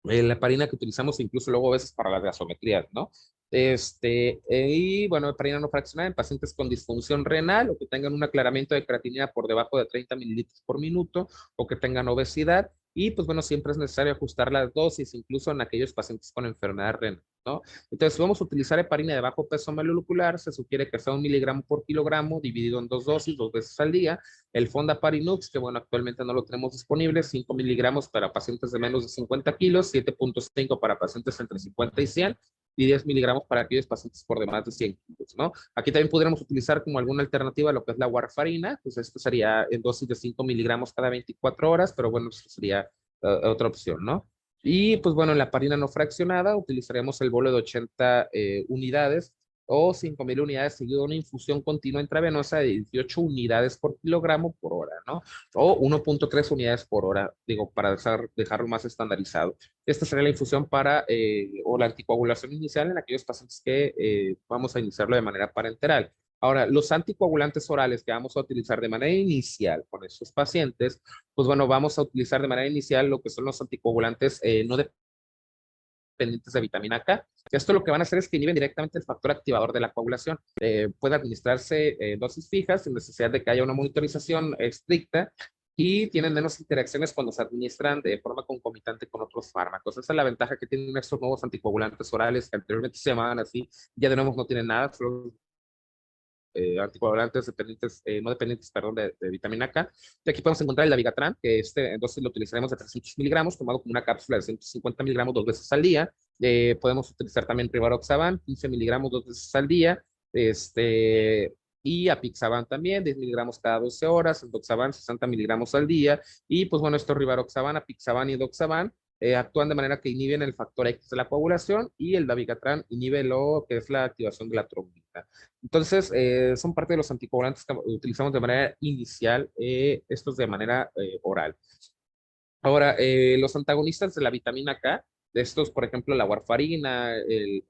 la heparina que utilizamos incluso luego a veces para las gasometrías, ¿no? Y bueno, heparina no fraccionada en pacientes con disfunción renal o que tengan un aclaramiento de creatinina por debajo de 30 mililitros por minuto o que tengan obesidad. Y pues bueno, siempre es necesario ajustar las dosis, incluso en aquellos pacientes con enfermedad renal, ¿no? Entonces, si vamos a utilizar heparina de bajo peso molecular, se sugiere que sea 1 miligramo por kilogramo, dividido en dos dosis, 2 veces al día. El Fondaparinux, que bueno, actualmente no lo tenemos disponible, 5 miligramos para pacientes de menos de 50 kilos, 7.5 para pacientes entre 50 y 100, y 10 miligramos para aquellos pacientes por de más de 100 kilos, ¿no? Aquí también podríamos utilizar como alguna alternativa lo que es la warfarina, pues esto sería en dosis de 5 miligramos cada 24 horas, pero bueno, esto sería otra opción, ¿no? Y pues bueno, en la parina no fraccionada utilizaríamos el bolo de 80 unidades o 5.000 unidades seguido de una infusión continua intravenosa de 18 unidades por kilogramo por hora, ¿no? O 1.3 unidades por hora, digo, para dejarlo más estandarizado. Esta sería la infusión o la anticoagulación inicial en aquellos pacientes que vamos a iniciarlo de manera parenteral. Ahora, los anticoagulantes orales que vamos a utilizar de manera inicial con estos pacientes, pues bueno, vamos a utilizar de manera inicial lo que son los anticoagulantes no dependientes de vitamina K. Esto lo que van a hacer es que inhiben directamente el factor activador de la coagulación. Puede administrarse dosis fijas sin necesidad de que haya una monitorización estricta y tienen menos interacciones cuando se administran de forma concomitante con otros fármacos. Esa es la ventaja que tienen estos nuevos anticoagulantes orales que anteriormente se llamaban así, ya de nuevo no tienen nada, solo anticoagulantes dependientes, no dependientes, perdón, de vitamina K. Y aquí podemos encontrar el Dabigatran, que entonces lo utilizaremos de 300 miligramos, tomado como una cápsula de 150 miligramos 2 veces al día. Podemos utilizar también Rivaroxaban, 15 miligramos 2 veces al día. Y Apixaban también, 10 miligramos cada 12 horas, Doxaban 60 miligramos al día, y pues bueno, estos Rivaroxaban, Apixaban y Doxaban actúan de manera que inhiben el factor X de la coagulación y el Dabigatran inhibe lo que es la activación de la trombina. Entonces, son parte de los anticoagulantes que utilizamos de manera inicial, estos de manera oral. Ahora, los antagonistas de la vitamina K, de estos, por ejemplo, la warfarina, el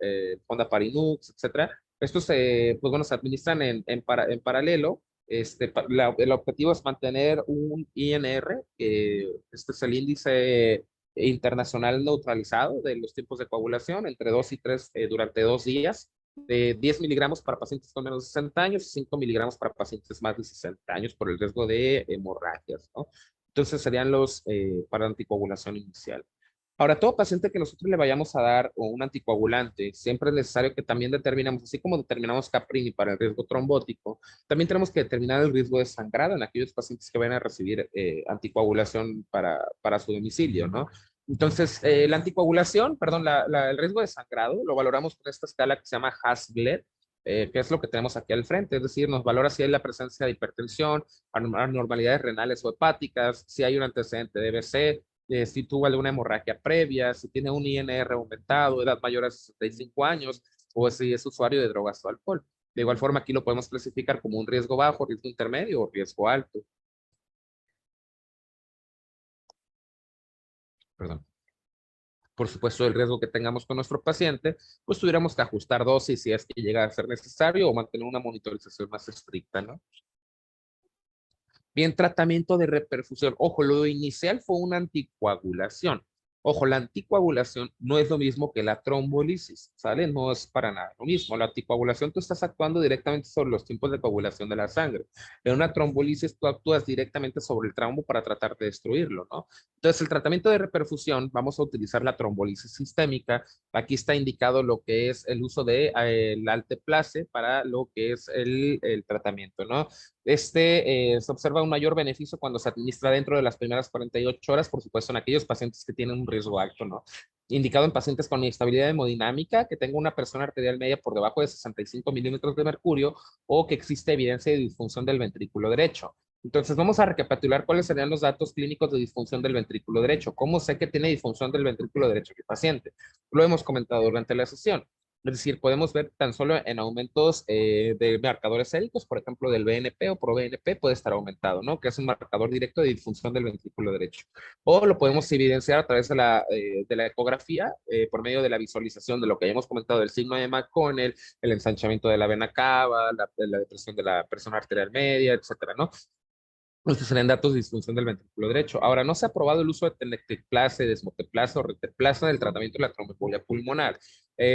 fondaparinux, etcétera, estos, pues bueno, se administran en paralelo. El objetivo es mantener un INR, que este es el índice internacional neutralizado de los tiempos de coagulación, entre 2 y 3 durante 2 días, de 10 miligramos para pacientes con menos de 60 años y 5 miligramos para pacientes más de 60 años por el riesgo de hemorragias, ¿no? Entonces serían los para anticoagulación inicial. Ahora, todo paciente que nosotros le vayamos a dar o un anticoagulante, siempre es necesario que también determinamos, así como determinamos Caprini para el riesgo trombótico, también tenemos que determinar el riesgo de sangrado en aquellos pacientes que van a recibir anticoagulación para su domicilio, ¿no? Entonces, la anticoagulación, perdón, el riesgo de sangrado lo valoramos con esta escala que se llama Hasgler, que es lo que tenemos aquí al frente, es decir, nos valora si hay la presencia de hipertensión, anormalidades renales o hepáticas, si hay un antecedente de BC, si tuvo alguna hemorragia previa, si tiene un INR aumentado, edad mayor a 65 años, o si es usuario de drogas o alcohol. De igual forma, aquí lo podemos clasificar como un riesgo bajo, riesgo intermedio o riesgo alto. Perdón. Por supuesto, el riesgo que tengamos con nuestro paciente, pues tuviéramos que ajustar dosis si es que llega a ser necesario o mantener una monitorización más estricta, ¿no? Bien, tratamiento de reperfusión. Ojo, lo inicial fue una anticoagulación. Ojo, la anticoagulación no es lo mismo que la trombolisis, ¿sale? No es para nada lo mismo. La anticoagulación tú estás actuando directamente sobre los tiempos de coagulación de la sangre. En una trombolisis tú actúas directamente sobre el trombo para tratar de destruirlo, ¿no? Entonces, el tratamiento de reperfusión, vamos a utilizar la trombolisis sistémica. Aquí está indicado lo que es el uso de el alteplase para lo que es el tratamiento, ¿no? Se observa un mayor beneficio cuando se administra dentro de las primeras 48 horas, por supuesto, en aquellos pacientes que tienen un riesgo alto, ¿no? Indicado en pacientes con inestabilidad hemodinámica, que tenga una presión arterial media por debajo de 65 milímetros de mercurio o que existe evidencia de disfunción del ventrículo derecho. Entonces, vamos a recapitular cuáles serían los datos clínicos de disfunción del ventrículo derecho. ¿Cómo sé que tiene disfunción del ventrículo derecho el paciente? Lo hemos comentado durante la sesión. Es decir, podemos ver tan solo en aumentos de marcadores séricos, por ejemplo, del BNP o proBNP puede estar aumentado, ¿no? Que es un marcador directo de disfunción del ventrículo derecho. O lo podemos evidenciar a través de la ecografía, por medio de la visualización de lo que hayamos comentado, del signo de McConnell, el ensanchamiento de la vena cava, la depresión de la presión arterial media, etcétera, ¿no? Estos serían datos de disfunción del ventrículo derecho. Ahora, no se ha aprobado el uso de tenecteplase, desmoteplase o reteplase en el tratamiento de la tromboembolia pulmonar.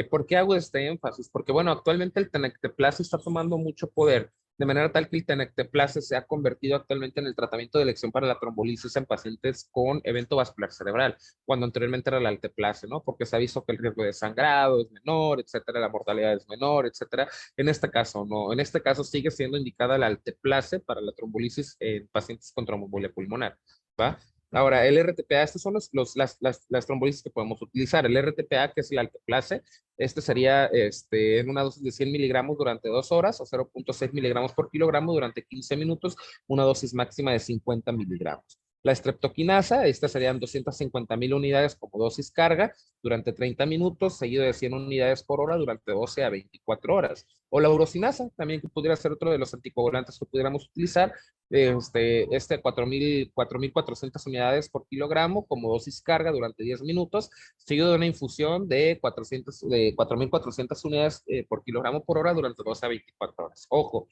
¿Por qué hago este énfasis? Porque, bueno, actualmente el tenecteplase está tomando mucho poder, de manera tal que el tenecteplase se ha convertido actualmente en el tratamiento de elección para la trombolisis en pacientes con evento vascular cerebral, cuando anteriormente era el alteplase, ¿no? Porque se ha visto que el riesgo de sangrado es menor, etcétera, la mortalidad es menor, etcétera. En este caso, no. En este caso sigue siendo indicada la alteplase para la trombolisis en pacientes con tromboembolia pulmonar, ¿va? Ahora, el RTPA, estos son las trombolisis que podemos utilizar. El RTPA, que es el alteplase, sería en una dosis de 100 miligramos durante 2 horas o 0.6 miligramos por kilogramo durante 15 minutos, una dosis máxima de 50 miligramos. La streptokinasa, estas serían 250,000 unidades como dosis carga durante 30 minutos, seguido de 100 unidades por hora durante 12 a 24 horas. O la urosinasa, también que pudiera ser otro de los anticoagulantes que pudiéramos utilizar, 4,400 unidades por kilogramo como dosis carga durante 10 minutos, seguido de una infusión de 4,400 unidades por kilogramo por hora durante 12 a 24 horas. Ojo,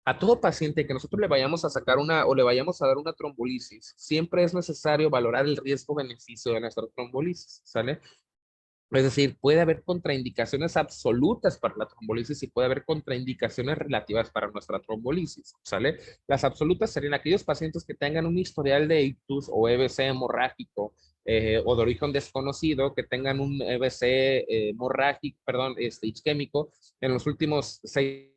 a todo paciente que nosotros le vayamos a sacar o le vayamos a dar una trombolisis, siempre es necesario valorar el riesgo-beneficio de nuestra trombolisis, ¿sale? Es decir, puede haber contraindicaciones absolutas para la trombolisis y puede haber contraindicaciones relativas para nuestra trombolisis, ¿sale? Las absolutas serían aquellos pacientes que tengan un historial de ictus o EBC hemorrágico o de origen desconocido, que tengan un EBC hemorrágico, perdón, isquémico en los últimos 6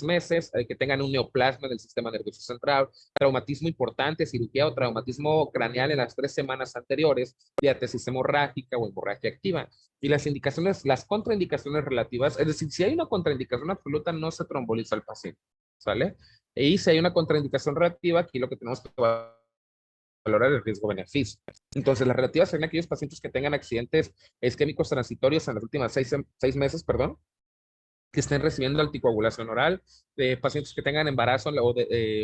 meses, que tengan un neoplasma del sistema nervioso central, traumatismo importante, cirugía o traumatismo craneal en las 3 semanas anteriores, diatesis hemorrágica o hemorragia activa. Y las indicaciones, las contraindicaciones relativas, es decir, si hay una contraindicación absoluta, no se tromboliza al paciente, ¿sale? Y si hay una contraindicación relativa, aquí lo que tenemos que valorar el riesgo-beneficio. Entonces, las relativas serían aquellos pacientes que tengan accidentes isquémicos transitorios en las últimas 6 meses, perdón, que estén recibiendo anticoagulación oral, pacientes que tengan embarazo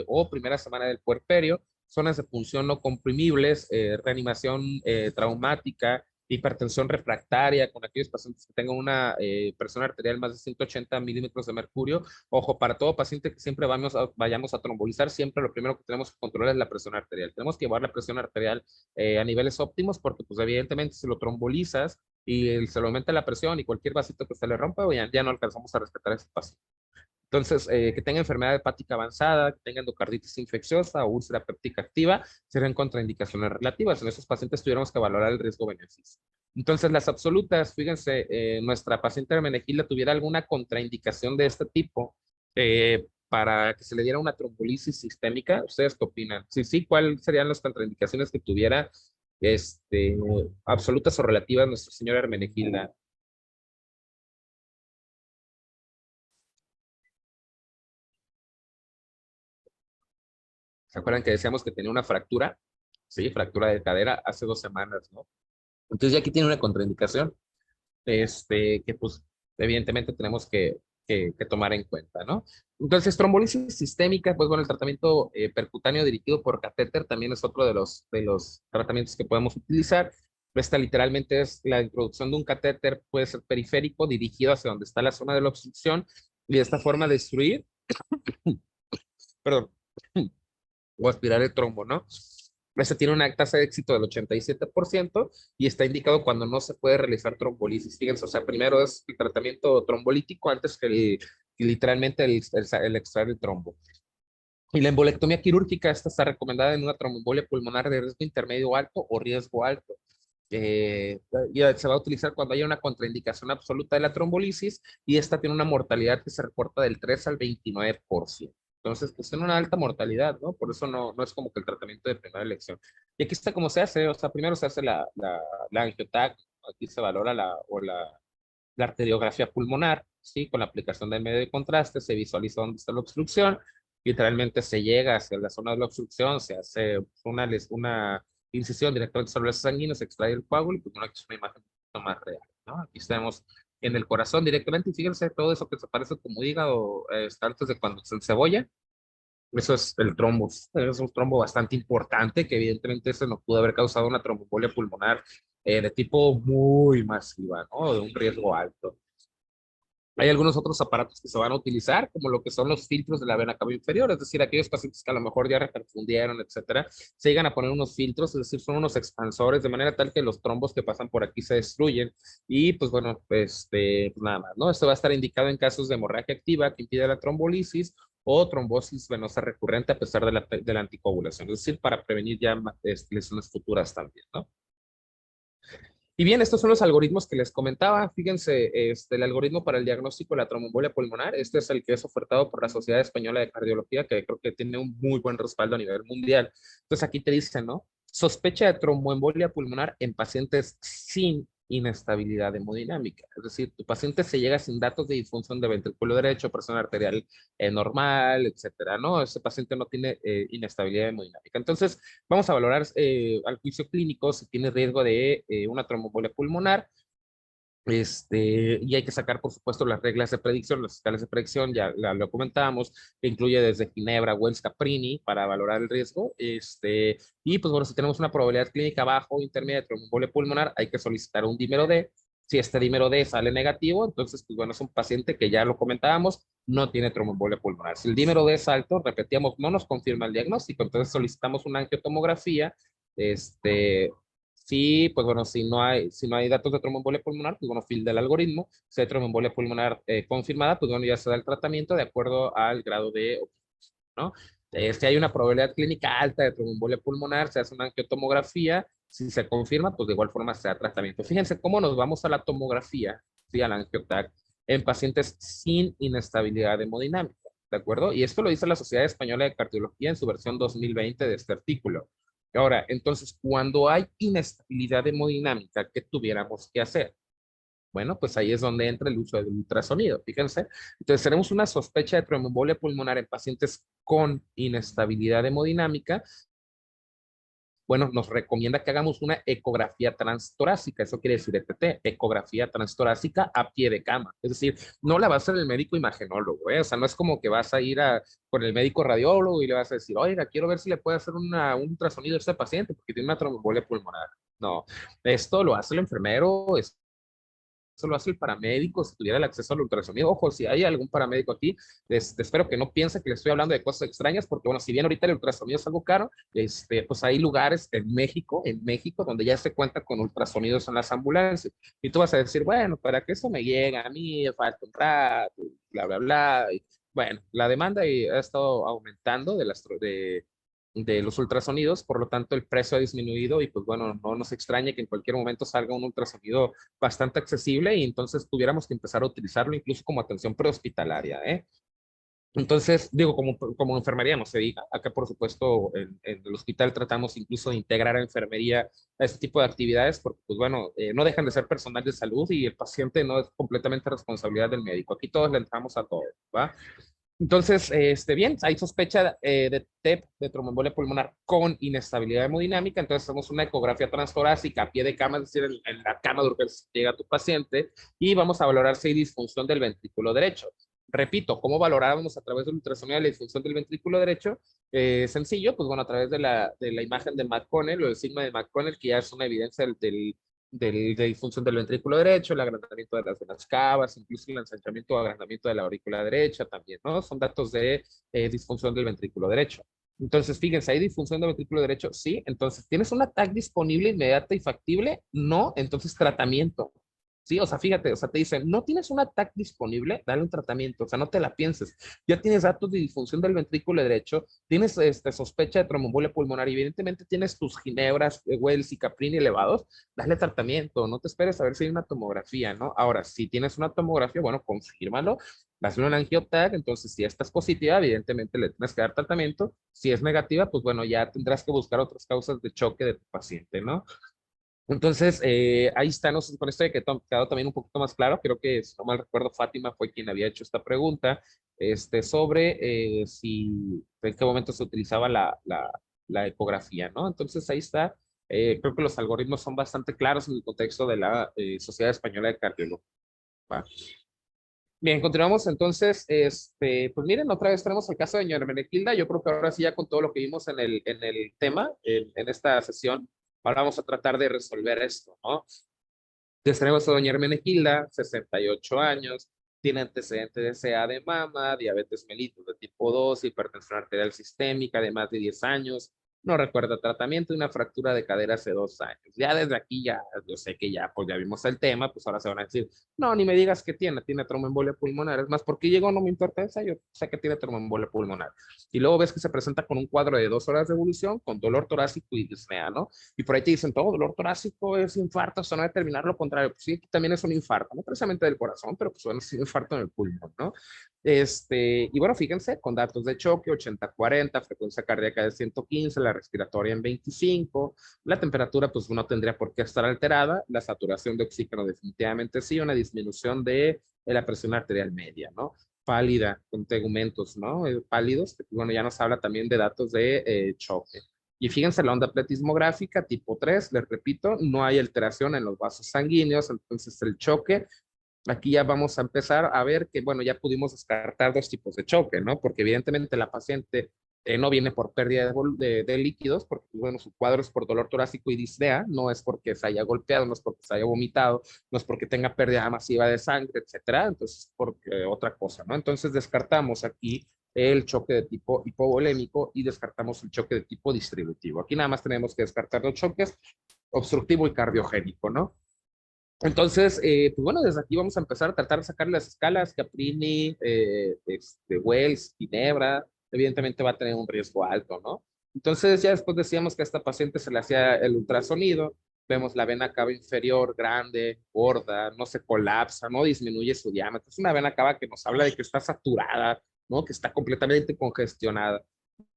o primera semana del puerperio, zonas de punción no comprimibles, reanimación traumática, hipertensión refractaria, con aquellos pacientes que tengan una presión arterial más de 180 milímetros de mercurio. Ojo, para todo paciente que siempre vayamos a trombolizar, siempre lo primero que tenemos que controlar es la presión arterial. Tenemos que llevar la presión arterial a niveles óptimos porque, pues, evidentemente, si lo trombolizas, y se le aumenta la presión y cualquier vasito que se le rompa, ya no alcanzamos a rescatar a ese paciente. Entonces, que tenga enfermedad hepática avanzada, que tenga endocarditis infecciosa o úlcera péptica activa, serían contraindicaciones relativas. En esos pacientes tuviéramos que valorar el riesgo-beneficio. Entonces, las absolutas, fíjense, nuestra paciente Hermenegilda tuviera alguna contraindicación de este tipo para que se le diera una trombolisis sistémica. ¿Ustedes qué opinan? Sí, sí, ¿cuáles serían las contraindicaciones que tuviera este, absolutas o relativas Nuestra Señora Hermenegilda? ¿Se acuerdan que decíamos que tenía una fractura? Sí, fractura de cadera hace 2 semanas, ¿no? Entonces ya aquí tiene una contraindicación, que pues evidentemente tenemos que tomar en cuenta, ¿no? Entonces, trombolisis sistémica, pues bueno, el tratamiento percutáneo dirigido por catéter también es otro de los tratamientos que podemos utilizar. Esta literalmente es la introducción de un catéter, puede ser periférico, dirigido hacia donde está la zona de la obstrucción, y de esta forma destruir, perdón, o aspirar el trombo, ¿no? Este tiene una tasa de éxito del 87% y está indicado cuando no se puede realizar trombolisis. Fíjense, o sea, primero es el tratamiento trombolítico antes que literalmente el extraer el trombo. Y la embolectomía quirúrgica, esta está recomendada en una tromboembolia pulmonar de riesgo intermedio alto o riesgo alto. Y se va a utilizar cuando haya una contraindicación absoluta de la trombolisis y esta tiene una mortalidad que se reporta del 3 al 29%. Entonces, pues tiene una alta mortalidad, ¿no? Por eso no es como que el tratamiento de primera elección. Y aquí está cómo se hace, o sea, primero se hace la angiotac, aquí se valora la arteriografía pulmonar, ¿sí? Con la aplicación del medio de contraste, se visualiza dónde está la obstrucción, literalmente se llega hacia la zona de la obstrucción, se hace una incisión directamente sobre los sanguíneos, se extrae el coágulo y pues bueno, aquí es una imagen un poquito más real, ¿no? Aquí estamos en el corazón directamente y fíjense todo eso que se parece como hígado, antes de cuando se encebolla, eso es el trombo. Es un trombo bastante importante que evidentemente eso nos pudo haber causado una tromboembolia pulmonar de tipo muy masiva, ¿no? De un riesgo alto. Hay algunos otros aparatos que se van a utilizar, como lo que son los filtros de la vena cava inferior, es decir, aquellos pacientes que a lo mejor ya reperfundieron, etcétera, se llegan a poner unos filtros, es decir, son unos expansores, de manera tal que los trombos que pasan por aquí se destruyen. Y pues bueno, pues nada más, ¿no? Esto va a estar indicado en casos de hemorragia activa que impide la trombolisis o trombosis venosa recurrente a pesar de la anticoagulación, es decir, para prevenir ya lesiones futuras también, ¿no? Y bien, estos son los algoritmos que les comentaba. Fíjense, el algoritmo para el diagnóstico de la tromboembolia pulmonar, este es el que es ofertado por la Sociedad Española de Cardiología, que creo que tiene un muy buen respaldo a nivel mundial. Entonces aquí te dicen, ¿no? Sospecha de tromboembolia pulmonar en pacientes sin inestabilidad hemodinámica. Es decir, tu paciente se llega sin datos de disfunción de ventrículo derecho, presión arterial normal, etcétera, ¿no? Ese paciente no tiene inestabilidad hemodinámica. Entonces, vamos a valorar al juicio clínico si tiene riesgo de una tromboembolia pulmonar. Y hay que sacar, por supuesto, las reglas de predicción, las escalas de predicción, ya lo comentábamos, que incluye desde Ginebra, Wells, Caprini, para valorar el riesgo. Y pues bueno, si tenemos una probabilidad clínica bajo o intermedia de tromboembolia pulmonar, hay que solicitar un dímero D. Si este dímero D sale negativo, entonces, pues bueno, es un paciente que ya lo comentábamos, no tiene tromboembolia pulmonar. Si el dímero D es alto, repetíamos, no nos confirma el diagnóstico, entonces solicitamos una angiotomografía, sí, pues bueno, si no hay datos de tromboembolia pulmonar, pues bueno, filtra el algoritmo. Si hay tromboembolia pulmonar confirmada, pues bueno, ya se da el tratamiento de acuerdo al grado de, ¿no? Si hay una probabilidad clínica alta de tromboembolia pulmonar, se hace una angiotomografía. Si se confirma, pues de igual forma se da tratamiento. Fíjense cómo nos vamos a la tomografía, ¿sí? A la angiotac, en pacientes sin inestabilidad hemodinámica. ¿de acuerdo? Y esto lo dice la Sociedad Española de Cardiología en su versión 2020 de este artículo. Ahora, entonces, cuando hay inestabilidad hemodinámica, ¿qué tuviéramos que hacer? Bueno, pues ahí es donde entra el uso del ultrasonido, fíjense. Entonces, tenemos una sospecha de tromboembolia pulmonar en pacientes con inestabilidad hemodinámica. Bueno, nos recomienda que hagamos una ecografía transtorácica, eso quiere decir ETT, ecografía transtorácica a pie de cama. Es decir, no la va a hacer el médico imagenólogo, ¿eh? O sea, no es como que vas a ir con el médico radiólogo y le vas a decir, oiga, quiero ver si le puede hacer un ultrasonido a este paciente porque tiene una tromboembolia pulmonar. No, esto lo hace el enfermero, eso lo hace el paramédico si tuviera el acceso al ultrasonido. Ojo, si hay algún paramédico aquí, espero que no piense que le estoy hablando de cosas extrañas, porque bueno, si bien ahorita el ultrasonido es algo caro, pues hay lugares en México, donde ya se cuenta con ultrasonidos en las ambulancias. Y tú vas a decir, bueno, para que eso me llegue a mí, falta un rato, bla, bla, bla. Y, bueno, la demanda ha estado aumentando de los ultrasonidos, por lo tanto el precio ha disminuido y pues bueno, no nos extrañe que en cualquier momento salga un ultrasonido bastante accesible y entonces tuviéramos que empezar a utilizarlo incluso como atención prehospitalaria, ¿eh? Entonces, digo, como enfermería no se diga, acá por supuesto en el hospital tratamos incluso de integrar a enfermería a este tipo de actividades porque, pues bueno, no dejan de ser personal de salud y el paciente no es completamente responsabilidad del médico. Aquí todos le entramos a todo, ¿va? Entonces, bien, hay sospecha de TEP, de tromboembolia pulmonar con inestabilidad hemodinámica, entonces hacemos una ecografía transtorácica a pie de cama, es decir, en la cama de urgencia llega tu paciente, y vamos a valorar si hay disfunción del ventrículo derecho. Repito, ¿cómo valorábamos a través del ultrasonido la disfunción del ventrículo derecho? Sencillo, pues bueno, a través de la imagen de McConnell o el sigma de McConnell, que ya es una evidencia de disfunción del ventrículo derecho, el agrandamiento de las venas cavas, incluso el ensanchamiento o agrandamiento de la aurícula derecha también, ¿no? Son datos de disfunción del ventrículo derecho. Entonces, fíjense, ¿hay disfunción del ventrículo derecho? Sí. Entonces, ¿tienes un ataque disponible, inmediata y factible? No. Entonces, tratamiento. Sí, o sea, fíjate, o sea, te dicen, no tienes un ataque disponible, dale un tratamiento, o sea, no te la pienses. Ya tienes datos de disfunción del ventrículo derecho, tienes sospecha de tromboembolia pulmonar, y evidentemente tienes tus ginebras, Wells y Caprini elevados, dale tratamiento, no te esperes a ver si hay una tomografía, ¿no? Ahora, si tienes una tomografía, bueno, confírmalo, hazle un angiotag, entonces si esta es positiva, evidentemente le tienes que dar tratamiento, si es negativa, pues bueno, ya tendrás que buscar otras causas de choque de tu paciente, ¿no? Entonces, ahí está, no sé, con esto de que quedado también un poquito más claro, creo que, si no mal recuerdo, Fátima fue quien había hecho esta pregunta, sobre si, en qué momento se utilizaba la ecografía, ¿no? Entonces, ahí está. Creo que los algoritmos son bastante claros en el contexto de la Sociedad Española de Cardiología. ¿Va? Bien, continuamos entonces. Pues miren, otra vez tenemos el caso de doña Hermenegilda. Yo creo que ahora sí, ya con todo lo que vimos en el tema, en esta sesión, ahora vamos a tratar de resolver esto, ¿no? Entonces tenemos a doña Hermenegilda, 68 años, tiene antecedentes de CA de mama, diabetes mellitus de tipo 2, hipertensión arterial sistémica de más de 10 años, no recuerda tratamiento y una fractura de cadera hace 2 años. Ya desde aquí ya, yo sé que ya, pues ya vimos el tema, pues ahora se van a decir, no, ni me digas que tiene tromboembolia pulmonar. Es más, ¿por qué llegó? No me importa esa, yo sé que tiene tromboembolia pulmonar. Y luego ves que se presenta con un cuadro de 2 horas de evolución, con dolor torácico y disnea, ¿no? Y por ahí te dicen, todo dolor torácico es infarto, eso no determinar lo contrario. Pues sí, también es un infarto, no precisamente del corazón, pero pues bueno, es un infarto en el pulmón, ¿no? Y bueno, fíjense, con datos de choque, 80-40, frecuencia cardíaca de 115, la respiratoria en 25, la temperatura, pues no tendría por qué estar alterada, la saturación de oxígeno definitivamente sí, una disminución de la presión arterial media, ¿no? Pálida, con tegumentos, ¿no? Pálidos, que bueno, ya nos habla también de datos de choque. Y fíjense, la onda pletismográfica tipo 3, les repito, no hay alteración en los vasos sanguíneos, entonces el choque, aquí ya vamos a empezar a ver que, bueno, ya pudimos descartar dos tipos de choque, ¿no? Porque evidentemente la paciente no viene por pérdida de líquidos, porque, bueno, su cuadro es por dolor torácico y disnea, no es porque se haya golpeado, no es porque se haya vomitado, no es porque tenga pérdida masiva de sangre, etcétera, entonces, porque otra cosa, ¿no? Entonces descartamos aquí el choque de tipo hipovolémico y descartamos el choque de tipo distributivo. Aquí nada más tenemos que descartar los choques obstructivo y cardiogénico, ¿no? Entonces, pues bueno, desde aquí vamos a empezar a tratar de sacar las escalas, Caprini, Wells, Ginebra, evidentemente va a tener un riesgo alto, ¿no? Entonces, ya después decíamos que a esta paciente se le hacía el ultrasonido, vemos la vena cava inferior grande, gorda, no se colapsa, no disminuye su diámetro, es una vena cava que nos habla de que está saturada, ¿no? Que está completamente congestionada.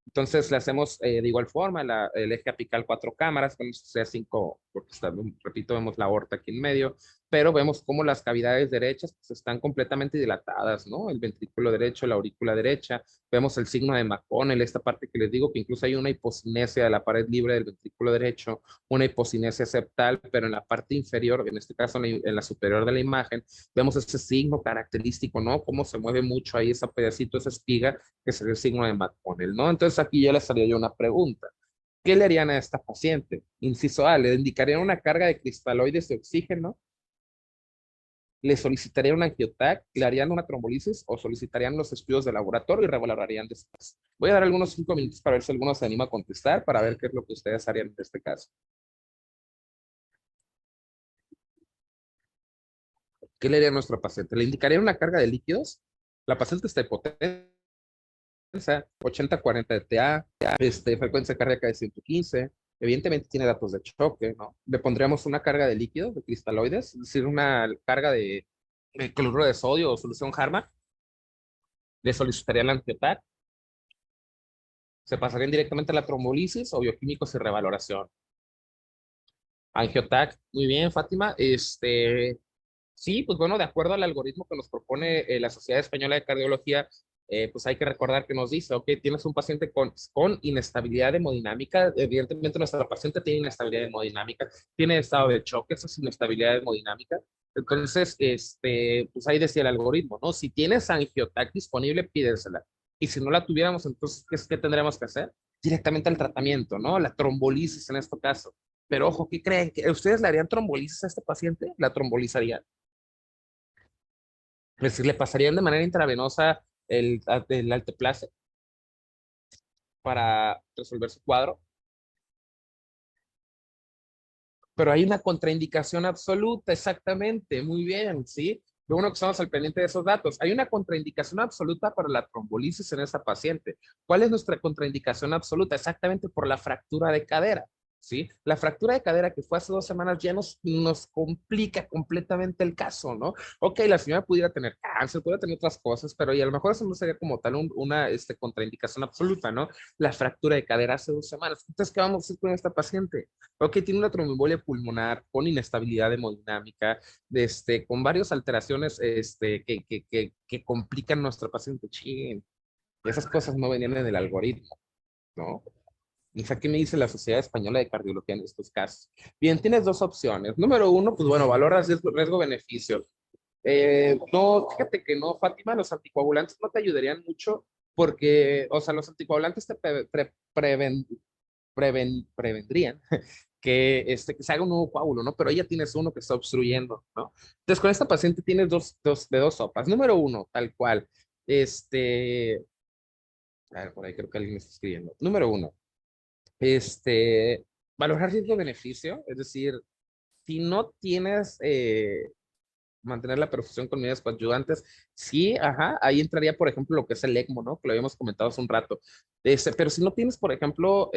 Entonces le hacemos de igual forma el eje apical 4 cámaras, con esto sea 5, porque está, repito, vemos la aorta aquí en medio, pero vemos cómo las cavidades derechas pues, están completamente dilatadas, ¿no? El ventrículo derecho, la aurícula derecha, vemos el signo de McConnell, esta parte que les digo que incluso hay una hipocinesia de la pared libre del ventrículo derecho, una hipocinesia septal, pero en la parte inferior, en este caso en la superior de la imagen, vemos ese signo característico, ¿no? Cómo se mueve mucho ahí ese pedacito, esa espiga, que es el signo de McConnell, ¿no? Entonces aquí ya les haría yo una pregunta. ¿Qué le harían a esta paciente? Inciso A, le indicarían una carga de cristaloides de oxígeno, le solicitarían un angiotac, le harían una trombolisis o solicitarían los estudios de laboratorio y revalorarían después. Voy a dar algunos 5 minutos para ver si alguno se anima a contestar, para ver qué es lo que ustedes harían en este caso. ¿Qué le haría a nuestro paciente? ¿Le indicarían una carga de líquidos? La paciente está hipotensa, 80-40 de TA, frecuencia cardíaca de 115, evidentemente tiene datos de choque, ¿no? Le pondríamos una carga de líquidos, de cristaloides, es decir, una carga de cloruro de sodio o solución Harman, le solicitaría el angiotac, se pasarían directamente a la trombolisis o bioquímicos y revaloración. Angiotac, muy bien, Fátima. Sí, pues bueno, de acuerdo al algoritmo que nos propone la Sociedad Española de Cardiología, pues hay que recordar que nos dice, ok, tienes un paciente con inestabilidad hemodinámica, evidentemente nuestra paciente tiene inestabilidad hemodinámica, tiene estado de choque, esa es inestabilidad hemodinámica. Entonces, pues ahí decía el algoritmo, ¿no? Si tienes angiotac disponible, pídesela. Y si no la tuviéramos, entonces, ¿qué tendríamos que hacer? Directamente al tratamiento, ¿no? La trombolisis en este caso. Pero ojo, ¿qué creen? ¿Ustedes le harían trombolisis a este paciente? ¿La trombolizarían? Es decir, le pasarían de manera intravenosa el alteplase para resolver su cuadro, pero hay una contraindicación absoluta, exactamente, muy bien, ¿sí? Lo bueno que estamos al pendiente de esos datos. Hay una contraindicación absoluta para la trombolisis en esta paciente. ¿Cuál es nuestra contraindicación absoluta? Exactamente por la fractura de cadera. ¿Sí? La fractura de cadera que fue hace 2 semanas ya nos complica completamente el caso, ¿no? Ok, la señora pudiera tener cáncer, pudiera tener otras cosas, pero y a lo mejor eso no sería como tal una contraindicación absoluta, ¿no? La fractura de cadera hace 2 semanas. Entonces, ¿qué vamos a hacer con esta paciente? Ok, tiene una tromboembolia pulmonar con inestabilidad hemodinámica, con varias alteraciones que complican a nuestra paciente. Chin, esas cosas no venían en el algoritmo, ¿no? O sea, ¿qué me dice la Sociedad Española de Cardiología en estos casos? Bien, tienes dos opciones. Número uno, pues bueno, valoras riesgo-beneficio. No, fíjate que no, Fátima, los anticoagulantes no te ayudarían mucho porque, o sea, los anticoagulantes te prevendrían que se haga un nuevo coágulo, ¿no? Pero ya tienes uno que está obstruyendo, ¿no? Entonces, con esta paciente tienes dos sopas. Número uno, tal cual. A ver, por ahí creo que alguien me está escribiendo. Número uno, este, valorar riesgo-beneficio, es decir, si no tienes mantener la perfusión con medidas coadyuvantes, sí, ajá, ahí entraría, por ejemplo, lo que es el ECMO, ¿no? Que lo habíamos comentado hace un rato. Pero si no tienes, por ejemplo,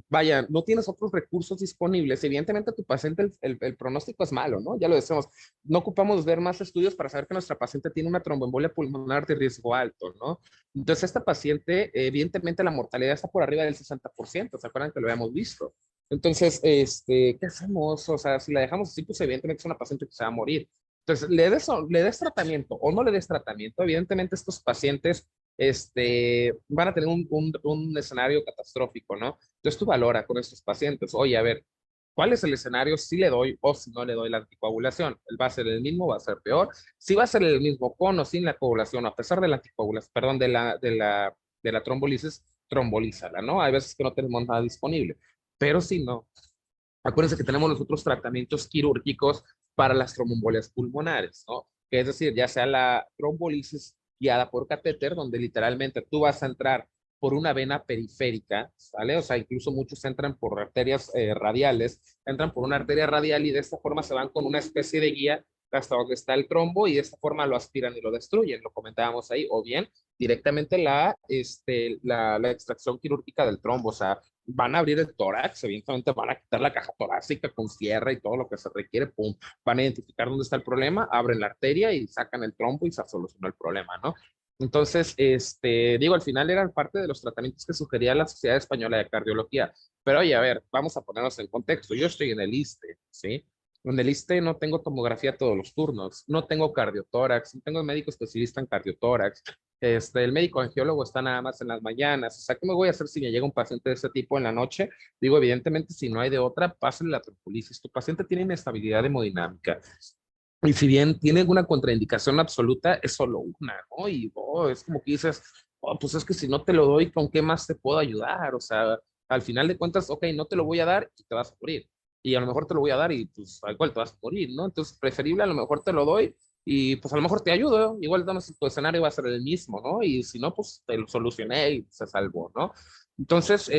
vaya, no tienes otros recursos disponibles, evidentemente tu paciente, el pronóstico es malo, ¿no? Ya lo decimos, no ocupamos ver más estudios para saber que nuestra paciente tiene una tromboembolia pulmonar de riesgo alto, ¿no? Entonces, esta paciente, evidentemente la mortalidad está por arriba del 60%, ¿se acuerdan que lo habíamos visto? Entonces, ¿qué hacemos? O sea, si la dejamos así, pues evidentemente es una paciente que se va a morir. Entonces, le des tratamiento o no le des tratamiento, evidentemente estos pacientes van a tener un escenario catastrófico, ¿no? Entonces tú valora con estos pacientes, oye, a ver, ¿cuál es el escenario si le doy o si no le doy la anticoagulación? ¿Va a ser el mismo? ¿Va a ser peor? Si va a ser el mismo con o sin la coagulación, a pesar de la anticoagulación, perdón, de la trombolisis, trombolízala, ¿no? Hay veces que no tenemos nada disponible, pero si no, acuérdense que tenemos los otros tratamientos quirúrgicos para las tromboembolias pulmonares, ¿no? Que es decir, ya sea la trombolisis guiada por catéter, donde literalmente tú vas a entrar por una vena periférica, ¿sale? O sea, incluso muchos entran por arterias radiales, entran por una arteria radial y de esta forma se van con una especie de guía hasta donde está el trombo y de esta forma lo aspiran y lo destruyen, lo comentábamos ahí, o bien directamente la extracción quirúrgica del trombo, o sea, van a abrir el tórax, evidentemente van a quitar la caja torácica con sierra y todo lo que se requiere, pum, van a identificar dónde está el problema, abren la arteria y sacan el trombo y se soluciona el problema, ¿no? Entonces, digo, al final eran parte de los tratamientos que sugería la Sociedad Española de Cardiología. Pero oye, a ver, vamos a ponernos en contexto. Yo estoy en el ISSSTE, ¿sí? En el ISSSTE no tengo tomografía todos los turnos, no tengo cardiotórax, no tengo médico especialista en cardiotórax. El médico angiólogo está nada más en las mañanas. O sea, ¿qué me voy a hacer si me llega un paciente de ese tipo en la noche? Digo, evidentemente, si no hay de otra, pásale la trompolisis. Tu paciente tiene inestabilidad hemodinámica. Y si bien tiene una contraindicación absoluta, es solo una, ¿no? Y es como que dices, oh, pues es que si no te lo doy, ¿con qué más te puedo ayudar? O sea, al final de cuentas, ok, no te lo voy a dar y te vas a morir. Y a lo mejor te lo voy a dar y pues al cual te vas a morir, ¿no? Entonces, preferible a lo mejor te lo doy y pues a lo mejor te ayudo, ¿no? Igual tu escenario va a ser el mismo, ¿no? Y si no, pues te lo solucioné y se salvó, ¿no? Entonces,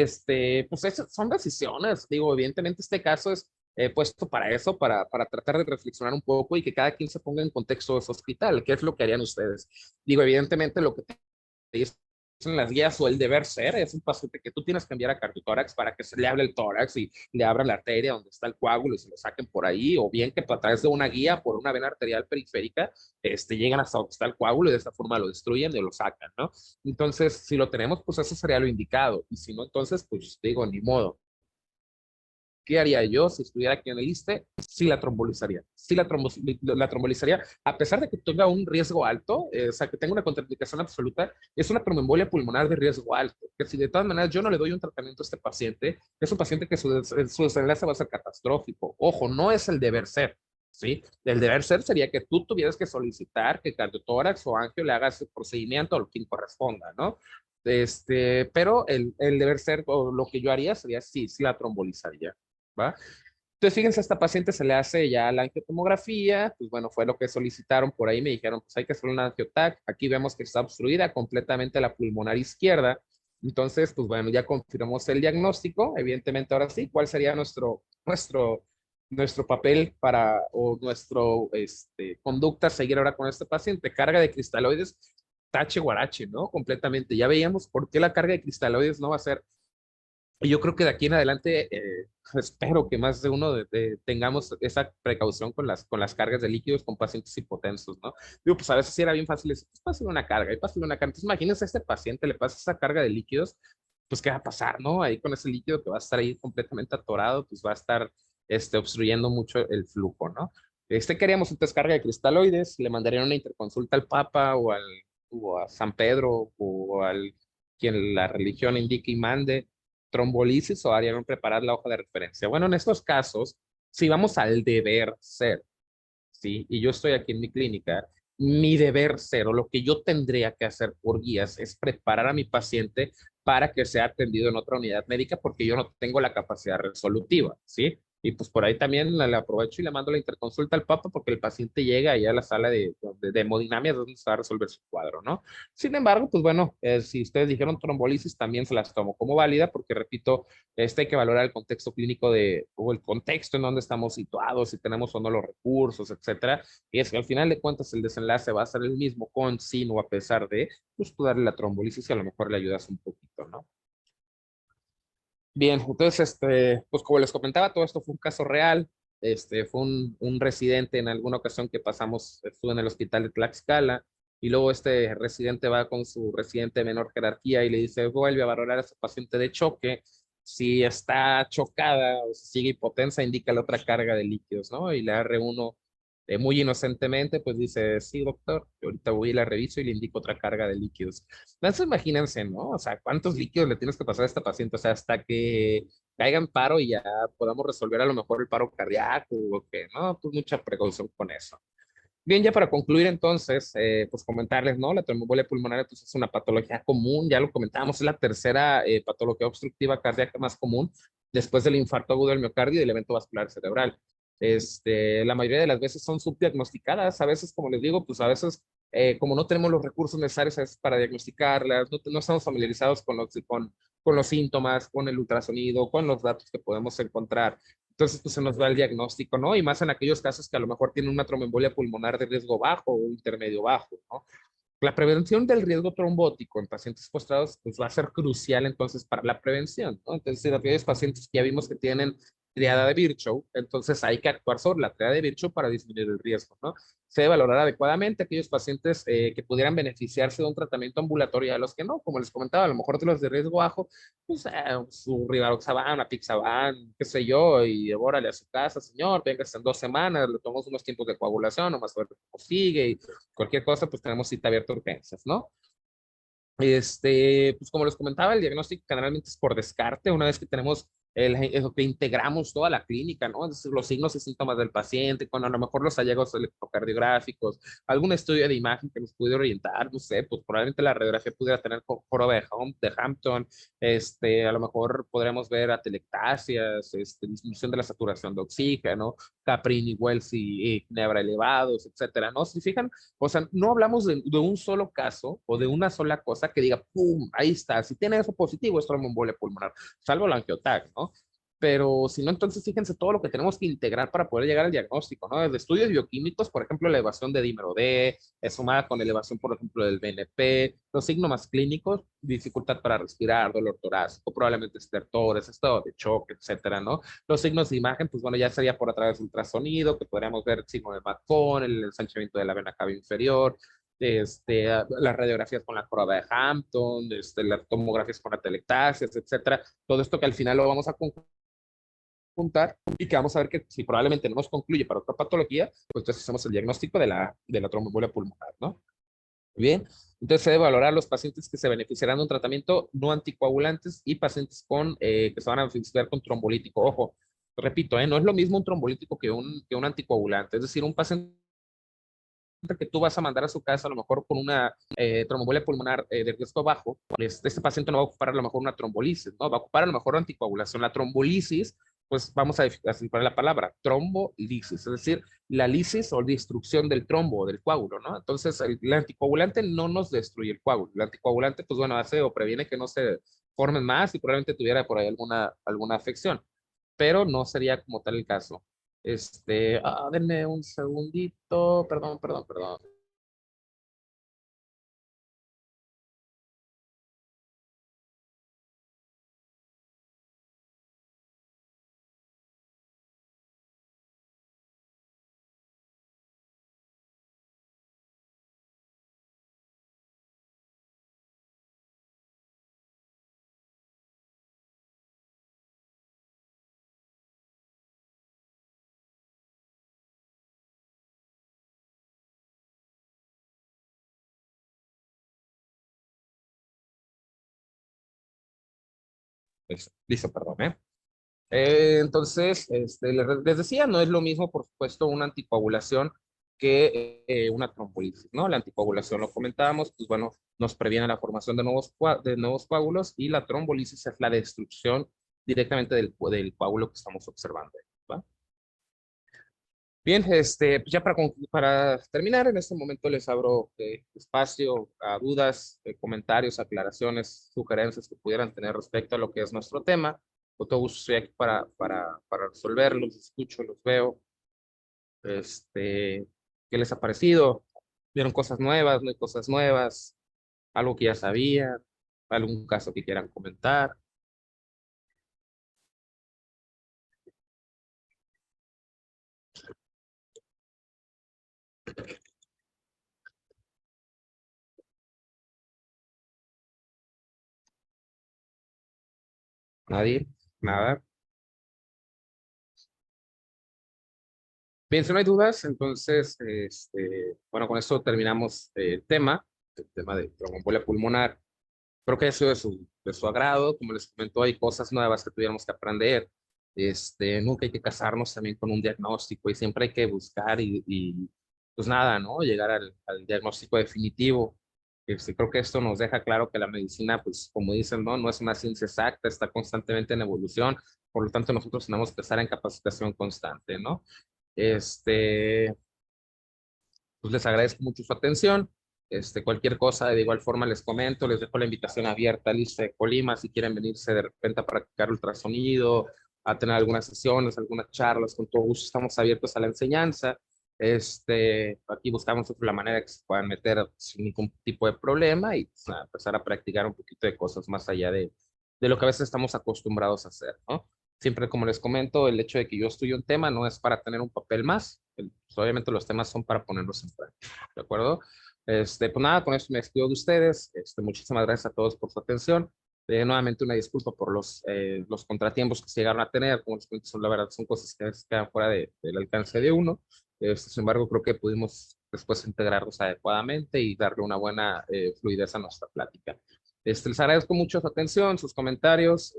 pues esas son decisiones. Digo, evidentemente este caso es puesto para eso, para tratar de reflexionar un poco y que cada quien se ponga en contexto de su hospital. ¿Qué es lo que harían ustedes? Digo, evidentemente lo que te dicen las guías o el deber ser es un paciente que tú tienes que enviar a cardiotórax para que se le hable el tórax y le abra la arteria donde está el coágulo y se lo saquen por ahí, o bien que a través de una guía por una vena arterial periférica, llegan hasta donde está el coágulo y de esta forma lo destruyen y lo sacan, ¿no? Entonces, si lo tenemos, pues eso sería lo indicado. Y si no, entonces, pues digo, ni modo. ¿Qué haría yo si estuviera aquí en el ISSSTE? Sí la trombolizaría. Sí la trombolizaría, a pesar de que tenga un riesgo alto, o sea, que tenga una contraindicación absoluta, es una tromboembolia pulmonar de riesgo alto. Que si de todas maneras yo no le doy un tratamiento a este paciente, es un paciente que su desenlace va a ser catastrófico. Ojo, no es el deber ser. ¿Sí? El deber ser sería que tú tuvieras que solicitar que cardiotórax o angio le haga ese procedimiento a lo que corresponda, ¿no? Pero el deber ser o lo que yo haría sería sí la trombolizaría. ¿Va? Entonces, fíjense, a esta paciente se le hace ya la angiotomografía, pues bueno, fue lo que solicitaron por ahí, me dijeron, pues hay que hacer una angiotac, aquí vemos que está obstruida completamente la pulmonar izquierda, entonces, pues bueno, ya confirmamos el diagnóstico, evidentemente ahora sí, ¿cuál sería nuestro papel para, o nuestro, conducta a seguir ahora con este paciente? Carga de cristaloides, tache guarache, ¿no? Completamente, ya veíamos por qué la carga de cristaloides no va a ser y yo creo que de aquí en adelante espero que más de uno tengamos esa precaución con las cargas de líquidos con pacientes hipotensos, ¿no? Digo, pues a veces sí era bien fácil decir, pues pásale una carga y pásale una carga. Entonces imagínense a este paciente, le pasa esa carga de líquidos, pues ¿qué va a pasar, no? Ahí con ese líquido que va a estar ahí completamente atorado, pues va a estar obstruyendo mucho el flujo, ¿no? Queríamos entonces carga de cristaloides, le mandarían una interconsulta al Papa o a San Pedro o al quien la religión indique y mande trombolisis o harían preparar la hoja de referencia. Bueno, en estos casos, si vamos al deber ser, ¿sí? Y yo estoy aquí en mi clínica, mi deber ser o lo que yo tendría que hacer por guías es preparar a mi paciente para que sea atendido en otra unidad médica porque yo no tengo la capacidad resolutiva, ¿sí? Y pues por ahí también le aprovecho y le mando la interconsulta al Papa porque el paciente llega ahí a la sala de hemodinamia donde se va a resolver su cuadro, ¿no? Sin embargo, pues bueno, si ustedes dijeron trombolisis, también se las tomo como válida porque, repito, hay que valorar el contexto clínico o el contexto en donde estamos situados, si tenemos o no los recursos, etcétera. Y es que al final de cuentas el desenlace va a ser el mismo con, sin o a pesar de, pues tú darle la trombolisis y a lo mejor le ayudas un poquito, ¿no? Bien, entonces, pues como les comentaba, todo esto fue un caso real. Fue un residente en alguna ocasión que pasamos, estuvo en el hospital de Tlaxcala, y luego este residente va con su residente de menor jerarquía y le dice, vuelve a valorar a su paciente de choque. Si está chocada o si sigue hipotensa, indica la otra carga de líquidos, ¿no? Y la R1 muy inocentemente, pues dice, sí, doctor, yo ahorita voy y la reviso y le indico otra carga de líquidos. Entonces, imagínense, ¿no? O sea, ¿cuántos líquidos le tienes que pasar a esta paciente? O sea, hasta que caiga en paro y ya podamos resolver a lo mejor el paro cardíaco o qué, ¿no? Pues mucha precaución con eso. Bien, ya para concluir entonces, pues comentarles, ¿no? La tromboembolia pulmonar pues, es una patología común, ya lo comentábamos, es la tercera patología obstructiva cardíaca más común después del infarto agudo del miocardio y del evento vascular cerebral. La mayoría de las veces son subdiagnosticadas, a veces, como les digo, pues a veces, como no tenemos los recursos necesarios a veces para diagnosticarlas, no estamos familiarizados con los síntomas, con el ultrasonido, con los datos que podemos encontrar. Entonces, pues se nos da el diagnóstico, ¿no? Y más en aquellos casos que a lo mejor tienen una tromboembolia pulmonar de riesgo bajo o intermedio bajo, ¿no? La prevención del riesgo trombótico en pacientes postrados pues va a ser crucial entonces para la prevención, ¿no? Entonces, en aquellos pacientes que ya vimos que tienen triada de Virchow, entonces hay que actuar sobre la triada de Virchow para disminuir el riesgo, ¿no? Se debe valorar adecuadamente aquellos pacientes que pudieran beneficiarse de un tratamiento ambulatorio y a los que no, como les comentaba, a lo mejor de los de riesgo bajo, pues su Rivaroxaban, Apixaban, qué sé yo, y devórale a su casa, señor, venga en 2 semanas, le tomamos unos tiempos de coagulación, nomás a ver cómo sigue, y cualquier cosa, pues tenemos cita abierta a urgencias, ¿no? Pues como les comentaba, el diagnóstico generalmente es por descarte, una vez que tenemos que integramos toda la clínica, ¿no? Es decir, los signos y síntomas del paciente, con a lo mejor los hallazgos electrocardiográficos, algún estudio de imagen que nos pudiera orientar, no sé, pues probablemente la radiografía pudiera tener joroba de Hampton, a lo mejor podremos ver atelectasias, disminución de la saturación de oxígeno, Caprini, Wells y Ginebra elevados, etcétera, ¿no? Si fijan, o sea, no hablamos de un solo caso o de una sola cosa que diga, ¡pum! Ahí está. Si tiene eso positivo, es tromboembolia pulmonar, salvo la angiotag, ¿no? Pero si no, entonces fíjense todo lo que tenemos que integrar para poder llegar al diagnóstico, ¿no? Desde estudios bioquímicos, por ejemplo, la elevación de dímero D, sumada con elevación, por ejemplo, del BNP, los signos más clínicos, dificultad para respirar, dolor torácico, probablemente estertores, estado de choque, etcétera, ¿no? Los signos de imagen, pues bueno, ya sería por a través de ultrasonido, que podríamos ver el signo de McCone, el ensanchamiento de la vena cava inferior, las radiografías con la joroba de Hampton, las tomografías con atelectasias, etcétera. Todo esto que al final lo vamos a juntar y que vamos a ver que si probablemente no nos concluye para otra patología, pues entonces hacemos el diagnóstico de la tromboembolia pulmonar, ¿no? Bien, entonces se debe valorar los pacientes que se beneficiarán de un tratamiento no anticoagulantes y pacientes que se van a beneficiar con trombolítico. Ojo, repito, no es lo mismo un trombolítico que un anticoagulante. Es decir, un paciente que tú vas a mandar a su casa a lo mejor con una tromboembolia pulmonar de riesgo bajo, este paciente no va a ocupar a lo mejor una trombolisis, ¿no? Va a ocupar a lo mejor anticoagulación. La trombolisis, pues vamos a descifrar la palabra, trombolisis, es decir, la lisis o destrucción del trombo o del coágulo, ¿no? Entonces, el anticoagulante no nos destruye el coágulo. El anticoagulante, pues bueno, hace o previene que no se formen más y probablemente tuviera por ahí alguna afección, pero no sería como tal el caso. Denme un segundito, perdón, perdón, perdón. Listo, perdón, ¿eh? Entonces, les decía, no es lo mismo, por supuesto, una anticoagulación que una trombolisis, ¿no? La anticoagulación, lo comentábamos, pues bueno, nos previene la formación de nuevos coágulos y la trombolisis es la destrucción directamente del coágulo que estamos observando, ¿va? Bien, pues ya para terminar, en este momento les abro espacio a dudas, comentarios, aclaraciones, sugerencias que pudieran tener respecto a lo que es nuestro tema. Con todo gusto estoy aquí para resolverlos, los escucho, los veo. ¿Qué les ha parecido? ¿Vieron cosas nuevas? ¿No hay cosas nuevas? ¿Algo que ya sabía? ¿Algún caso que quieran comentar? ¿Nadie? ¿Nada? Bien, si no hay dudas, entonces, bueno, con esto terminamos el tema de tromboembolia pulmonar. Espero que haya sido de su agrado. Como les comentó, hay cosas nuevas que tuviéramos que aprender. Nunca hay que casarnos también con un diagnóstico y siempre hay que buscar pues nada, ¿no? Llegar al diagnóstico definitivo. Creo que esto nos deja claro que la medicina, pues como dicen, ¿no? No es una ciencia exacta, está constantemente en evolución. Por lo tanto, nosotros tenemos que estar en capacitación constante, ¿no? Este, pues les agradezco mucho su atención. Cualquier cosa, de igual forma les comento, les dejo la invitación abierta a Lista de Colima, si quieren venirse de repente a practicar ultrasonido, a tener algunas sesiones, algunas charlas, con todo gusto estamos abiertos a la enseñanza. Aquí buscamos la manera que se puedan meter sin ningún tipo de problema y pues, nada, empezar a practicar un poquito de cosas más allá de lo que a veces estamos acostumbrados a hacer, ¿no? Siempre, como les comento, el hecho de que yo estudie un tema no es para tener un papel más. Pues, obviamente los temas son para ponerlos en práctica. ¿De acuerdo? Pues nada, con esto me despido de ustedes. Muchísimas gracias a todos por su atención. Nuevamente una disculpa por los contratiempos que se llegaron a tener. Como les cuento, la verdad son cosas que quedan fuera del alcance de uno. Sin embargo, creo que pudimos después integrarlos adecuadamente y darle una buena fluidez a nuestra plática. Les agradezco mucho su atención, sus comentarios,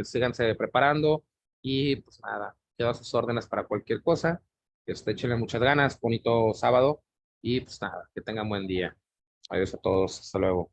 síganse preparando y pues nada, quedo a sus órdenes para cualquier cosa. Échenle muchas ganas, bonito sábado y pues nada, que tengan buen día. Adiós a todos, hasta luego.